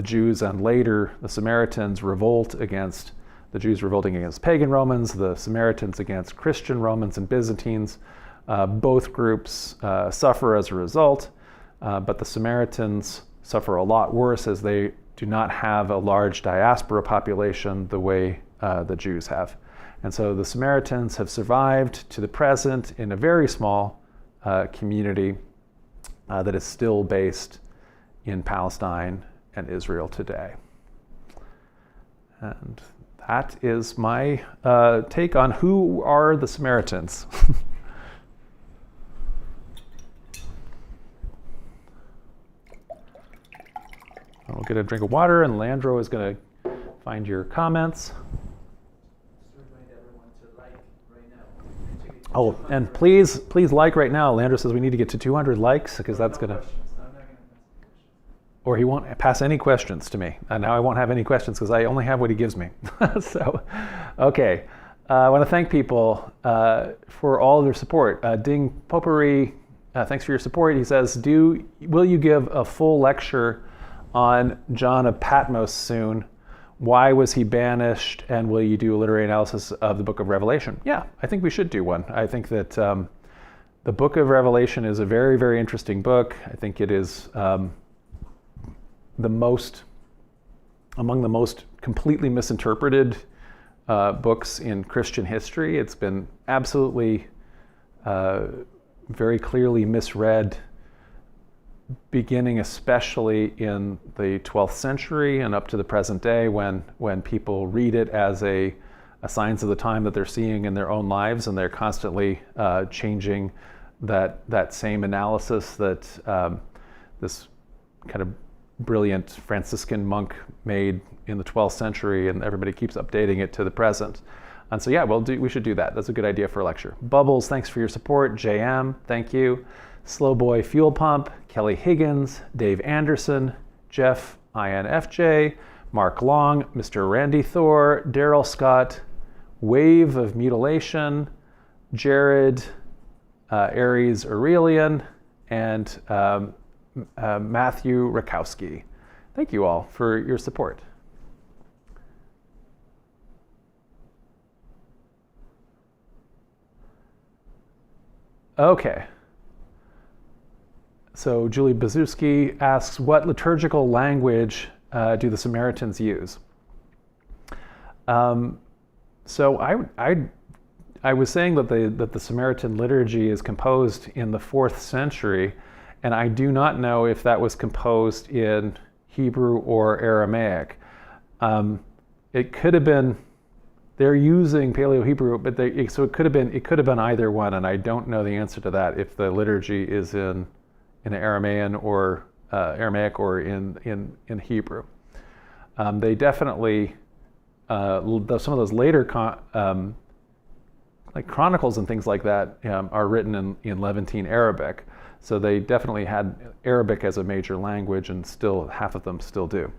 Jews and later the Samaritans revolt against, the Jews revolting against pagan Romans, the Samaritans against Christian Romans and Byzantines, both groups suffer as a result, but the Samaritans suffer a lot worse as they do not have a large diaspora population the way the Jews have. And so the Samaritans have survived to the present in a very small community that is still based in Palestine and Israel today. And that is my take on who are the Samaritans. I'll get a drink of water, and Landro is going to find your comments. Oh, and please like right now. Landro says we need to get to 200 likes because that's going to... Or he won't pass any questions to me. And now I won't have any questions because I only have what he gives me. So, okay. I want to thank people for all of their support. Ding Potpourri, thanks for your support. He says, will you give a full lecture on John of Patmos soon? Why was he banished? And will you do a literary analysis of the book of Revelation? Yeah, I think we should do one. I think that the book of Revelation is a very, very interesting book. I think it is among the most completely misinterpreted books in Christian history. It's been absolutely very clearly misread, beginning especially in the 12th century and up to the present day, when people read it as a signs of the time that they're seeing in their own lives, and they're constantly changing that same analysis that this kind of brilliant Franciscan monk made in the 12th century, and everybody keeps updating it to the present. And so yeah, we should do that. That's a good idea for a lecture. Bubbles, thanks for your support. JM, thank you. Slow Boy Fuel Pump, Kelly Higgins, Dave Anderson, Jeff INFJ, Mark Long, Mr. Randy Thor, Daryl Scott, Wave of Mutilation, Jared, Aries Aurelian, and Matthew Rakowski. Thank you all for your support. Okay. So Julie Bazuski asks, what liturgical language do the Samaritans use? So I was saying that the Samaritan liturgy is composed in the 4th century, and I do not know if that was composed in Hebrew or Aramaic. It could have been, they're using Paleo-Hebrew, but so it could have been either one, and I don't know the answer to that, if the liturgy is in Aramaic or in Hebrew. They definitely, some of those later like chronicles and things like that are written in Levantine Arabic. So they definitely had Arabic as a major language, and still half of them still do.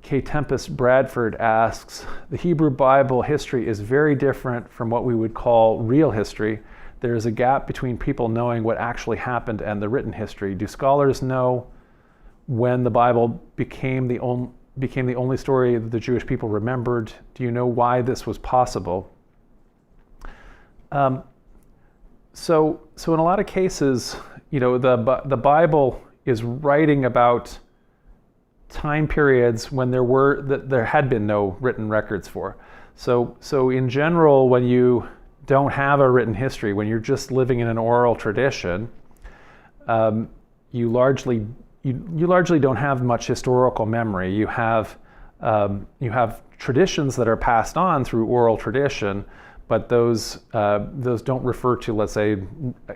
K. Tempest Bradford asks, the Hebrew Bible history is very different from what we would call real history. There is a gap between people knowing what actually happened and the written history. Do scholars know when the Bible became the only story that the Jewish people remembered? Do you know why this was possible? So in a lot of cases, the Bible is writing about time periods when there had been no written records for. So in general, when you don't have a written history, when you're just living in an oral tradition, you largely don't have much historical memory. You have traditions that are passed on through oral tradition, but those don't refer to, let's say,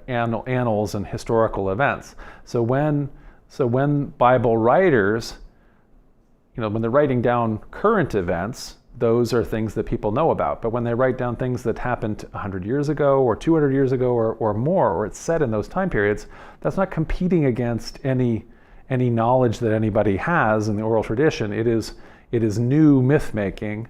annals and historical events. So when Bible writers, when they're writing down current events, those are things that people know about. But when they write down things that happened 100 years ago or 200 years ago or more, or it's set in those time periods, that's not competing against any knowledge that anybody has in the oral tradition. It is new myth making,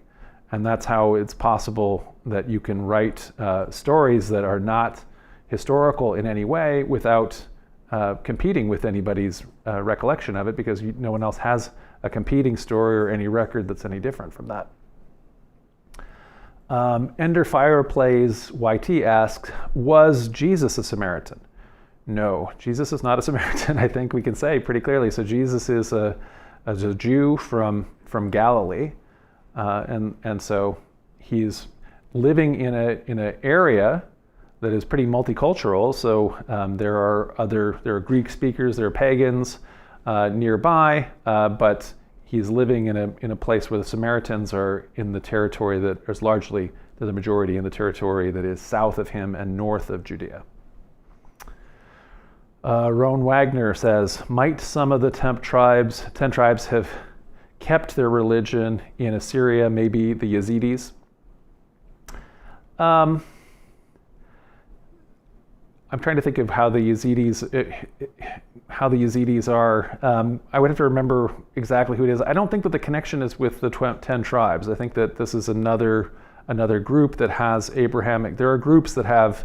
and that's how it's possible that you can write stories that are not historical in any way without competing with anybody's recollection of it, because no one else has a competing story or any record that's any different from that. Ender Fireplays YT asks, was Jesus a Samaritan? No, Jesus is not a Samaritan, I think we can say pretty clearly. So Jesus is a Jew from Galilee, and so he's living in an area that is pretty multicultural. So there are Greek speakers, there are pagans nearby, but he's living in a place where the Samaritans are in the territory that is largely the majority in the territory that is south of him and north of Judea. Roan Wagner says, might some of the 10 tribes have kept their religion in Assyria, maybe the Yazidis? I'm trying to think of how the Yazidis are. I would have to remember exactly who it is. I don't think that the connection is with the 10 tribes. I think that this is another group that has Abrahamic. There are groups that have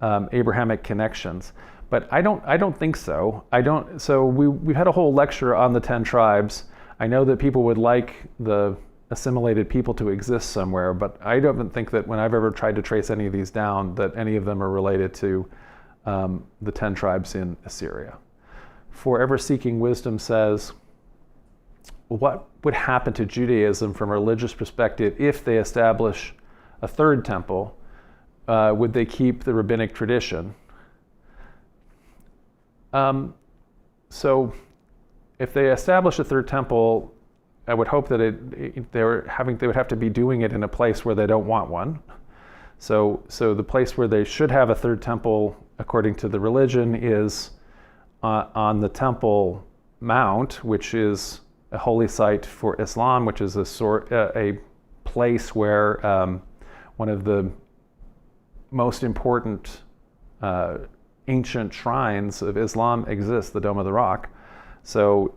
Abrahamic connections, but I don't think so. So we've had a whole lecture on the 10 tribes. I know that people would like the assimilated people to exist somewhere, but I don't think that when I've ever tried to trace any of these down, that any of them are related to the 10 tribes in Assyria. Forever Seeking Wisdom says, what would happen to Judaism from a religious perspective if they establish a third temple? Would they keep the rabbinic tradition? So if they establish a third temple, I would hope that they would have to be doing it in a place where they don't want one. So the place where they should have a third temple, according to the religion, is on the Temple Mount, which is a holy site for Islam, which is a place where one of the most important ancient shrines of Islam exists, the Dome of the Rock. So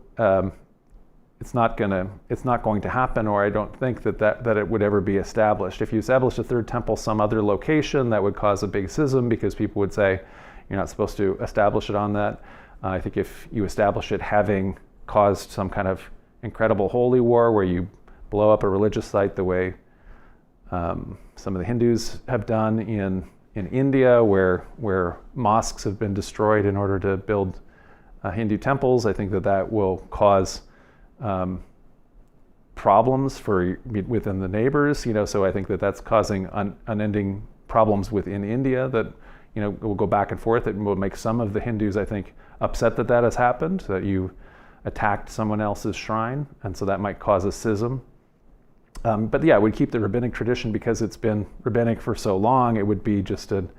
it's not going to happen, or I don't think that it would ever be established. If you establish a third temple some other location, that would cause a big schism, because people would say you're not supposed to establish it on that. I think if you establish it having caused some kind of incredible holy war where you blow up a religious site the way some of the Hindus have done in India, where mosques have been destroyed in order to build Hindu temples, I think that will cause problems within the neighbors. So I think that's causing unending problems within India that will go back and forth. It will make some of the Hindus, I think, upset that has happened, that you attacked someone else's shrine, and so that might cause a schism. But yeah, it would keep the rabbinic tradition because it's been rabbinic for so long. It would be just the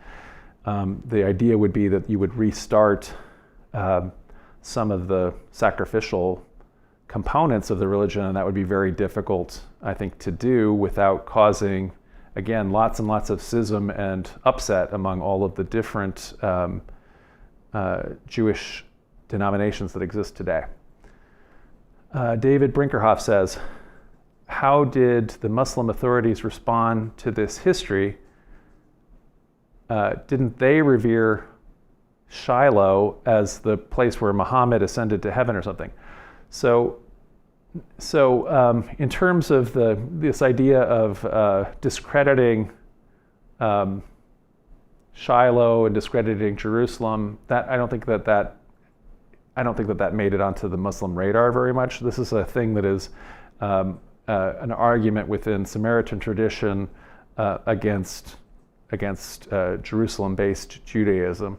idea would be that you would restart some of the sacrificial components of the religion, and that would be very difficult, I think, to do without causing, again, lots and lots of schism and upset among all of the different Jewish denominations that exist today. David Brinkerhoff says, how did the Muslim authorities respond to this history? Didn't they revere Shiloh as the place where Muhammad ascended to heaven or something? So in terms of this idea of discrediting Shiloh and discrediting Jerusalem, I don't think that made it onto the Muslim radar very much. This is a thing that is an argument within Samaritan tradition against Jerusalem-based Judaism.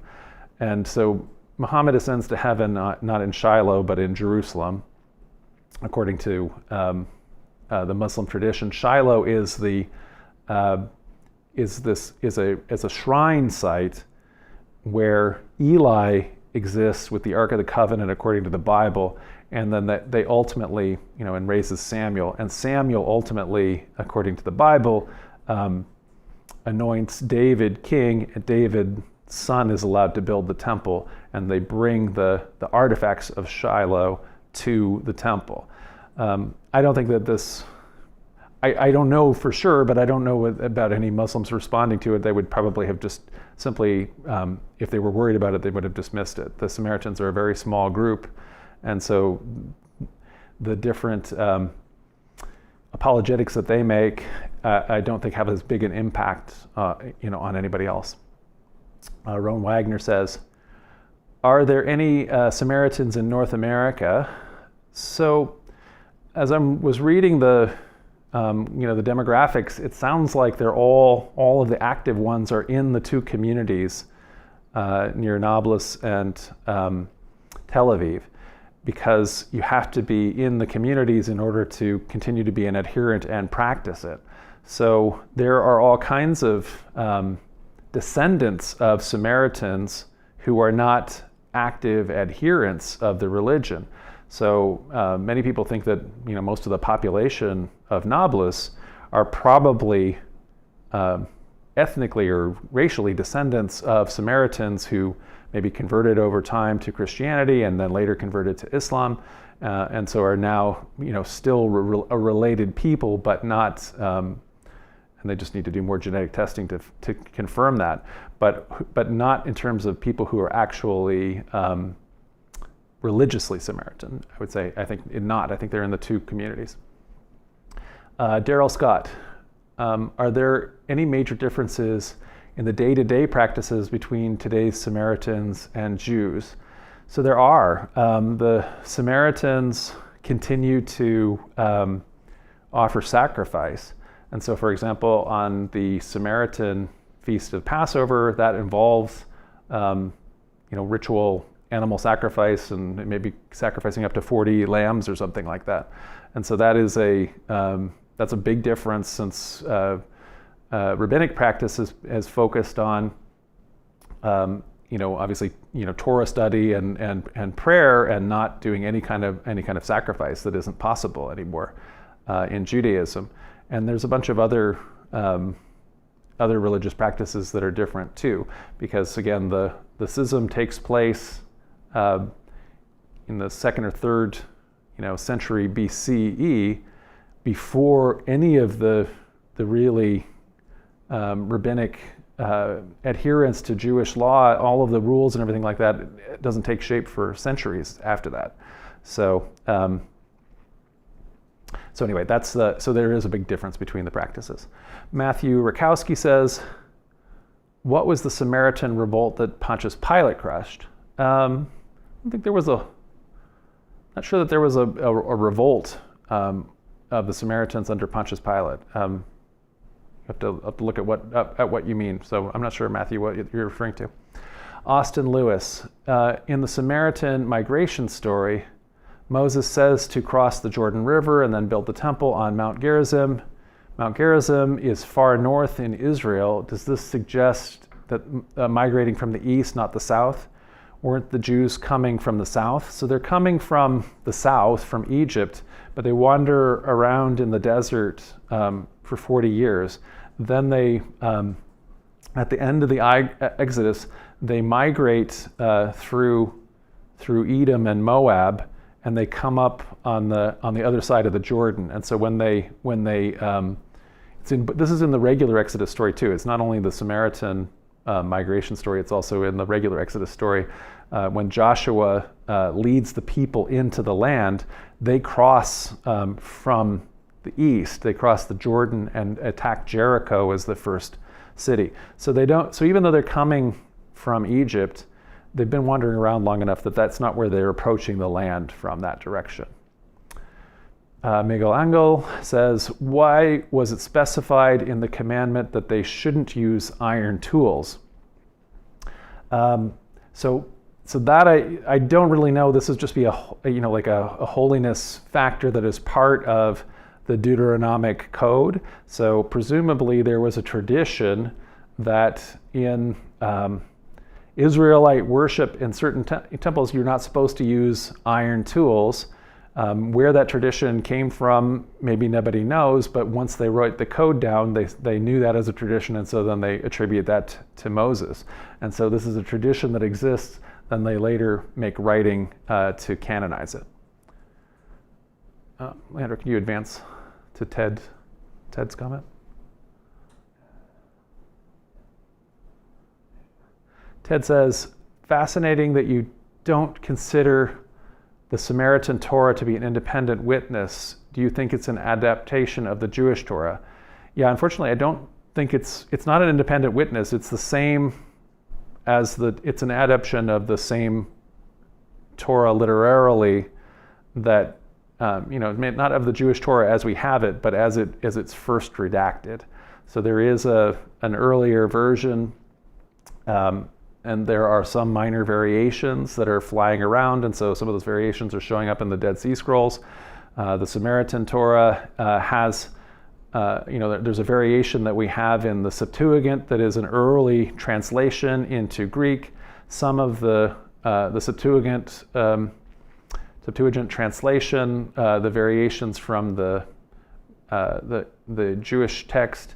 And so Muhammad ascends to heaven not in Shiloh, but in Jerusalem, according to the Muslim tradition. Shiloh is a shrine site where Eli exists with the Ark of the Covenant according to the Bible, and then they ultimately, and raises Samuel. And Samuel ultimately, according to the Bible, anoints David king, and David's son is allowed to build the temple, and they bring the artifacts of Shiloh to the temple. I don't think that this, I don't know for sure, but I don't know about any Muslims responding to it. They would probably have just simply, if they were worried about it, they would have dismissed it. The Samaritans are a very small group, and so the different apologetics that they make, I don't think have as big an impact, on anybody else. Rowan Wagner says, "Are there any Samaritans in North America?" So, as I was reading the demographics, it sounds like they're all of the active ones are in the two communities near Nablus and Tel Aviv, because you have to be in the communities in order to continue to be an adherent and practice it. So there are all kinds of descendants of Samaritans who are not active adherents of the religion. So many people think that most of the population of Nablus are probably ethnically or racially descendants of Samaritans who maybe converted over time to Christianity and then later converted to Islam, and so are now still a related people, but not. And they just need to do more genetic testing to confirm that, but not in terms of people who are actually religiously Samaritan. I would say, I think they're in the two communities. Daryl Scott, are there any major differences in the day-to-day practices between today's Samaritans and Jews? So there are. The Samaritans continue to offer sacrifice. And so, for example, on the Samaritan feast of Passover, that involves, ritual animal sacrifice, and maybe sacrificing up to 40 lambs or something like that. And so that is that's a big difference, since rabbinic practice has focused on, obviously, Torah study and prayer, and not doing any kind of sacrifice that isn't possible anymore in Judaism. And there's a bunch of other religious practices that are different too, because again, the schism takes place in the 2nd or 3rd, century BCE, before any of the really rabbinic adherence to Jewish law. All of the rules and everything like that, it doesn't take shape for centuries after that. So anyway, so there is a big difference between the practices. Matthew Rakowski says, "What was the Samaritan revolt that Pontius Pilate crushed?" I think not sure that there was a revolt of the Samaritans under Pontius Pilate. You have to look at what you mean. So I'm not sure, Matthew, what you're referring to. Austin Lewis, in the Samaritan migration story, Moses says to cross the Jordan River and then build the temple on Mount Gerizim. Mount Gerizim is far north in Israel. Does this suggest that migrating from the east, not the south? Weren't the Jews coming from the south? So they're coming from the south, from Egypt, but they wander around in the desert for 40 years. Then they, at the end of the Exodus, they migrate through Edom and Moab, and they come up on the other side of the Jordan. And so this is in the regular Exodus story too. It's not only the Samaritan migration story, it's also in the regular Exodus story. When Joshua leads the people into the land, they cross from the east. They cross the Jordan and attack Jericho as the first city. So even though they're coming from Egypt, they've been wandering around long enough that that's not where they're approaching the land from that direction. Miguel Angel says, "Why was it specified in the commandment that they shouldn't use iron tools?" So that I don't really know. This is just be a holiness factor that is part of the Deuteronomic code. So presumably there was a tradition that in Israelite worship in certain temples, you're not supposed to use iron tools. Where that tradition came from, maybe nobody knows, but once they wrote the code down, they knew that as a tradition, and so then they attribute that to Moses. And so this is a tradition that exists, then they later make writing to canonize it. Leandro, can you advance to Ted's comment? Ted says, fascinating that you don't consider the Samaritan Torah to be an independent witness. Do you think it's an adaptation of the Jewish Torah? Yeah, unfortunately, I don't think it's not an independent witness. It's the same as it's an adaptation of the same Torah literarily that, not of the Jewish Torah as we have it, but as it's first redacted. So there is an earlier version, and there are some minor variations that are flying around, and so some of those variations are showing up in the Dead Sea Scrolls. The Samaritan Torah has, there's a variation that we have in the Septuagint that is an early translation into Greek. Some of the Septuagint translation, the variations from the Jewish text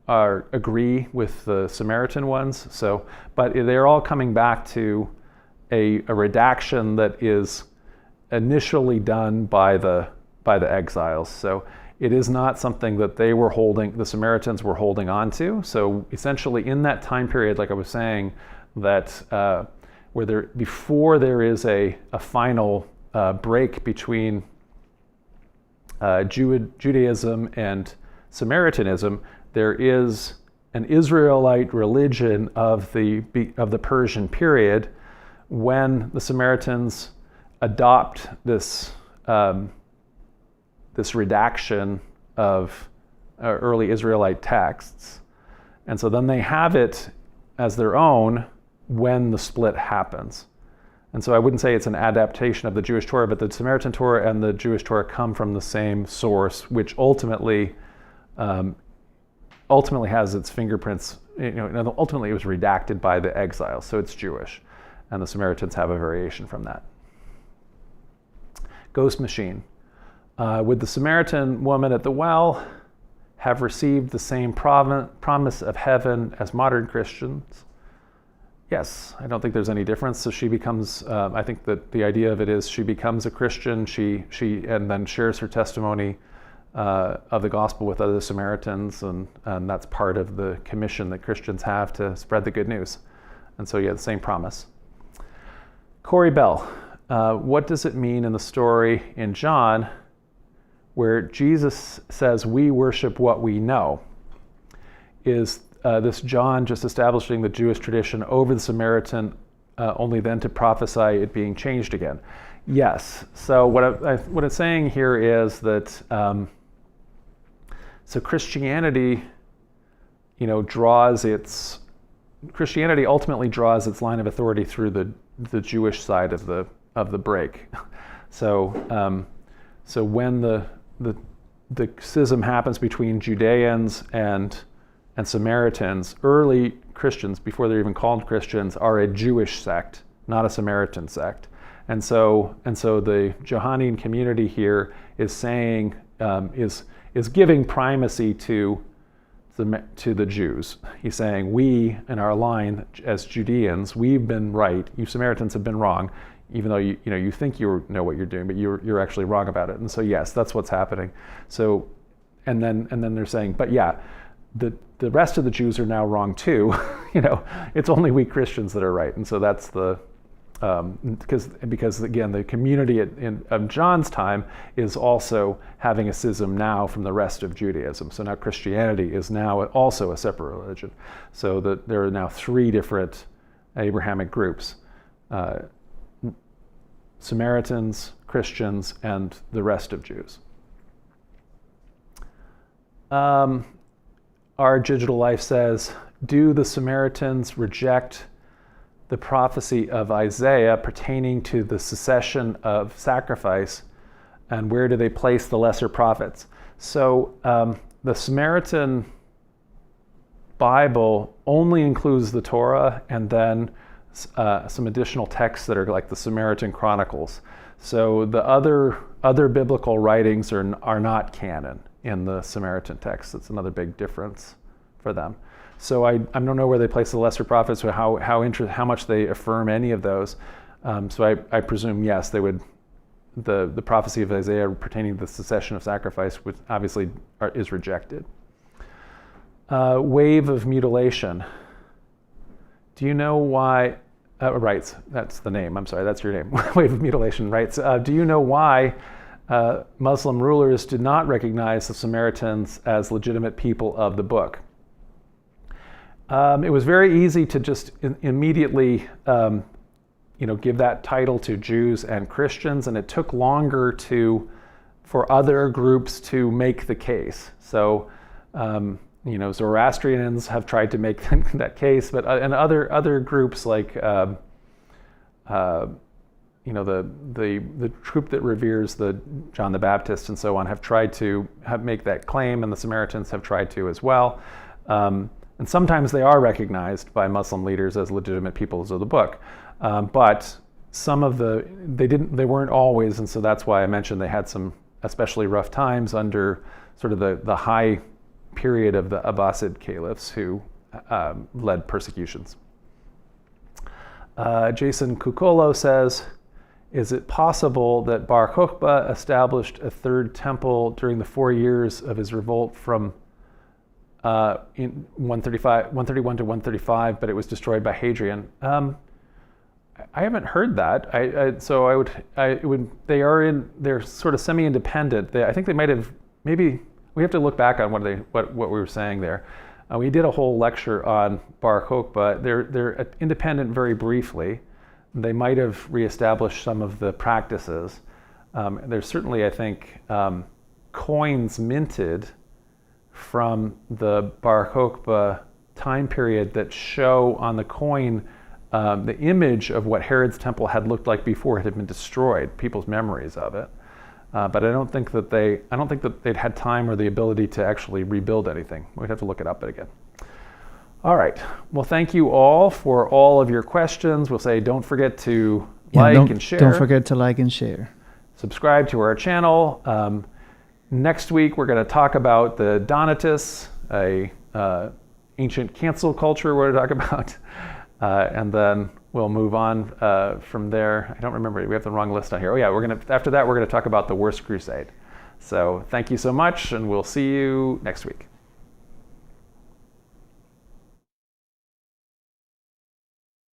agree with the Samaritan ones. So, but they're all coming back to a redaction that is initially done by the exiles. So it is not something that the Samaritans were holding on to. So essentially in that time period, like I was saying, that before there is a final break between Judaism and Samaritanism, there is an Israelite religion of the Persian period when the Samaritans adopt this redaction of early Israelite texts. And so then they have it as their own when the split happens. And so I wouldn't say it's an adaptation of the Jewish Torah, but the Samaritan Torah and the Jewish Torah come from the same source, which ultimately has its fingerprints. Ultimately it was redacted by the exiles, so it's Jewish, and the Samaritans have a variation from that. Ghost machine. Would the Samaritan woman at the well have received the same promise of heaven as modern Christians? Yes, I don't think there's any difference. So she becomes, I think that the idea of it is she becomes a Christian, she and then shares her testimony of the gospel with other Samaritans, and that's part of the commission that Christians have to spread the good news. And so the same promise. Corey Bell, what does it mean in the story in John where Jesus says we worship what we know? Is this John just establishing the Jewish tradition over the Samaritan, only then to prophesy it being changed again? Yes. So what it's saying here is that so Christianity ultimately draws its line of authority through the Jewish side of the break. So when the schism happens between Judeans and Samaritans, early Christians, before they're even called Christians, are a Jewish sect, not a Samaritan sect. And so the Johannine community here is saying, is giving primacy to the Jews. He's saying, we in our line as Judeans, we've been right. You Samaritans have been wrong, even though you think you know what you're doing, but you're actually wrong about it. And so yes, that's what's happening. So, and then they're saying, but yeah, the rest of the Jews are now wrong too. It's only we Christians that are right. And so that's because again, the community of John's time is also having a schism now from the rest of Judaism. So now Christianity is now also a separate religion. So that there are now three different Abrahamic groups: Samaritans, Christians, and the rest of Jews. Our Digital Life says, do the Samaritans reject the prophecy of Isaiah pertaining to the cessation of sacrifice, and where do they place the lesser prophets? So the Samaritan Bible only includes the Torah and then some additional texts that are like the Samaritan Chronicles. So the other other biblical writings are not canon in the Samaritan text. That's another big difference for them. So I don't know where they place the lesser prophets or how much they affirm any of those. So I presume, yes, they would. The prophecy of Isaiah pertaining to the cessation of sacrifice obviously is rejected. Wave of mutilation. Do you know why? Right, that's the name. I'm sorry, that's your name. Wave of mutilation, right? So, do you know why Muslim rulers did not recognize the Samaritans as legitimate people of the book? It was very easy to just immediately give that title to Jews and Christians, and it took longer for other groups to make the case. So, Zoroastrians have tried to make that case, but and other groups like the group that reveres John the Baptist and so on have tried to make that claim, and the Samaritans have tried to as well. And sometimes they are recognized by Muslim leaders as legitimate peoples of the book. But some of they weren't always, and so that's why I mentioned they had some especially rough times under sort of the high period of the Abbasid caliphs who led persecutions. Jason Kukolo says, is it possible that Bar Kokhba established a third temple during the 4 years of his revolt from in 131 to 135, but it was destroyed by Hadrian? I haven't heard that. They're sort of semi-independent. I think they might have, maybe we have to look back on what we were saying there. We did a whole lecture on Bar Kokhba. They're independent very briefly. They might have reestablished some of the practices. There's certainly, I think, coins minted from the Bar Kokhba time period that show on the coin the image of what Herod's temple had looked like before it had been destroyed, people's memories of it. But I don't think that they'd had time or the ability to actually rebuild anything. We'd have to look it up again. All right. Well, thank you all for all of your questions. We'll say don't forget to like and share. Don't forget to like and share. Subscribe to our channel. Next week, we're going to talk about the Donatists, a ancient cancel culture we're going to talk about. And then we'll move on from there. I don't remember. We have the wrong list on here. Oh yeah, after that we're going to talk about the Worst Crusade. So thank you so much, and we'll see you next week.